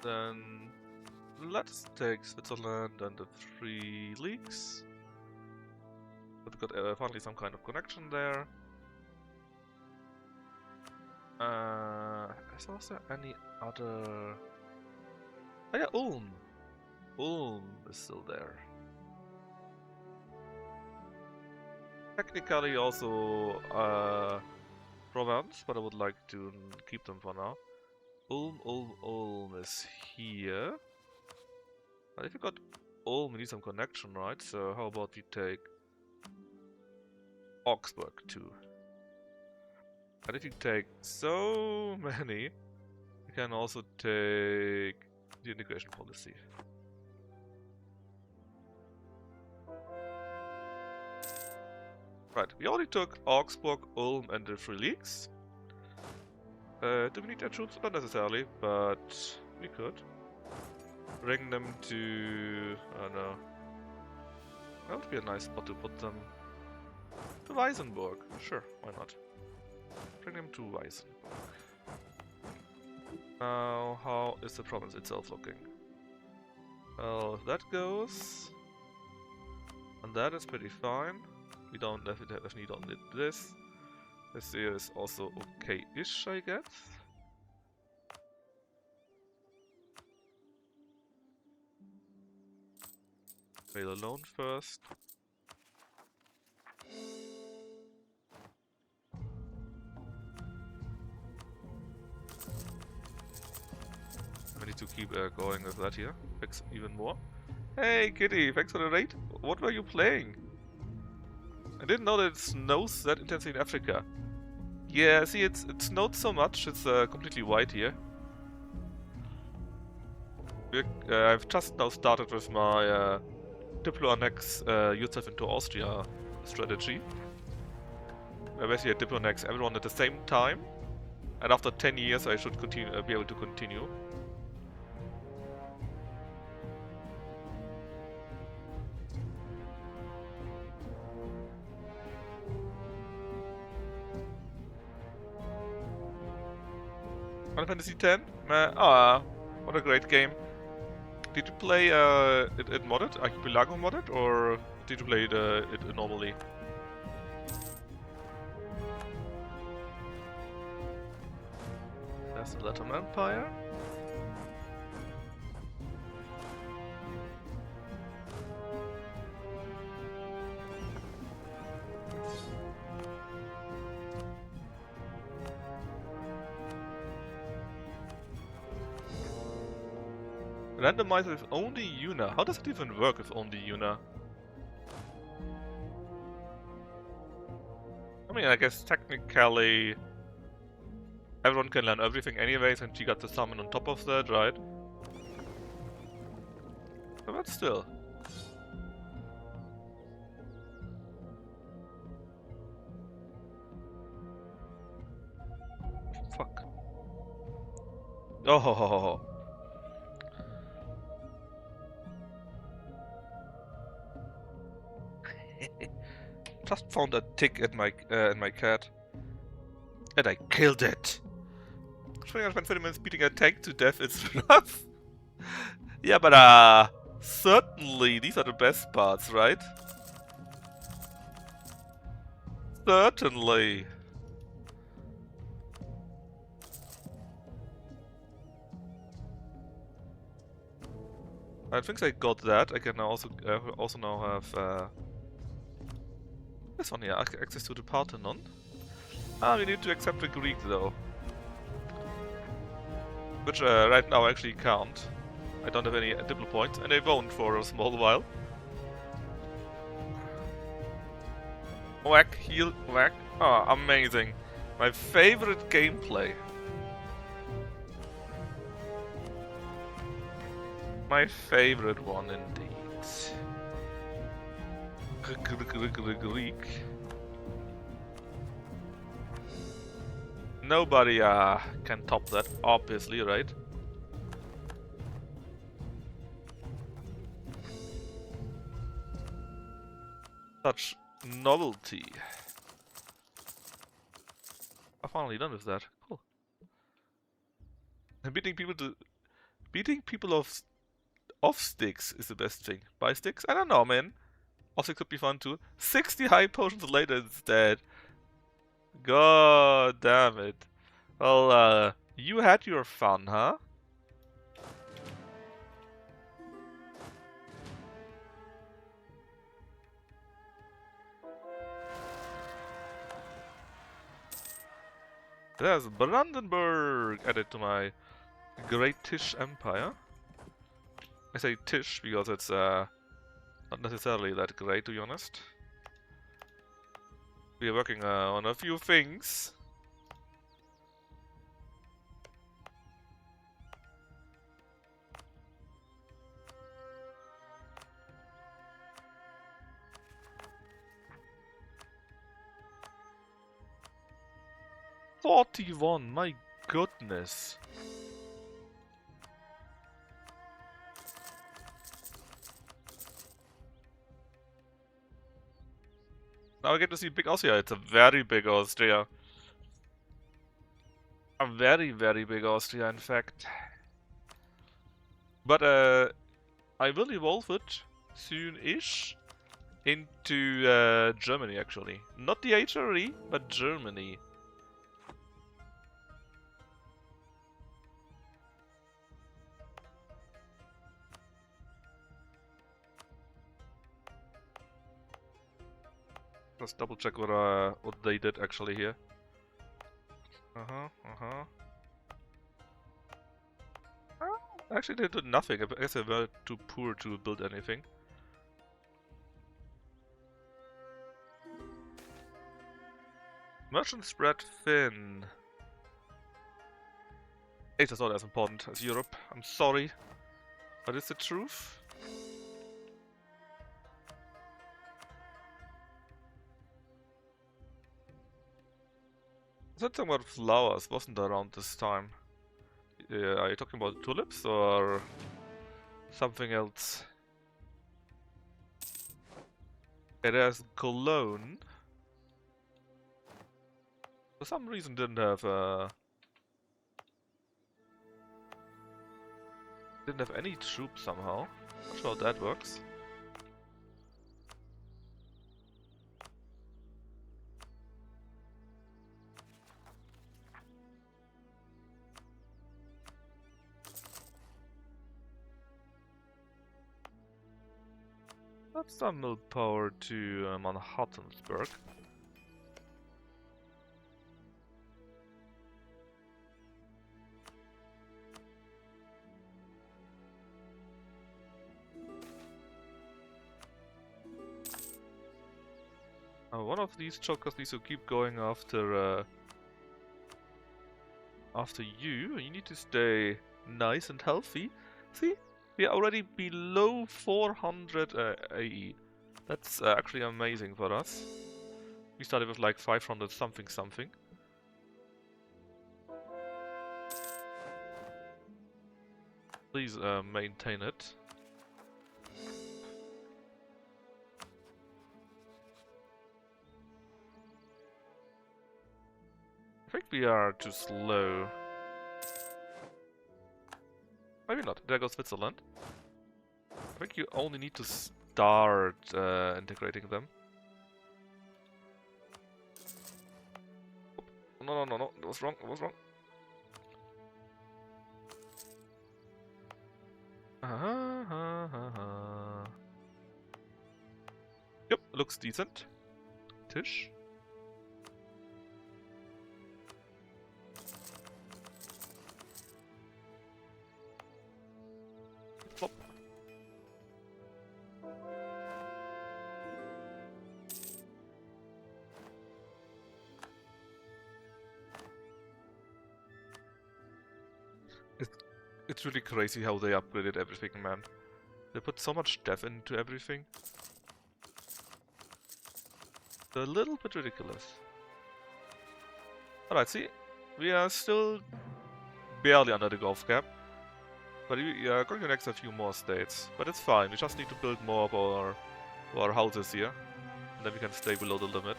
A: Then let's take Switzerland and the 3 leagues. We've got finally some kind of connection there. Is there any other... Oh yeah, Ulm! Ulm is still there. Technically also Provence, but I would like to keep them for now. Ulm is here. But if you got Ulm, we need some connection, right? So how about we take Augsburg too? And if you take so many, you can also take the integration policy. Right, we already took Augsburg, Ulm and the 3 leagues. Do we need their troops? Not necessarily, but we could. Bring them to... I don't know. That would be a nice spot to put them. To Weissenburg. Sure, why not? Bring them to Weissenburg. Now, how is the province itself looking? Well, if that goes... And that is pretty fine. We don't definitely don't need this. This is also okay-ish, I guess. Fail alone first. I need to keep going with that here. Fix even more. Hey Kitty, thanks for the raid. What were you playing? I didn't know that it snows that intensely in Africa. Yeah, see, it snowed so much, it's completely white here. I've just now started with my Diplo annex yourself into Austria strategy. I basically Diplo annex everyone at the same time, and after 10 years I should continue, be able to continue. Final Fantasy X? What a great game. Did you play it modded, Archipelago modded, or did you play it normally? There's the Latin Empire. Randomize with only Yuna. How does it even work with only Yuna? I mean, I guess technically everyone can learn everything anyways, and she got the summon on top of that, right? But still. Fuck. Oh. Just found a tick at my in my cat, and I killed it. Showing up 20 minutes beating a tank to death is rough. Yeah, but certainly these are the best parts, right? Certainly. I think I got that. I can now also now have this one here, access to the Parthenon. We need to accept the Greek though. Which right now I actually can't. I don't have any diplo points, and I won't for a small while. Whack, heal, whack. Amazing. My favorite gameplay. My favorite one indeed. Greek. Nobody can top that, obviously, right? Such novelty. I'm finally done with that. Cool. I'm beating people to Beating people off sticks is the best thing. By sticks? I don't know, man. Off sticks could be fun too. 60 high potions later instead. God damn it. Well, you had your fun, huh? There's Brandenburg added to my Great Tish Empire. I say Tish because it's not necessarily that great, to be honest. We are working on a few things. "41, my goodness. Now I get to see big Austria. It's a very big Austria. A very, very big Austria, in fact. But I will evolve it soon-ish into Germany, actually. Not the HRE, but Germany. Let's double check what they did actually here. Actually, they did nothing. I guess they were too poor to build anything. Merchant spread thin. It's not as important as Europe. I'm sorry, but it's the truth. Something about flowers wasn't around this time. Are you talking about tulips or something else? Okay, there's Cologne. For some reason didn't have any troops somehow. Not sure how that works. That's some mill power to Manhattansburg. One of these chokers needs to keep going after you. You need to stay nice and healthy. See? We are already below 400 AE. That's actually amazing for us. We started with like 500 something something. Please maintain it. I think we are too slow. Maybe not. There goes Switzerland. I think you only need to start integrating them. No, that was wrong, Yep, looks decent. Tish. Flop. It's really crazy how they upgraded everything, man. They put so much depth into everything. They're a little bit ridiculous. Alright, see? We are still barely under the golf cap. But we are going to next a few more states. But it's fine, we just need to build more of our houses here. And then we can stay below the limit.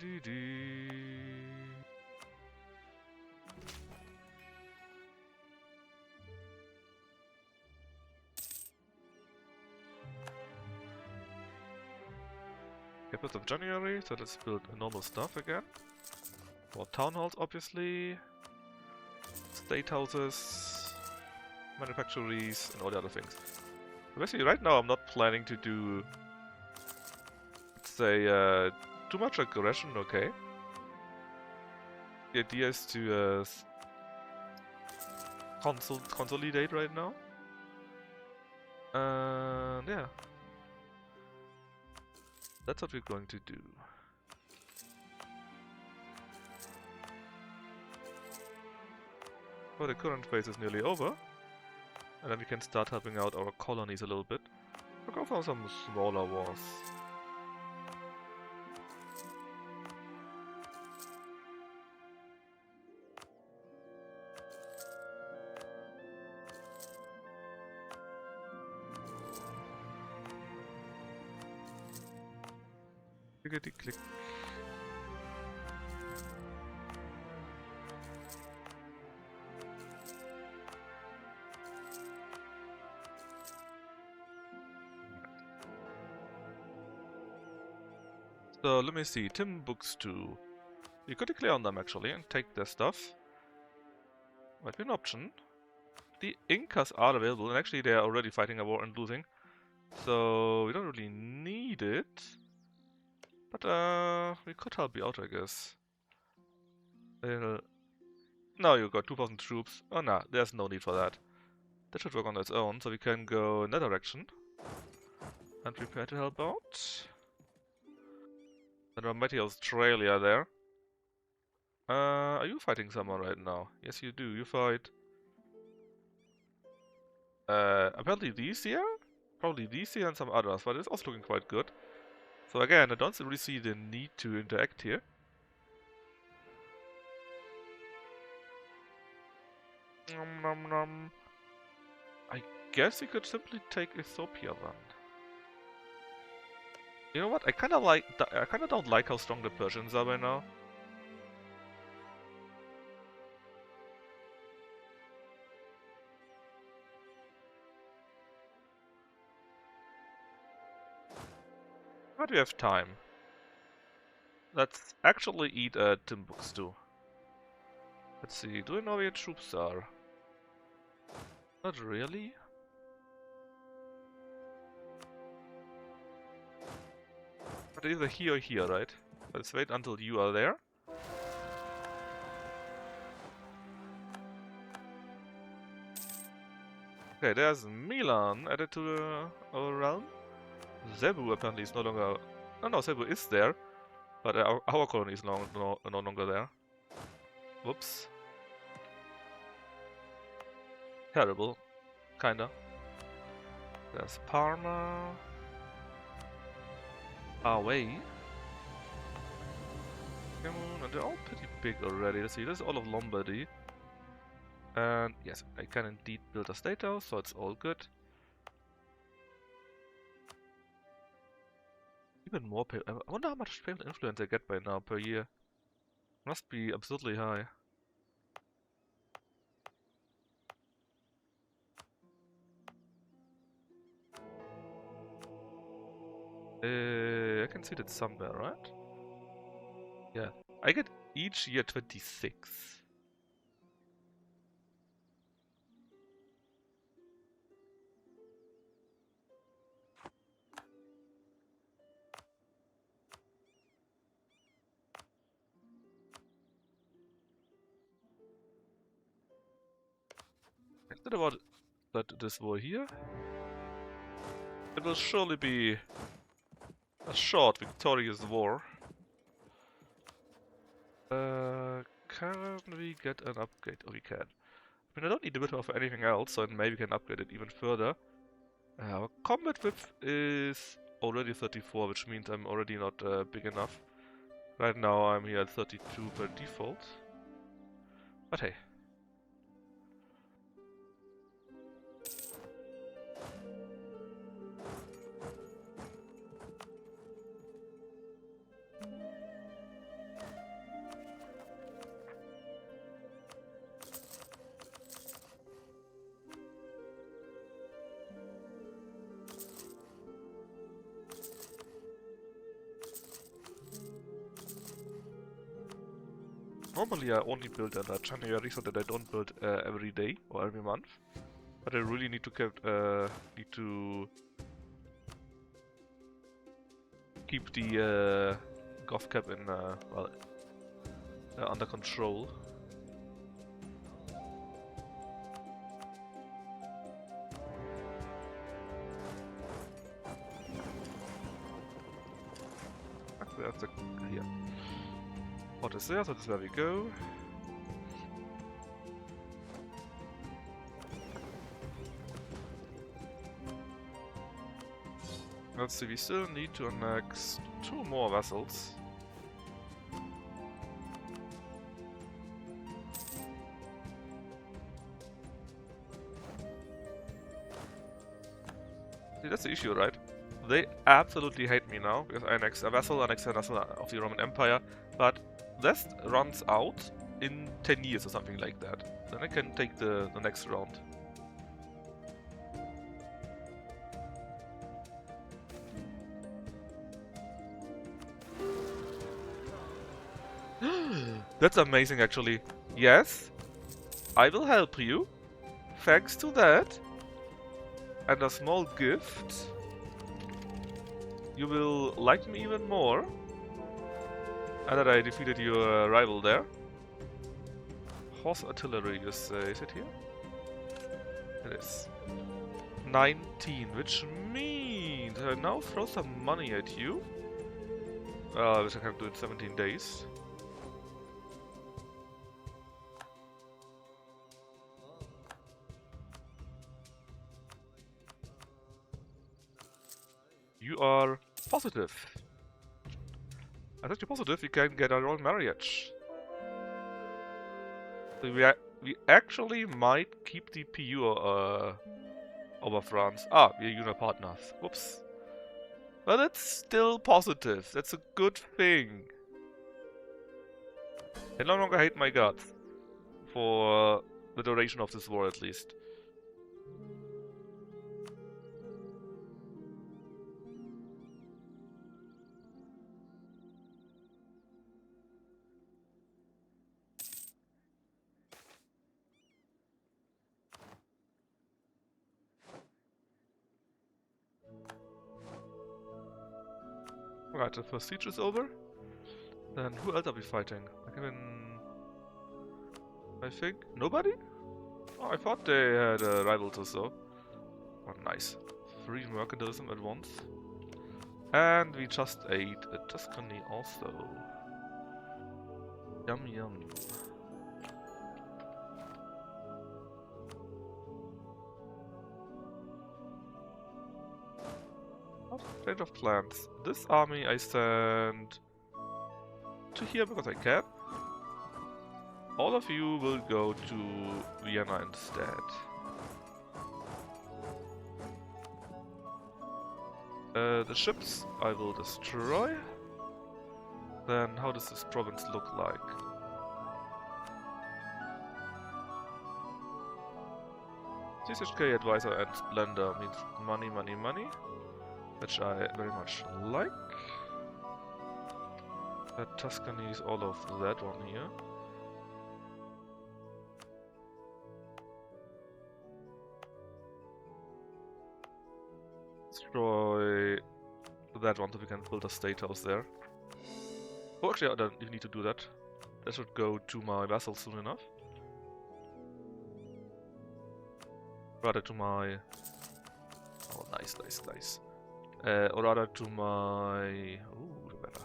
A: Okay, 1st of January, so let's build normal stuff again. More town halls, obviously. State houses, manufactories, and all the other things. Basically, right now I'm not planning to do, let's say, too much aggression, okay. The idea is to consolidate right now. And yeah. That's what we're going to do. Well, the current phase is nearly over. And then we can start helping out our colonies a little bit. We'll go for some smaller wars. Clickety click. So let me see, Timbuktu. You could declare on them actually and take their stuff. Might be an option. The Incas are available and actually they are already fighting a war and losing. So we don't really need it. But we could help you out, I guess. Now you got 2,000 troops. Oh no, there's no need for that. That should work on its own, so we can go in that direction. And prepare to help out. And our mighty Australia there. Are you fighting someone right now? Yes, you do. You fight... apparently these here? Probably these here and some others, but it's also looking quite good. So again, I don't really see the need to interact here. Nom nom nom. I guess we could simply take Ethiopia then. You know what? I kind of don't like how strong the Persians are by now. But we have time. Let's actually eat a Timbuktu. Let's see, do we know where your troops are? Not really. But either here or here, right? Let's wait until you are there. Okay, there's Milan added to our realm. Cebu apparently is no longer... No, Cebu is there. But our colony is no longer there. Whoops. Terrible. Kinda. There's Parma. Away. And they're all pretty big already. Let's see, this is all of Lombardy. And yes, I can indeed build a state house, so it's all good. Even more pay. I wonder how much payment influence I get by now per year. Must be absurdly high. I can see that somewhere, right? Yeah. I get each year 26. Instead about this war here, it will surely be a short, victorious war. Can we get an upgrade? Oh, we can. I mean, I don't need the bit for anything else, so maybe we can upgrade it even further. Our combat width is already 34, which means I'm already not big enough. Right now I'm here at 32 per default. But hey. Normally I only build at January so that I don't build every day or every month. But I really need to keep the gov cap in well under control. That's here. What is there? So this is where we go. Let's see, we still need to annex 2 more vessels. See, that's the issue, right? They absolutely hate me now because I annex a vessel of the Roman Empire, but this runs out in 10 years or something like that. Then I can take the next round. That's amazing, actually. Yes, I will help you. Thanks to that. And a small gift. You will like me even more. And that I defeated your rival there. Horse artillery, you say. Is it here? It is. 19, which means I now throw some money at you. Which I can do in 17 days. You are positive. As you're positive, we can get our own marriage. So we actually might keep the PU over France. Ah, we're Union partners. Whoops. But it's still positive. That's a good thing. I no longer hate my gods. For the duration of this war, at least. Right, the first siege is over. Then who else are we fighting? I think nobody? Oh, I thought they had rivals or so. Oh, nice. 3 mercantilism at once. And we just ate a Tuscany also. Yum yum. Change of plans. This army I send to here because I can. All of you will go to Vienna instead. The ships I will destroy. Then how does this province look like? CHK advisor and Splendor means money, money, money. Which I very much like. Tuscany is all of that one here. Destroy that one so we can build a state house there. Oh, actually, I don't even need to do that. That should go to my vassal soon enough. Rather to my... Oh, nice, nice, nice. Or rather to my... Ooh, better.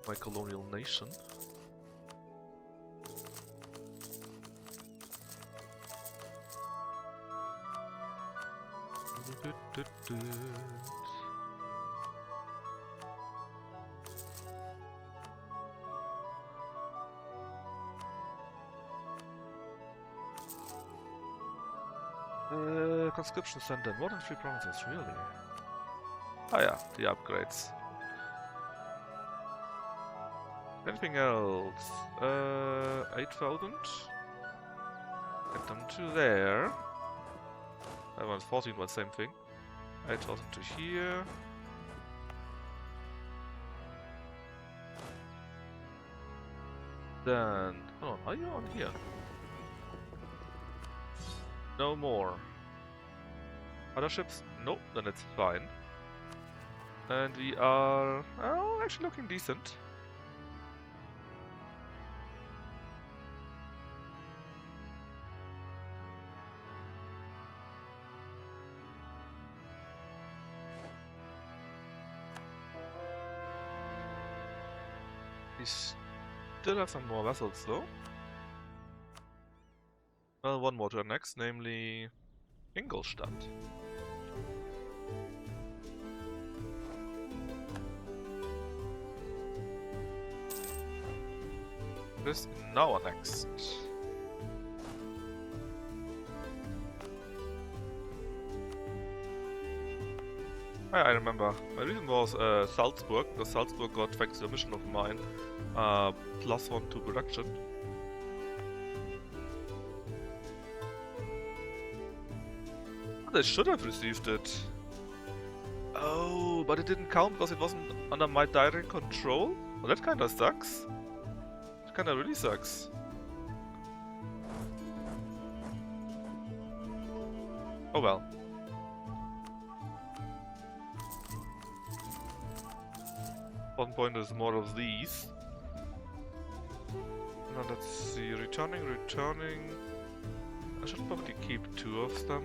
A: My colonial nation. Conscription center, more than 3 provinces, really? Ah yeah, the upgrades. Anything else? 8,000. Get them to there. I want 14, but same thing. 8,000 to here. Then, hold on, are you on here? No more. Other ships? Nope, then it's fine. And we are, oh, actually looking decent. We still have some more vessels though. Well, one more turn next, namely Ingolstadt. This now next. I remember. My reason was Salzburg, because Salzburg got thanks to a mission of mine +1 to production. They should have received it. Oh, but it didn't count because it wasn't under my direct control? Well, that kinda sucks. That kinda really sucks. Oh well. One point is more of these. Now let's see, returning. I should probably keep 2 of them.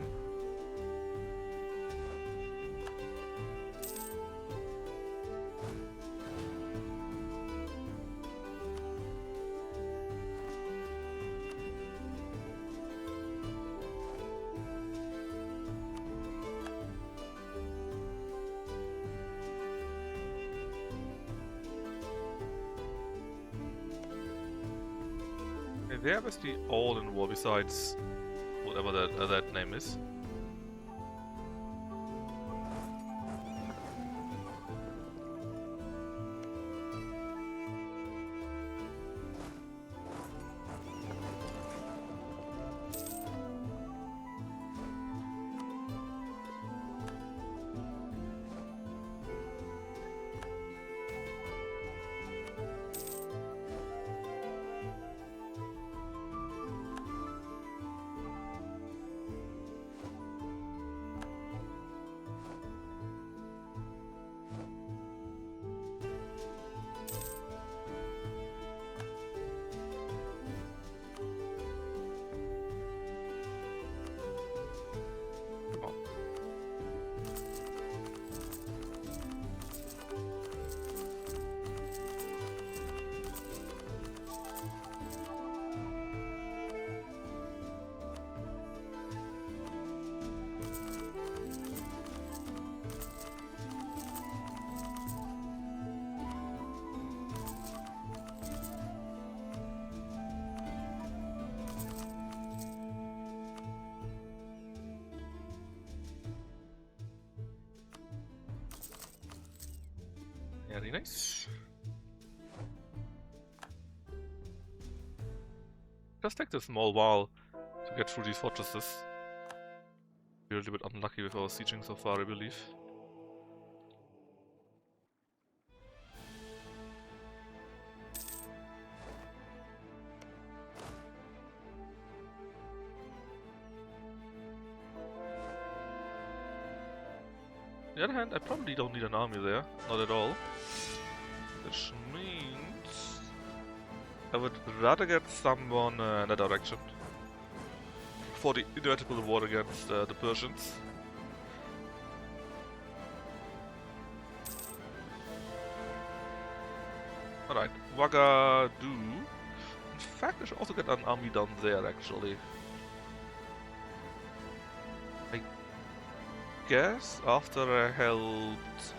A: They're basically all in war besides whatever that name is. Very nice. Just take a small while to get through these fortresses. We're a little bit unlucky with our sieging so far, I believe. On the other hand, I probably don't need an army there, not at all. Which means I would rather get someone in that direction for the inevitable war against the Persians. Alright, Wagadu. In fact, I should also get an army down there actually. I guess after I helped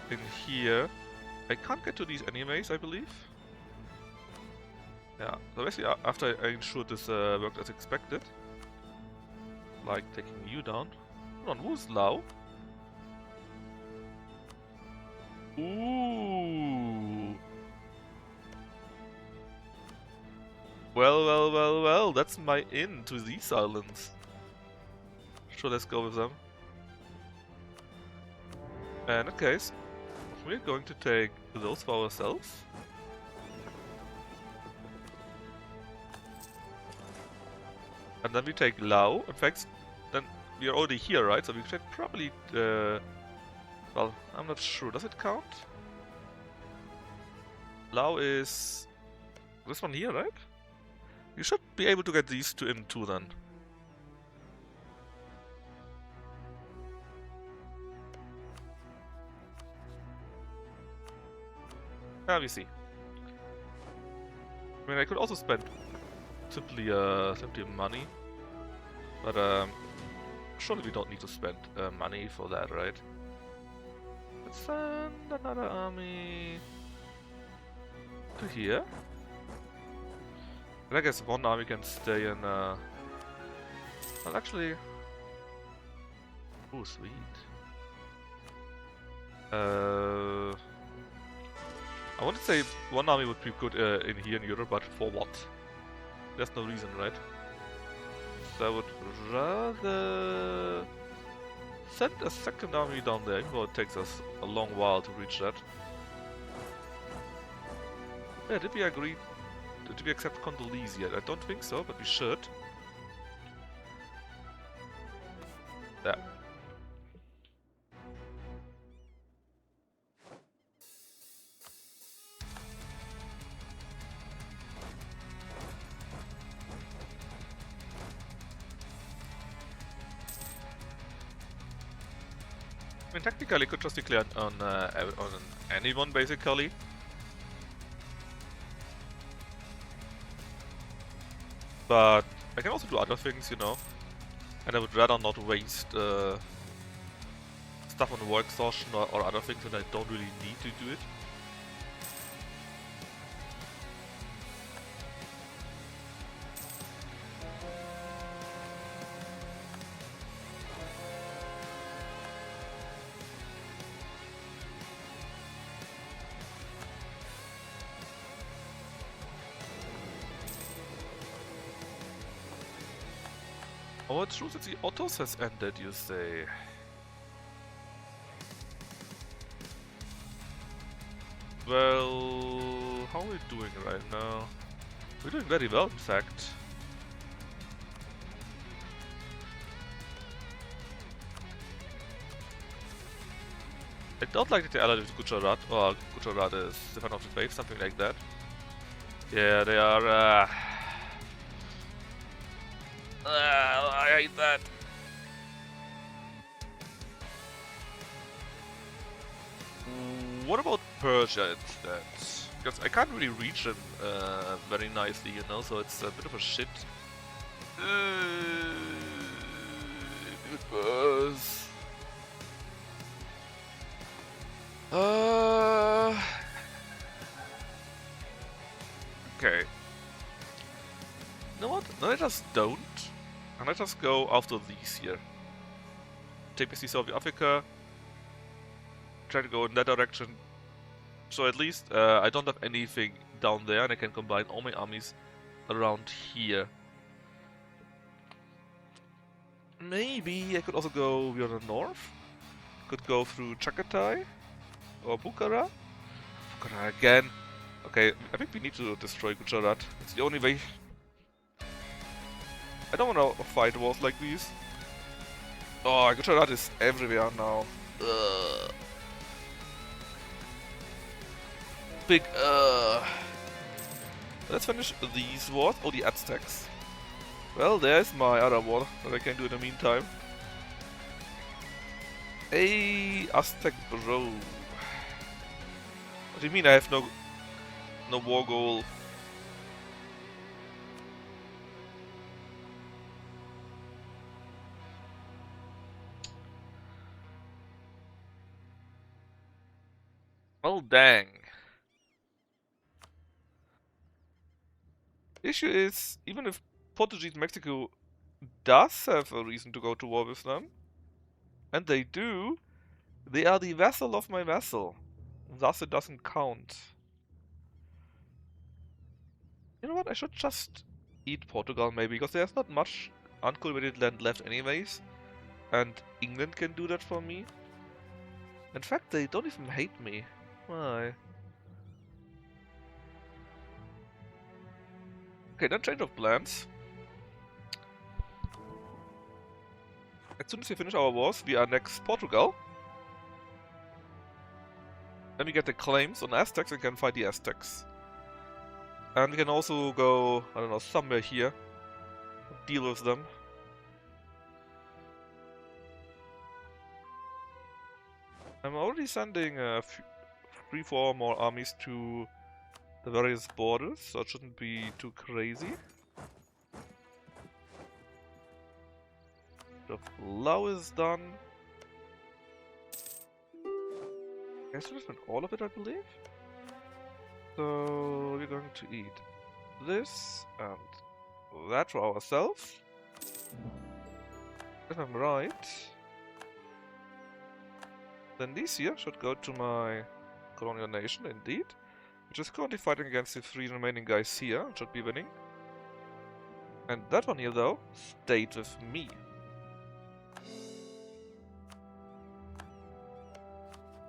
A: in here, I can't get to these anyways, I believe. Yeah, so basically after I ensured this worked as expected, like taking you down. Hold on, who's Lao? Ooh. Well, that's my in to these islands. Sure, let's go with them. In that case, we're going to take those for ourselves. And then we take Lao. In fact, then we are already here, right? So we should probably... well, I'm not sure. Does it count? Lao is... this one here, right? You should be able to get these two in too then. Ah, we see. I mean, I could also spend simply money, but surely we don't need to spend money for that, right? Let's send another army to here. And I guess one army can stay in. Well, actually, oh sweet. I want to say one army would be good in here in Europe, but for what? There's no reason, right? So I would rather send a second army down there, even though it takes us a long while to reach that. Yeah, did we agree? Did we accept Condolese yet? I don't think so, but we should. Yeah. I mean, technically, I could just declare on anyone, basically. But I can also do other things, you know. And I would rather not waste stuff on war exhaustion or other things when I don't really need to do it. Oh, it's true that the autos has ended, you say. Well, how are we doing right now? We're doing very well, in fact. I don't like that they allied with Gujarat, or Gujarat is Stefan of the Faith, something like that. Yeah, they are, I hate that. What about Persia instead? Because I can't really reach them very nicely, you know, so it's a bit of a shit. Because... okay. You know what? No, I just don't. And I just go after these here. Take basically South Africa. Try to go in that direction. So at least I don't have anything down there and I can combine all my armies around here. Maybe I could also go via the north. Could go through Chagatai or Bukhara. Bukhara again. Okay, I think we need to destroy Gujarat. It's the only way. I don't want to fight wars like these. Oh, Gujarat is everywhere now. Ugh. Big Let's finish these wars. Oh, the Aztecs. Well, there's my other war that I can do in the meantime. Hey, Aztec bro. What do you mean I have no war goal? Well, dang. The issue is, even if Portuguese Mexico does have a reason to go to war with them, and they do, they are the vassal of my vassal. Thus it doesn't count. You know what, I should just eat Portugal maybe, because there's not much uncultivated land left anyways. And England can do that for me. In fact, they don't even hate me. Why? Okay, then change of plans. as soon as we finish our wars, we are next Portugal. Then we get the claims on Aztecs and can fight the Aztecs. And we can also go, I don't know, somewhere here. Deal with them. I'm already sending 3-4 more armies to the various borders, so it shouldn't be too crazy. The Lao is done. I should have spent all of it, I believe. So we're going to eat this and that for ourselves. If I'm right, then these here should go to my colonial nation, indeed. Which is currently fighting against the 3 remaining guys here, and should be winning. And that one here, though, stayed with me.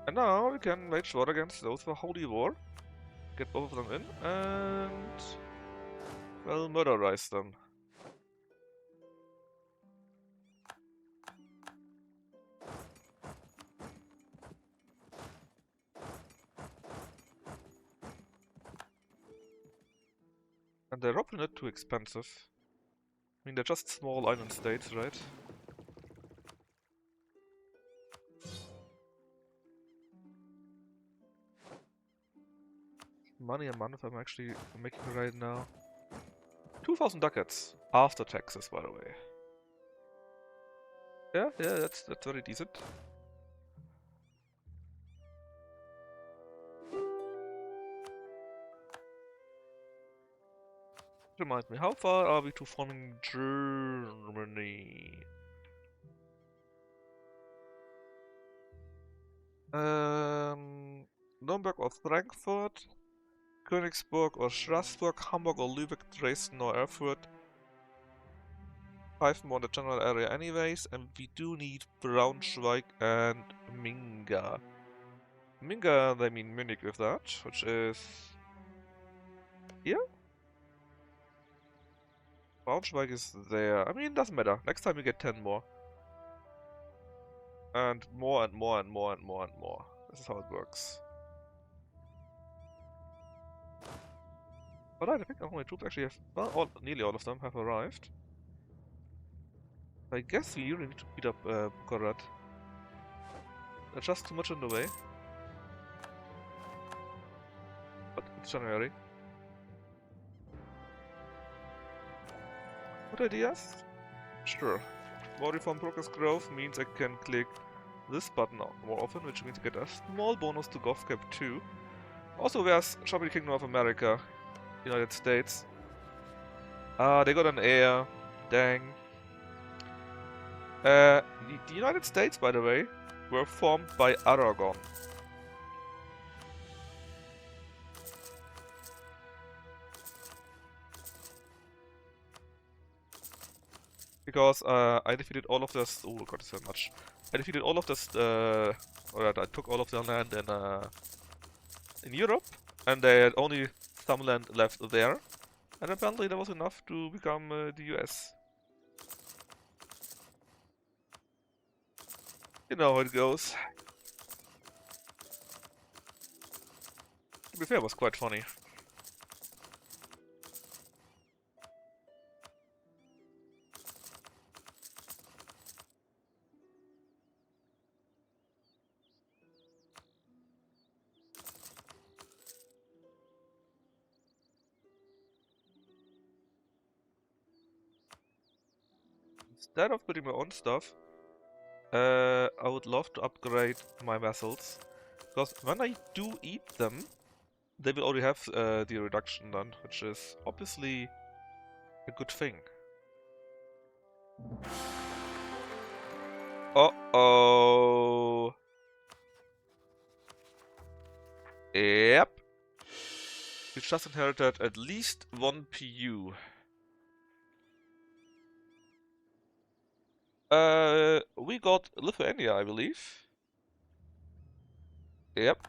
A: And now we can wage war against those for Holy War. Get both of them in, and... well, murderize them. And they're probably not too expensive. I mean, they're just small island states, right? Money a month I'm actually making right now. 2,000 ducats after taxes, by the way. Yeah, that's very decent. Reminds me, how far are we to forming Germany? Nuremberg or Frankfurt, Königsburg or Strasbourg, Hamburg or Lübeck, Dresden or Erfurt. 5 more in the general area anyways, and we do need Braunschweig and Minga. Minga, they mean Munich with that, which is... here? Braunschweig is there. I mean, doesn't matter. Next time we get 10 more. And more and more and more and more and more. This is how it works. But I think all my troops actually have... well, nearly all of them have arrived. I guess we really need to beat up Bucharest. There's just too much in the way. But it's January. What ideas? Sure. More reform progress growth means I can click this button more often, which means I get a small bonus to GovCap 2. Also, there's Shopping Kingdom of America, United States. They got an heir. Dang. The United States, by the way, were formed by Aragon. Because I defeated all of this. Oh god, so much. I defeated all of this. Or I took all of their land in Europe, and they had only some land left there. And apparently, that was enough to become the US. You know how it goes. To be fair, it was quite funny. Instead of putting my own stuff, I would love to upgrade my vessels. Because when I do eat them, they will already have the reduction done, which is obviously a good thing. Uh-oh. Yep. We just inherited at least 1 PU. We got Lithuania, I believe. Yep.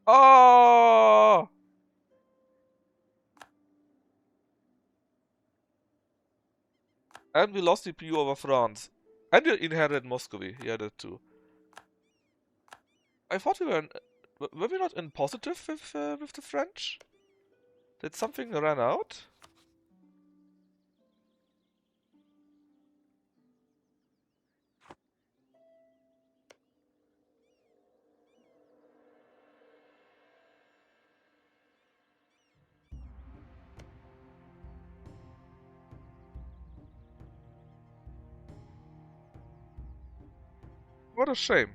A: Oh! And we lost CPU over France. And we inherited Muscovy. Yeah, that too. I thought we were in... Were we not in positive with the French? Did something run out? What a shame.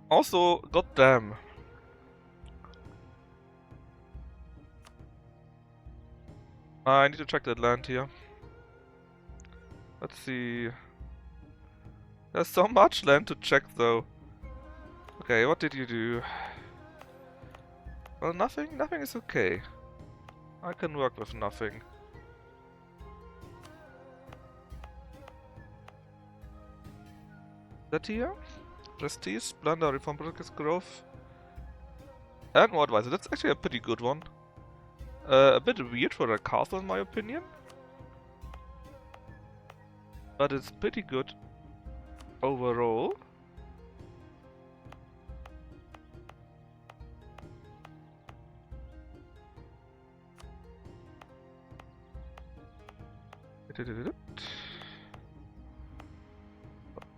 A: Also, goddamn. I need to check that land here. Let's see. There's so much land to check though. Okay, what did you do? Well, nothing? Nothing is okay. I can work with nothing. That here? Prestige, Splendor, Reform Politics Growth. And more advisor. That's actually a pretty good one. A bit weird for a castle in my opinion. But it's pretty good overall.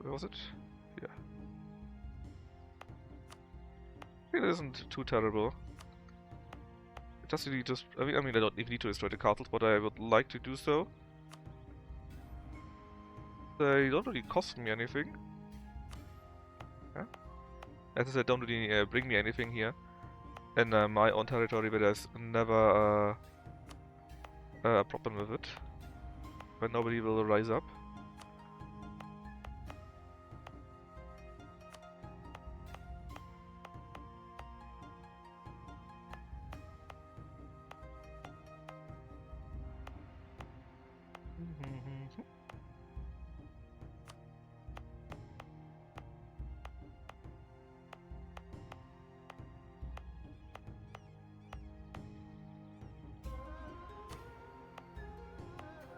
A: Where was it? Yeah. It isn't too terrible. Just really just I mean I don't even need to destroy the castles, but I would like to do so. They don't really cost me anything. Yeah. As I said, don't really bring me anything here in my own territory, but there's never a problem with it. But nobody will rise up.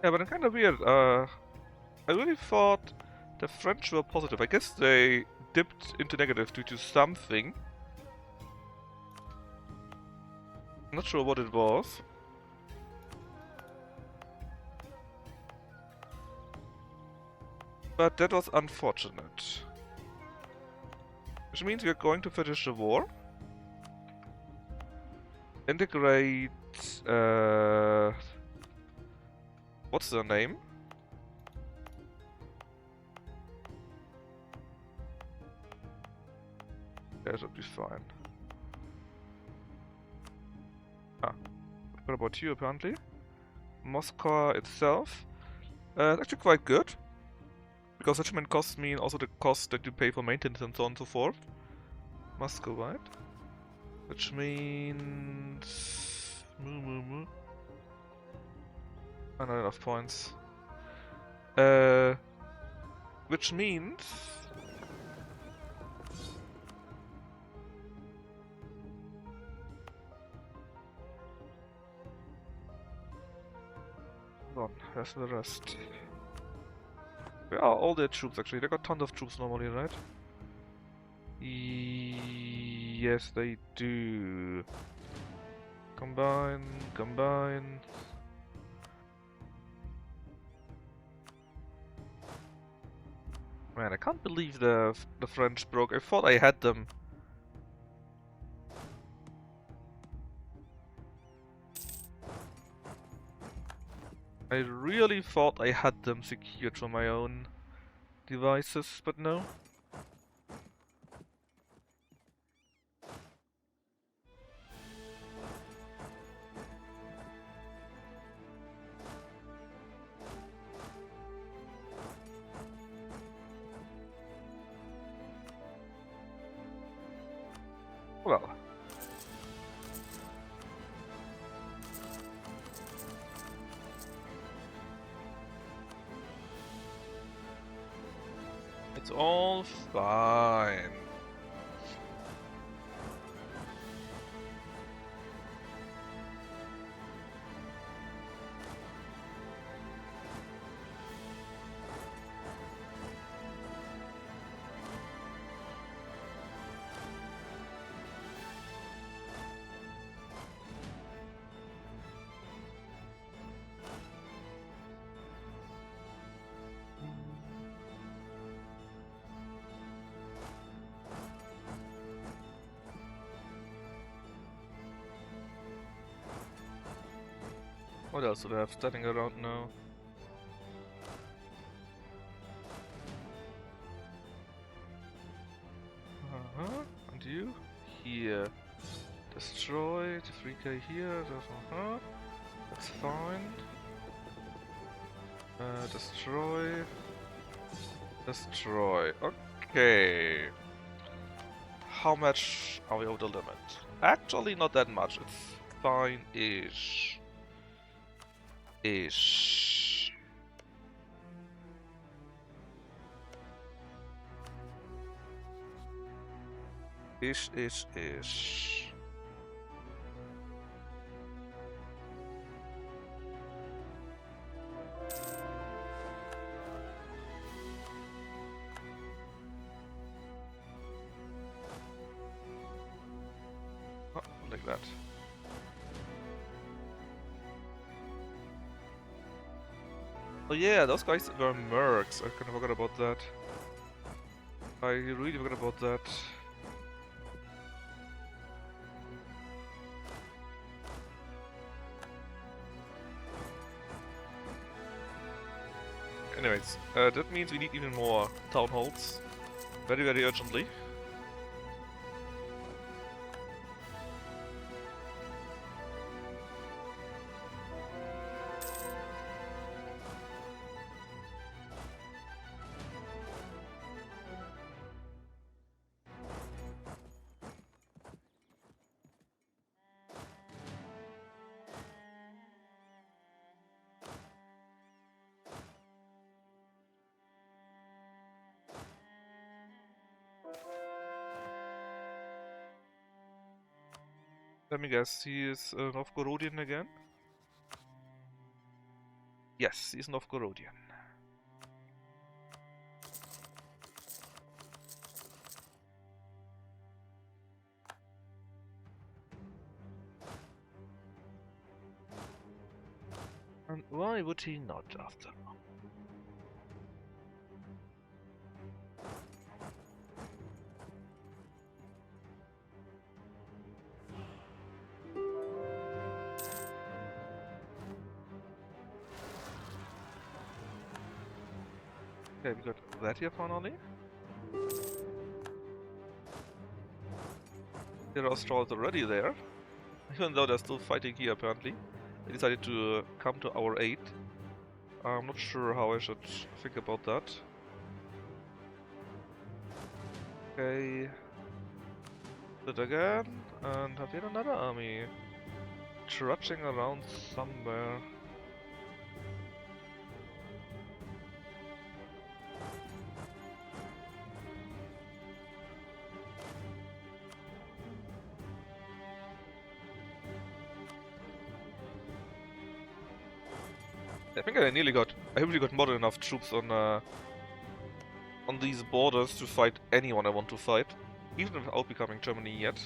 A: Yeah, but I'm kind of weird. I really thought the French were positive. I guess they dipped into negative due to something. Not sure what it was. But that was unfortunate. Which means we are going to finish the war. Integrate... what's their name? That should be fine. Ah. What about you, apparently? Moscow itself. It's actually quite good. Because settlement costs mean also the cost that you pay for maintenance and so on and so forth. Moscow, right? Which means... Not enough points. Which means... Hold on, where's the rest? Where are all their troops actually? They got tons of troops normally, right? Yes, they do. Combine, combine. Man, I can't believe the French broke. I thought I had them. I really thought I had them secured for my own devices, but no. Well. It's all fine. What else do they have standing around now? And you? Here. Destroy the 3k here. That's fine. Destroy. Destroy. Okay. How much are we over the limit? Actually, not that much. It's fine-ish. Ish. Ish. Oh, like that. Oh yeah, those guys were mercs. I kind of forgot about that. I really forgot about that. Anyways, that means we need even more town halls. Very, very urgently. Let me guess, he is Novgorodian again? Yes, he's Novgorodian. And why would he not after all? Okay, we got that here finally. There are Strolls already there. Even though they're still fighting here apparently. They decided to come to our aid. I'm not sure how I should think about that. Okay. Do it again, and have yet another army trudging around somewhere. I think I really got more than enough troops on these borders to fight anyone I want to fight, even without becoming Germany yet.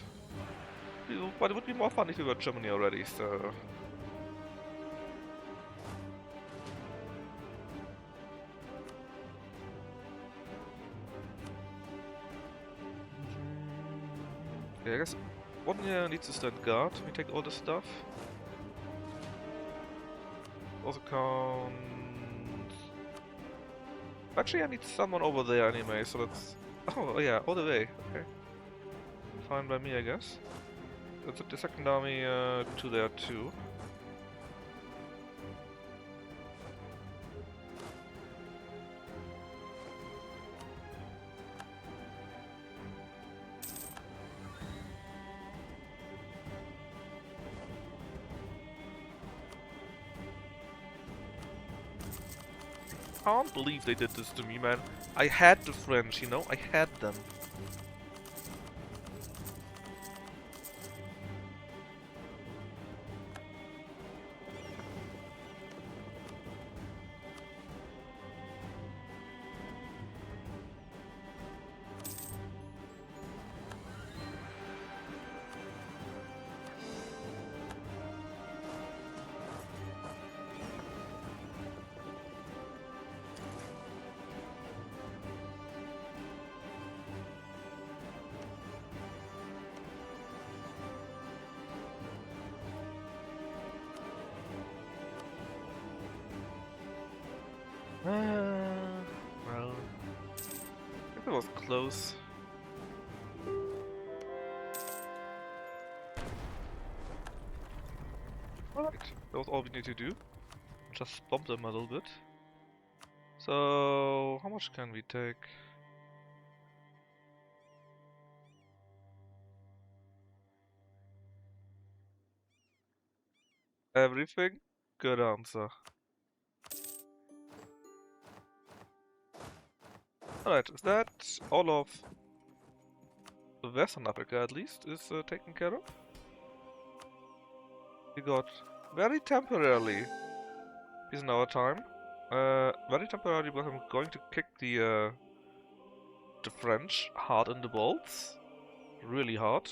A: But it would be more fun if we were Germany already, so... Okay, I guess one here needs to stand guard. We take all this stuff. Also count... Actually, I need someone over there anyway, so let's... Oh, yeah, all the way. Okay. Fine by me, I guess. Let's put the second army to there too. I can't believe they did this to me, man. I had the French, you know? I had them. Well, I think that was close. Alright, that was all we need to do. Just bump them a little bit. So, how much can we take? Everything? Good answer. Alright, is that all of Western Africa at least is taken care of? We got very temporarily peace in our time. Very temporarily because I'm going to kick the French hard in the balls. Really hard.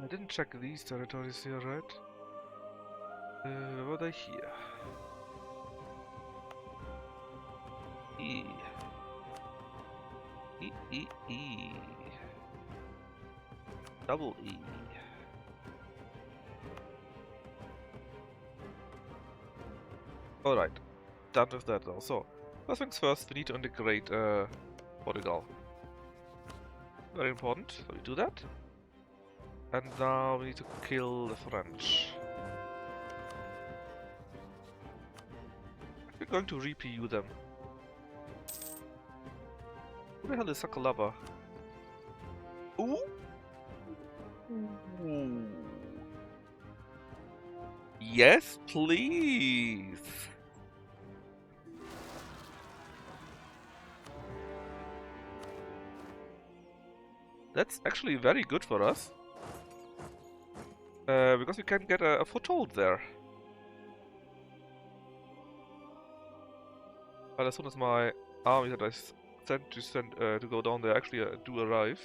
A: I didn't check these territories here, right? Were they here? E. E, E, E. Double E. Alright, done with that though. So, first things first, we need to integrate Portugal. Very important, so we do that. And now we need to kill the French. We're going to repu them. Who the hell is Sakalaba? Ooh! Ooh. Yes, please! That's actually very good for us. Because we can get a foothold there. But as soon as my army that I sent to go down there actually do arrive.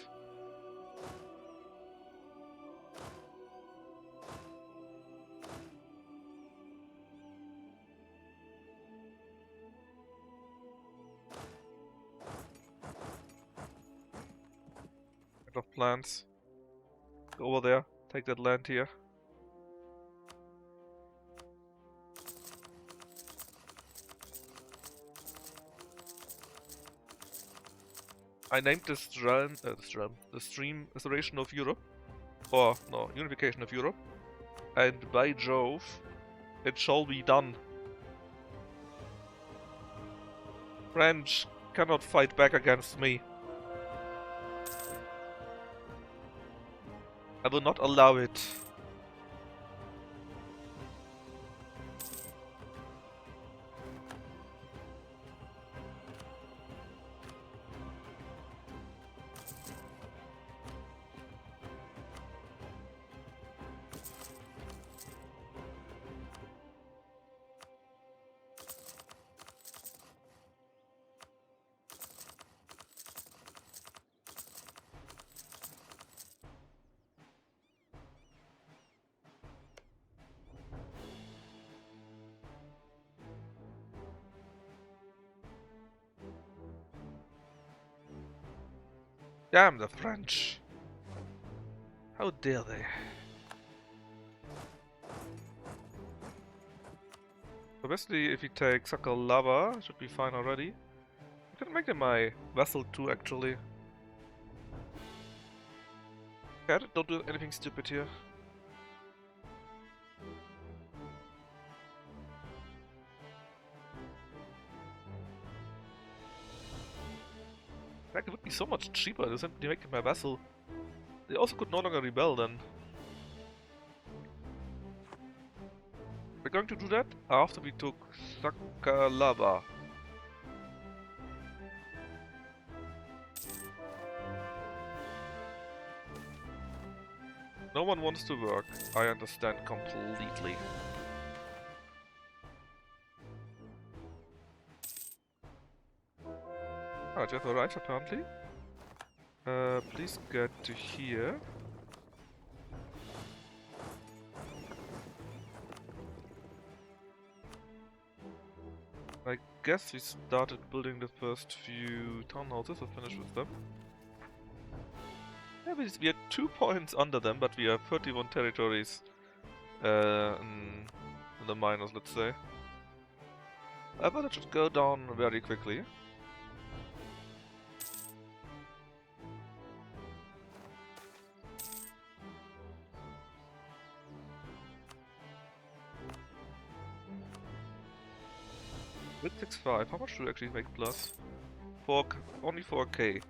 A: Of plans. Go over there, take that land here. I named this realm, the stream Restoration of Europe. Or, no, Unification of Europe. And by Jove, it shall be done. French cannot fight back against me. I will not allow it. Damn the French! How dare they? So basically, if you take Sakalava, should be fine already. I can make them my vassal too, actually. Okay, don't do anything stupid here. Like, it would be so much cheaper to simply make them my vassal. They also could no longer rebel then. We're going to do that after we took Sakalava. No one wants to work. I understand completely. Ah, just arrived apparently. Please get to here. I guess we started building the first few townhouses. We're finished with them. Yeah, we are 2 points under them, but we are 31 territories in the minus, let's say. But it should go down very quickly. With 6.5, how much do we actually make plus? Only 4k.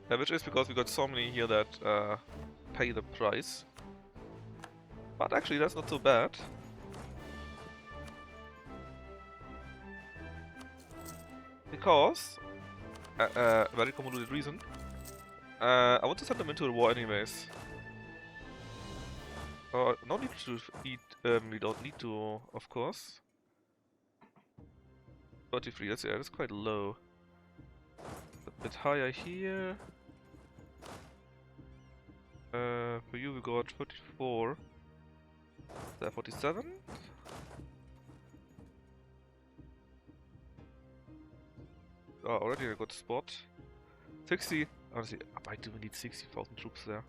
A: Which is because we got so many here that pay the price. But actually that's not so bad. Because, very convoluted reason, I want to send them into a war anyways. No need to eat, we don't need to, of course. 33, that's quite low. A bit higher here. For you we got 44. There, 47. Oh, already a good spot. 60. Honestly, why do we need 60,000 troops there?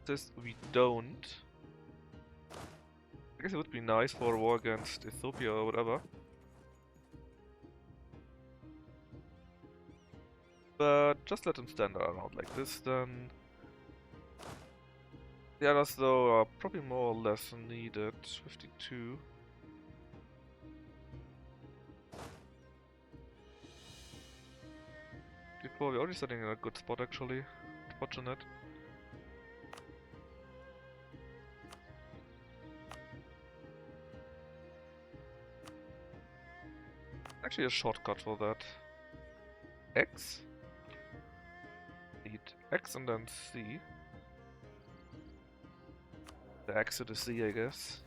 A: This we don't. I guess it would be nice for a war against Ethiopia or whatever. But just let them stand around like this then. The others though are probably more or less needed. 52. Before we're already standing in a good spot actually. Fortunate. Actually a shortcut for that. X? Need X and then C. The X to the C, I guess.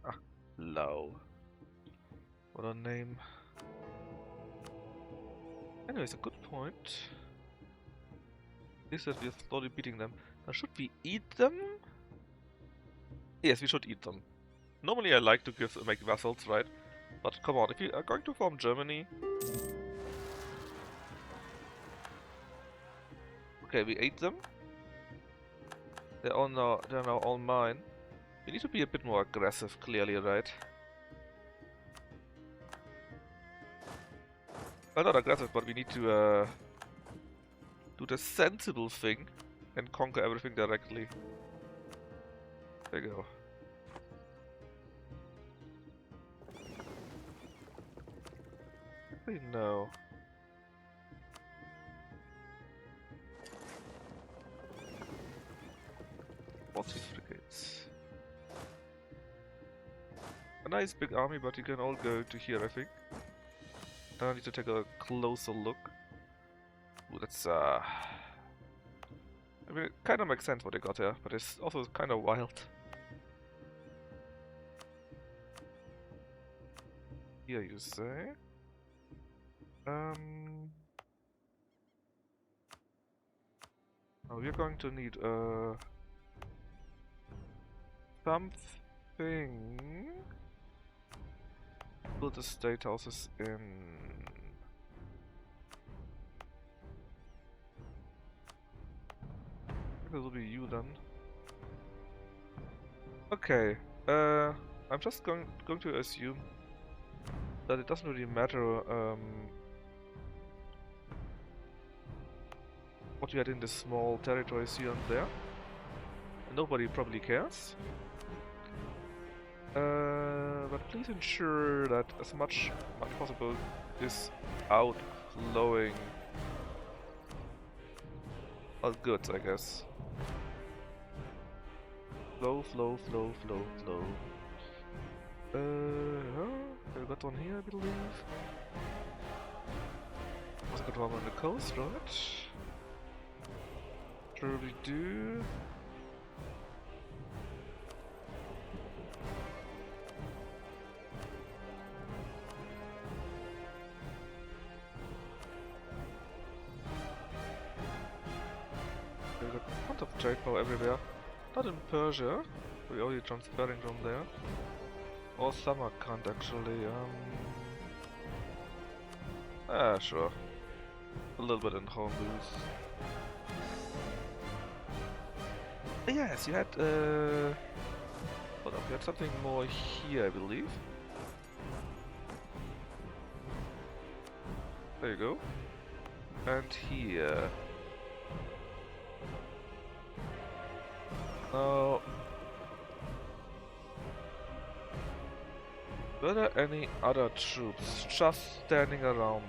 A: Ah, low. What a name. Anyways, a good point is that we are slowly beating them. Now, should we eat them? Yes, we should eat them. Normally I like to make vassals, right? But come on, if you are going to form Germany... Okay, we ate them. They're now all mine. We need to be a bit more aggressive, clearly, right? Well, not aggressive, but we need to do the sensible thing and conquer everything directly. There you go. No. What's these frigates? A nice big army, but you can all go to here, I think. Now I need to take a closer look. Ooh, that's I mean, it kind of makes sense what they got here, but it's also kind of wild. Here you say. Now we're going to need something. Build the state houses in. I think this will be you then. Okay. I'm just going to assume that it doesn't really matter what you had in the small territories here and there. Nobody probably cares. But please ensure that as much possible is outflowing all goods, I guess. Flow. I got one here, I believe. got one on the coast, right? Sure we do. We got tons of trade power everywhere. Not in Persia. We're only transferring from there. Or Samarkand actually. Sure. A little bit in Hormuz. Yes, you had hold up, you had something more here, I believe. There you go. And here. Now, were there any other troops just standing around?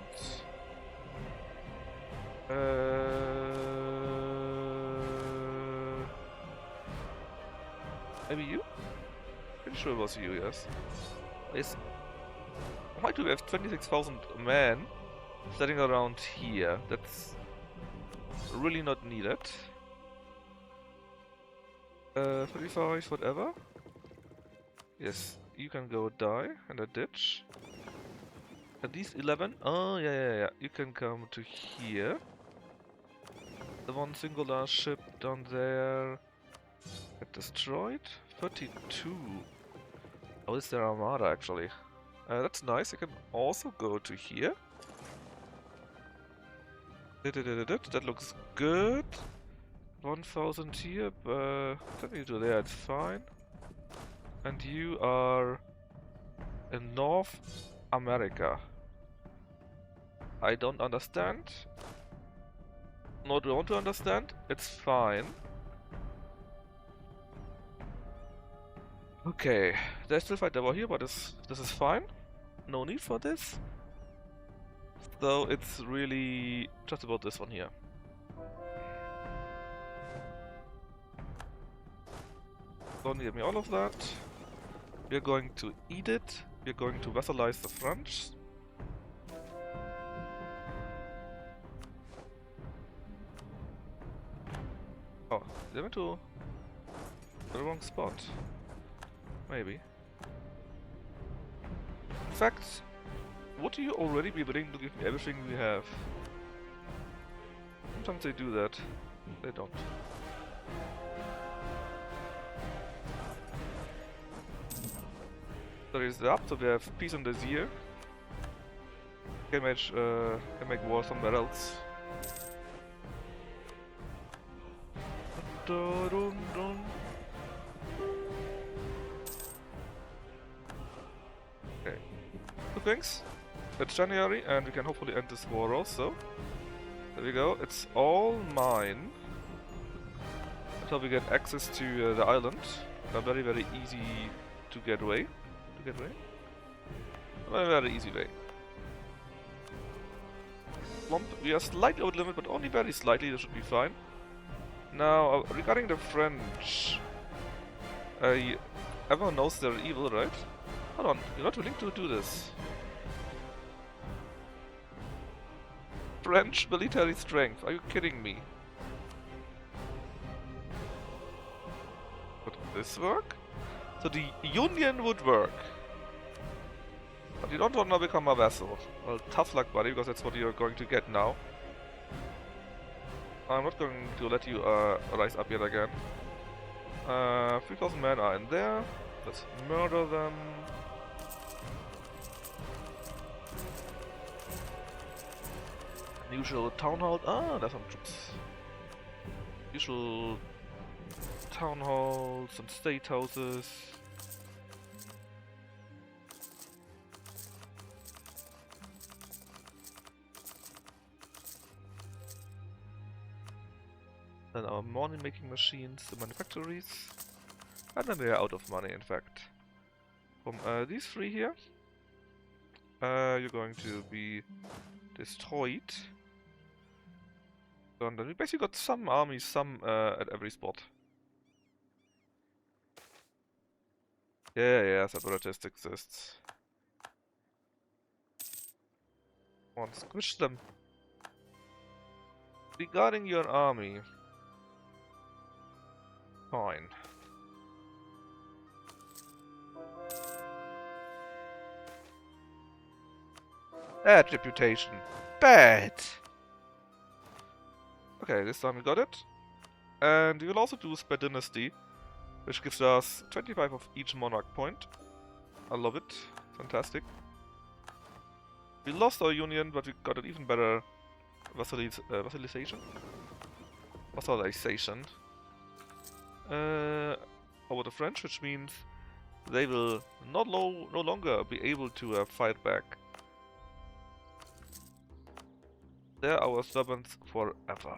A: Maybe you? Pretty sure it was you, yes. Why do we have 26,000 men standing around here? That's really not needed. 35, whatever. Yes, you can go die in a ditch. And these 11? Oh, yeah. You can come to here. The one singular ship down there get destroyed. 32. Oh, is there armada actually? That's nice. You can also go to here. That looks good. 1000 here, but don't need to there, it's fine. And you are in North America. I don't understand. Nor do I want to understand. It's fine. Okay, there's still fight over here, but this is fine. No need for this. So it's really just about this one here. Don't give me all of that. We're going to eat it. We're going to vassalize the French. Oh, they went to the wrong spot. Maybe. In fact, would you already be willing to give me everything we have? Sometimes they do that. They don't. So is up, so we have peace in this year. Can make war somewhere else. Okay. Two things. It's January and we can hopefully end this war also. There we go. It's all mine. Until we get access to the island. A very, very easy to get away. A very easy way. We are slightly over the limit, but only very slightly. That should be fine. Now, regarding the French, everyone knows they're evil, right? Hold on, you're not willing to do this. French military strength, are you kidding me? Would this work? So the Union would work. But you don't want to become a vassal. Well, tough luck, buddy, because that's what you're going to get now. I'm not going to let you rise up yet again. 3,000 men are in there. Let's murder them. Usual town hall. Ah, there's some troops. Usual town halls, some state houses. Then our money making machines, the manufactories. And then we are out of money, in fact. From these three here, you're going to be destroyed. And then we basically got some armies, some at every spot. Yeah, separatists exist. Come on, squish them. Regarding your army. Fine. Bad reputation. Bad! Okay, this time we got it. And we will also do Spare Dynasty, which gives us 25 of each monarch point. I love it. Fantastic. We lost our union, but we got an even better vassalization. Vassalization. Over the French, which means they will no longer be able to fight back. They're our servants forever.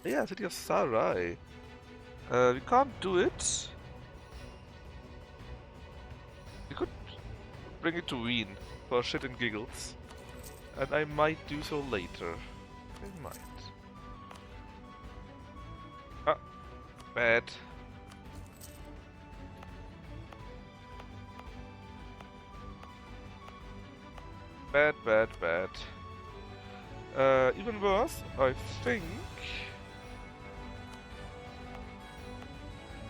A: Yeah, City of Sarai. We can't do it. We could bring it to Wien for shit and giggles. And I might do so later. I might. Ah, bad. Bad, bad, bad. Even worse, I think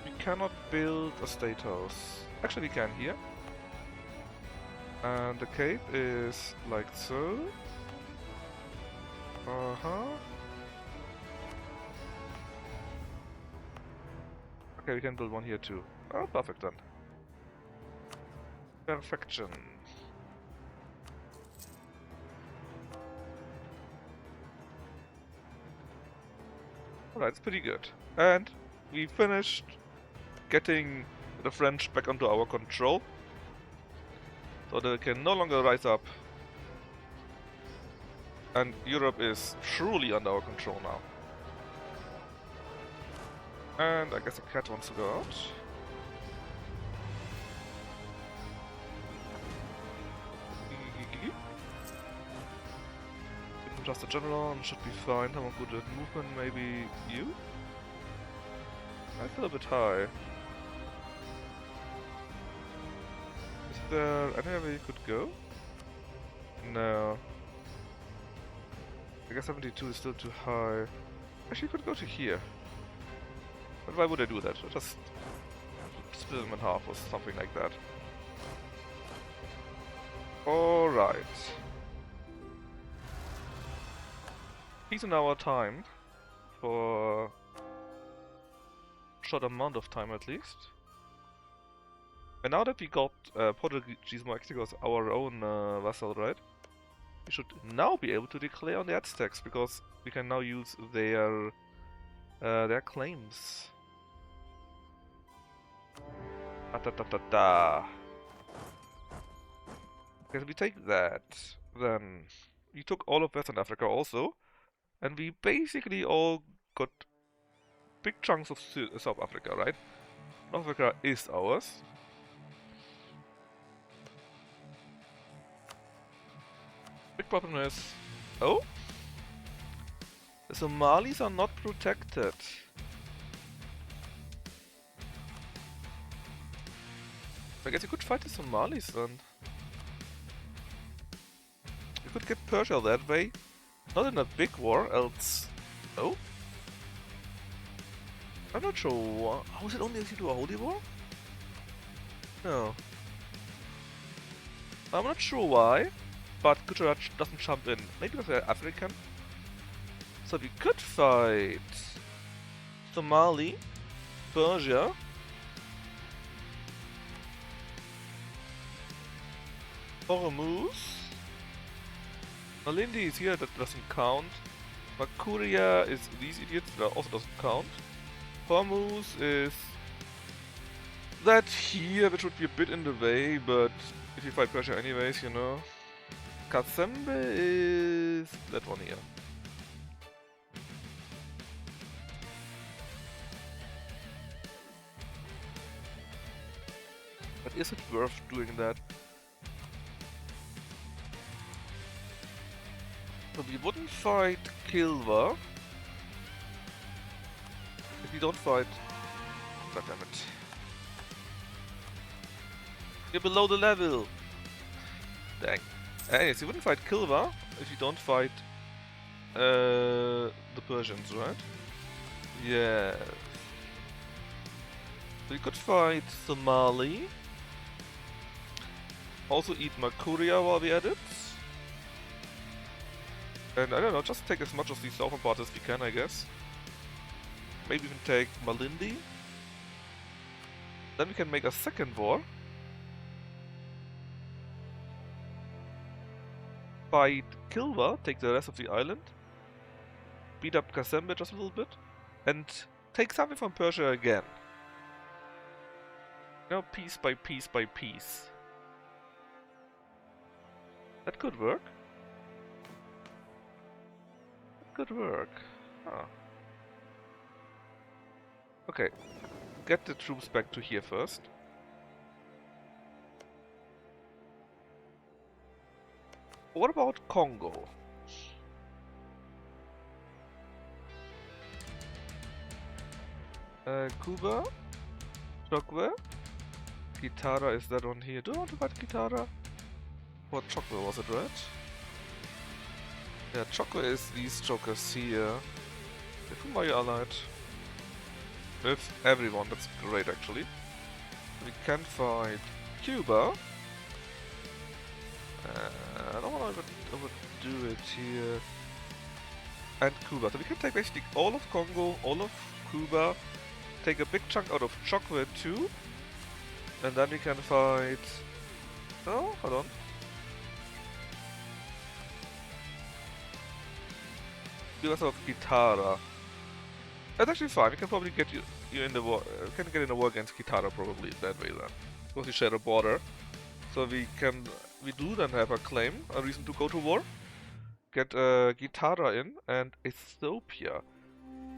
A: we cannot build a state house. Actually, we can here. And the cape is like so. Okay, we can build one here too. Oh, perfect then. Perfection. Alright, it's pretty good. And we finished getting the French back under our control. So they can no longer rise up. And Europe is truly under our control now. And I guess the cat wants to go out. Just a general and should be fine. Have a good movement, maybe you? I feel a bit high. Is there anywhere you could go? No. I guess 72 is still too high. Actually, you could go to here. But why would I do that? I'll just split them in half or something like that. Alright. Peace in our time. For a short amount of time at least. And now that we got Portuguese Mexico as our own vassal, right? We should now be able to declare on the Aztecs, because we can now use their claims. Okay, we take that, then we took all of Western Africa also, and we basically all got big chunks of South Africa, right? North Africa is ours. Big problem is... oh? The Somalis are not protected. I guess you could fight the Somalis then. You could get Persia that way. Not in a big war, else... oh? I'm not sure. How is it only if you do a holy war? No. I'm not sure why, but Gujarat doesn't jump in. Maybe because they're African? So we could fight Somali, Persia, Hormuz, Malindi is here, that doesn't count. Makuria is these idiots, that also doesn't count. Hormuz is that here, which would be a bit in the way, but if you fight Persia anyways, you know. Kazembe is that one here. But is it worth doing that? So we wouldn't fight Kilwa. if you don't fight... God damn it. You're below the level! Dang. Anyways, you wouldn't fight Kilva if you don't fight the Persians, right? Yeah. So you could fight Somali. Also eat Makuria while we're at it. And I don't know, just take as much of these southern parts as we can, I guess. Maybe even take Malindi. Then we can make a second war. Fight Kilva, take the rest of the island. Beat up Kasembe just a little bit. And take something from Persia again. You know, piece by piece by piece. That could work. That could work. Huh. Okay. Get the troops back to here first. What about Congo? Cuba? Chokwe? Gitara, is that on here? Do I want to fight Gitara? What Chokwe was it, right? Yeah, Chokwe is these chokers here. With whom are you allied? With everyone, that's great actually. We can fight Cuba. I don't want to overdo it here. And Cuba. So we can take basically all of Congo, all of Cuba, take a big chunk out of Chokwe too. And then we can fight... Oh, hold on. Because of Gitara. That's actually fine, we can probably get you in the war, can get in a war against Gitara probably that way then. Because we share a border. So we do then have a claim, a reason to go to war. Get Gitara in, and Ethiopia.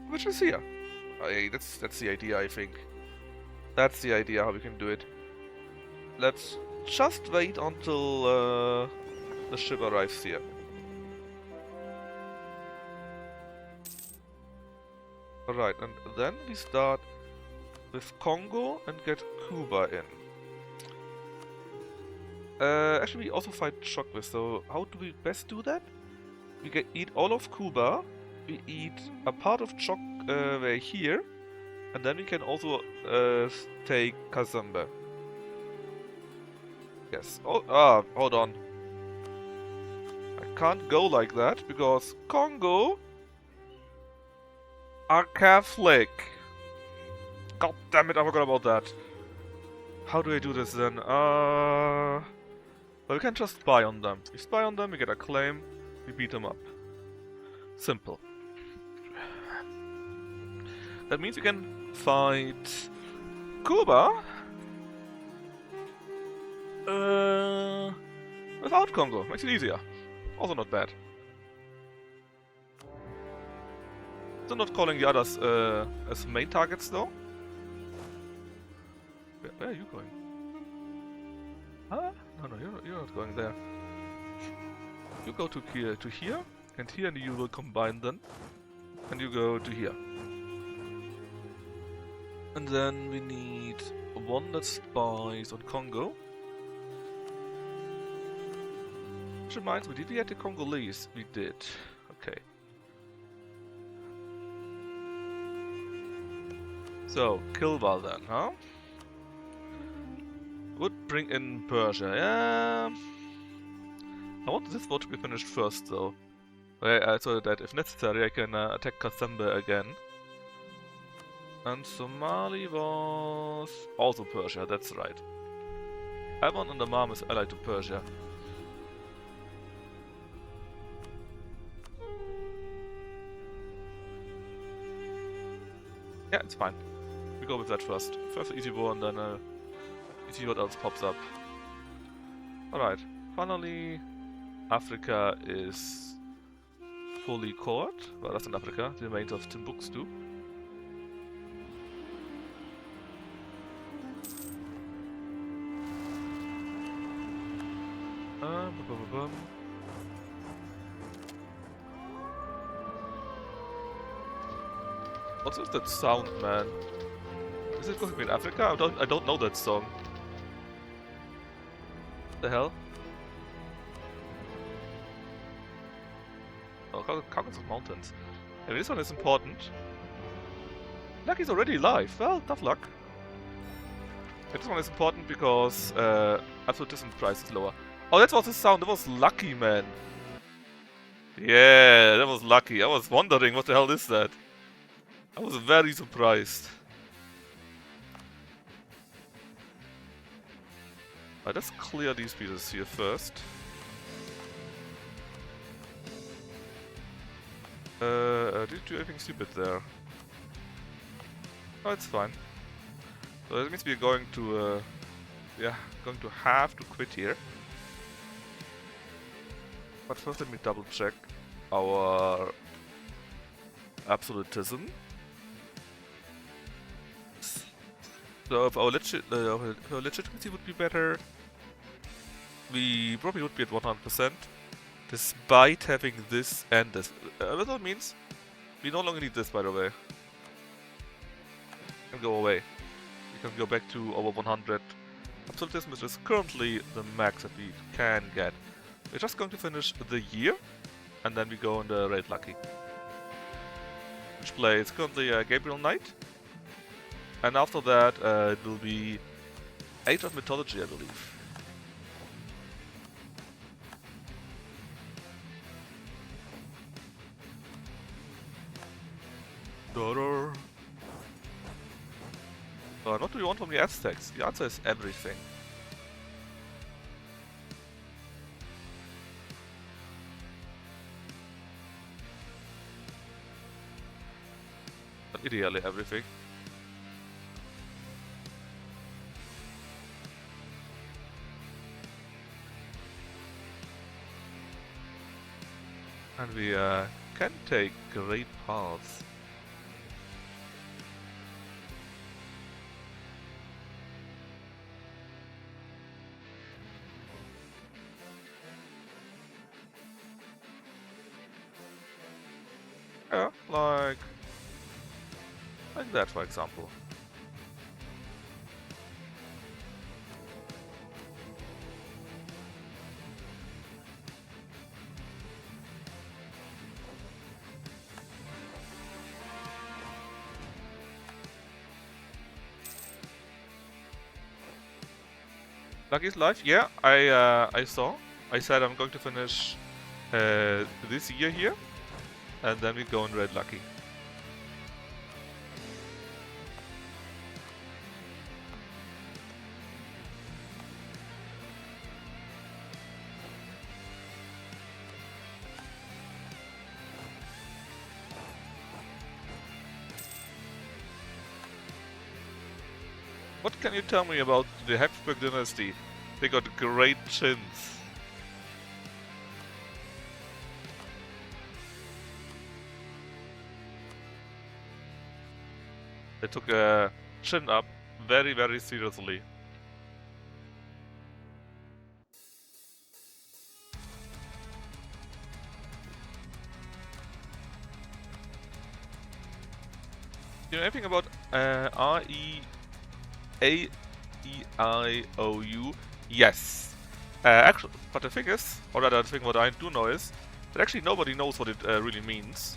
A: Which is here. Hey, that's the idea, I think. That's the idea how we can do it. Let's just wait until the ship arrives here. Alright, and then we start with Congo and get Cuba in. Actually we also fight Chokwe, so how do we best do that? We eat all of Cuba, we eat a part of Chokwe here, and then we can also take Kazembe. Yes. Oh, hold on. I can't go like that because Congo are Catholic. God damn it, I forgot about that. How do I do this then? Well, we can just spy on them. We spy on them, we get a claim, we beat them up. Simple. That means we can fight Cuba without Congo. Makes it easier. Also not bad. So not calling the others as main targets though. Where are you going? Huh? No, you're not going there. You go to here, and here, and you will combine them, and you go to here. And then we need one that spies on Congo. Which reminds me, did we get the Congolese? We did. Okay. So, Kilva then, huh? Would bring in Persia, yeah. I want this war to be finished first though. So that if necessary I can attack Kasembe again. And Somali was also Persia, that's right. Avon and Amam is allied to Persia. Yeah, it's fine. We go with that first. First easy war and then we see what else pops up. Alright, finally Africa is fully cored. Well, that's in Africa, the remains of Timbuktu. What is that sound, man? Is it going to be in Africa? I don't know that song. What the hell? Oh, Caucasus Mountains. And this one is important. Lucky's already alive. Well, tough luck. And this one is important because absolutism price is lower. Oh, that was the sound. That was Lucky, man. Yeah, that was Lucky. I was wondering what the hell is that. I was very surprised. Let's clear these pieces here first. Did you do anything stupid there? Oh, it's fine. So that means we're going to, going to have to quit here. But first let me double check our absolutism. So if our legitimacy would be better, we probably would be at 100%, despite having this and this. That means we no longer need this, by the way. We can go away. We can go back to over 100. Absolutism is just currently the max that we can get. We're just going to finish the year, and then we go on the Raid Lucky. Which plays currently Gabriel Knight. And after that, it will be Age of Mythology, I believe. What do you want from the Aztecs? The answer is everything. But ideally everything. And we can take great paths. Yeah, like that, for example. Lucky's live? Yeah, I saw. I said I'm going to finish this year here, and then we go on Red Lucky. What can you tell me about the Habsburg dynasty? They got great chins. They took a chin up very, very seriously. You know anything about A-E-I-O-U? Yes. Actually, but the thing is, or rather the thing what I do know is, that actually nobody knows what it really means.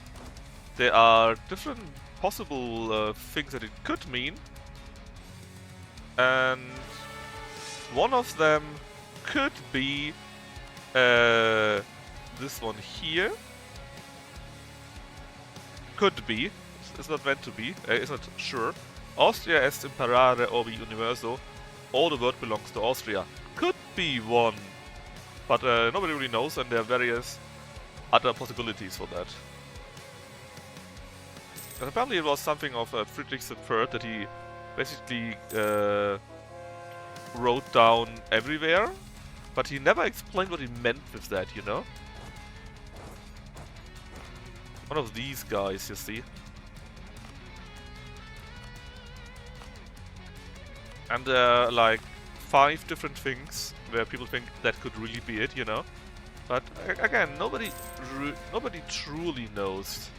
A: There are different possible things that it could mean. And one of them could be this one here. Could be. It's not meant to be. It's not sure. Austria est imperare orbi universo. All the world belongs to Austria. Could be one. But nobody really knows, and there are various other possibilities for that. And apparently it was something of Friedrich III that he basically wrote down everywhere. But he never explained what he meant with that, you know? One of these guys, you see. And there are like 5 different things where people think that could really be it, you know? But again, nobody truly knows.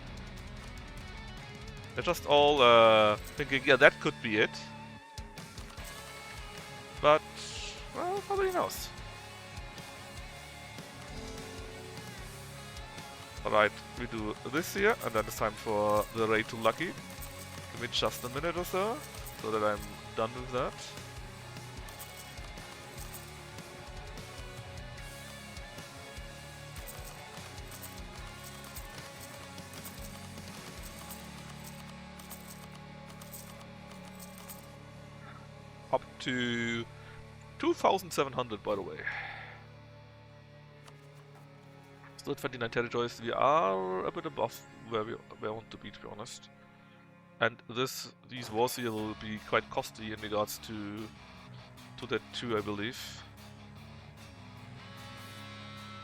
A: They're just all thinking, yeah, that could be it. But, well, nobody knows. Alright, we do this here, and then it's time for the raid to Lucky. Give me just a minute or so that I'm done with that. Up to 2,700, by the way. Still 29 territories. We are a bit above where I want to be to be honest. And these wars here will be quite costly in regards to that too, I believe.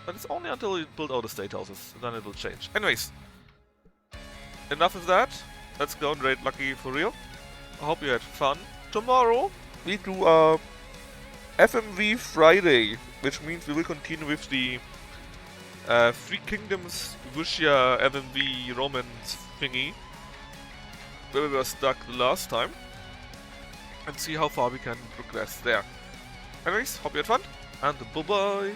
A: But it's only until we build out the state houses, then it will change. Anyways, enough of that. Let's go and raid Lucky for real. I hope you had fun. Tomorrow we do a FMV Friday, which means we will continue with the Three Kingdoms Wuxia FMV Romance thingy, where we were stuck the last time, and see how far we can progress there. Anyways, hope you had fun, and bye bye!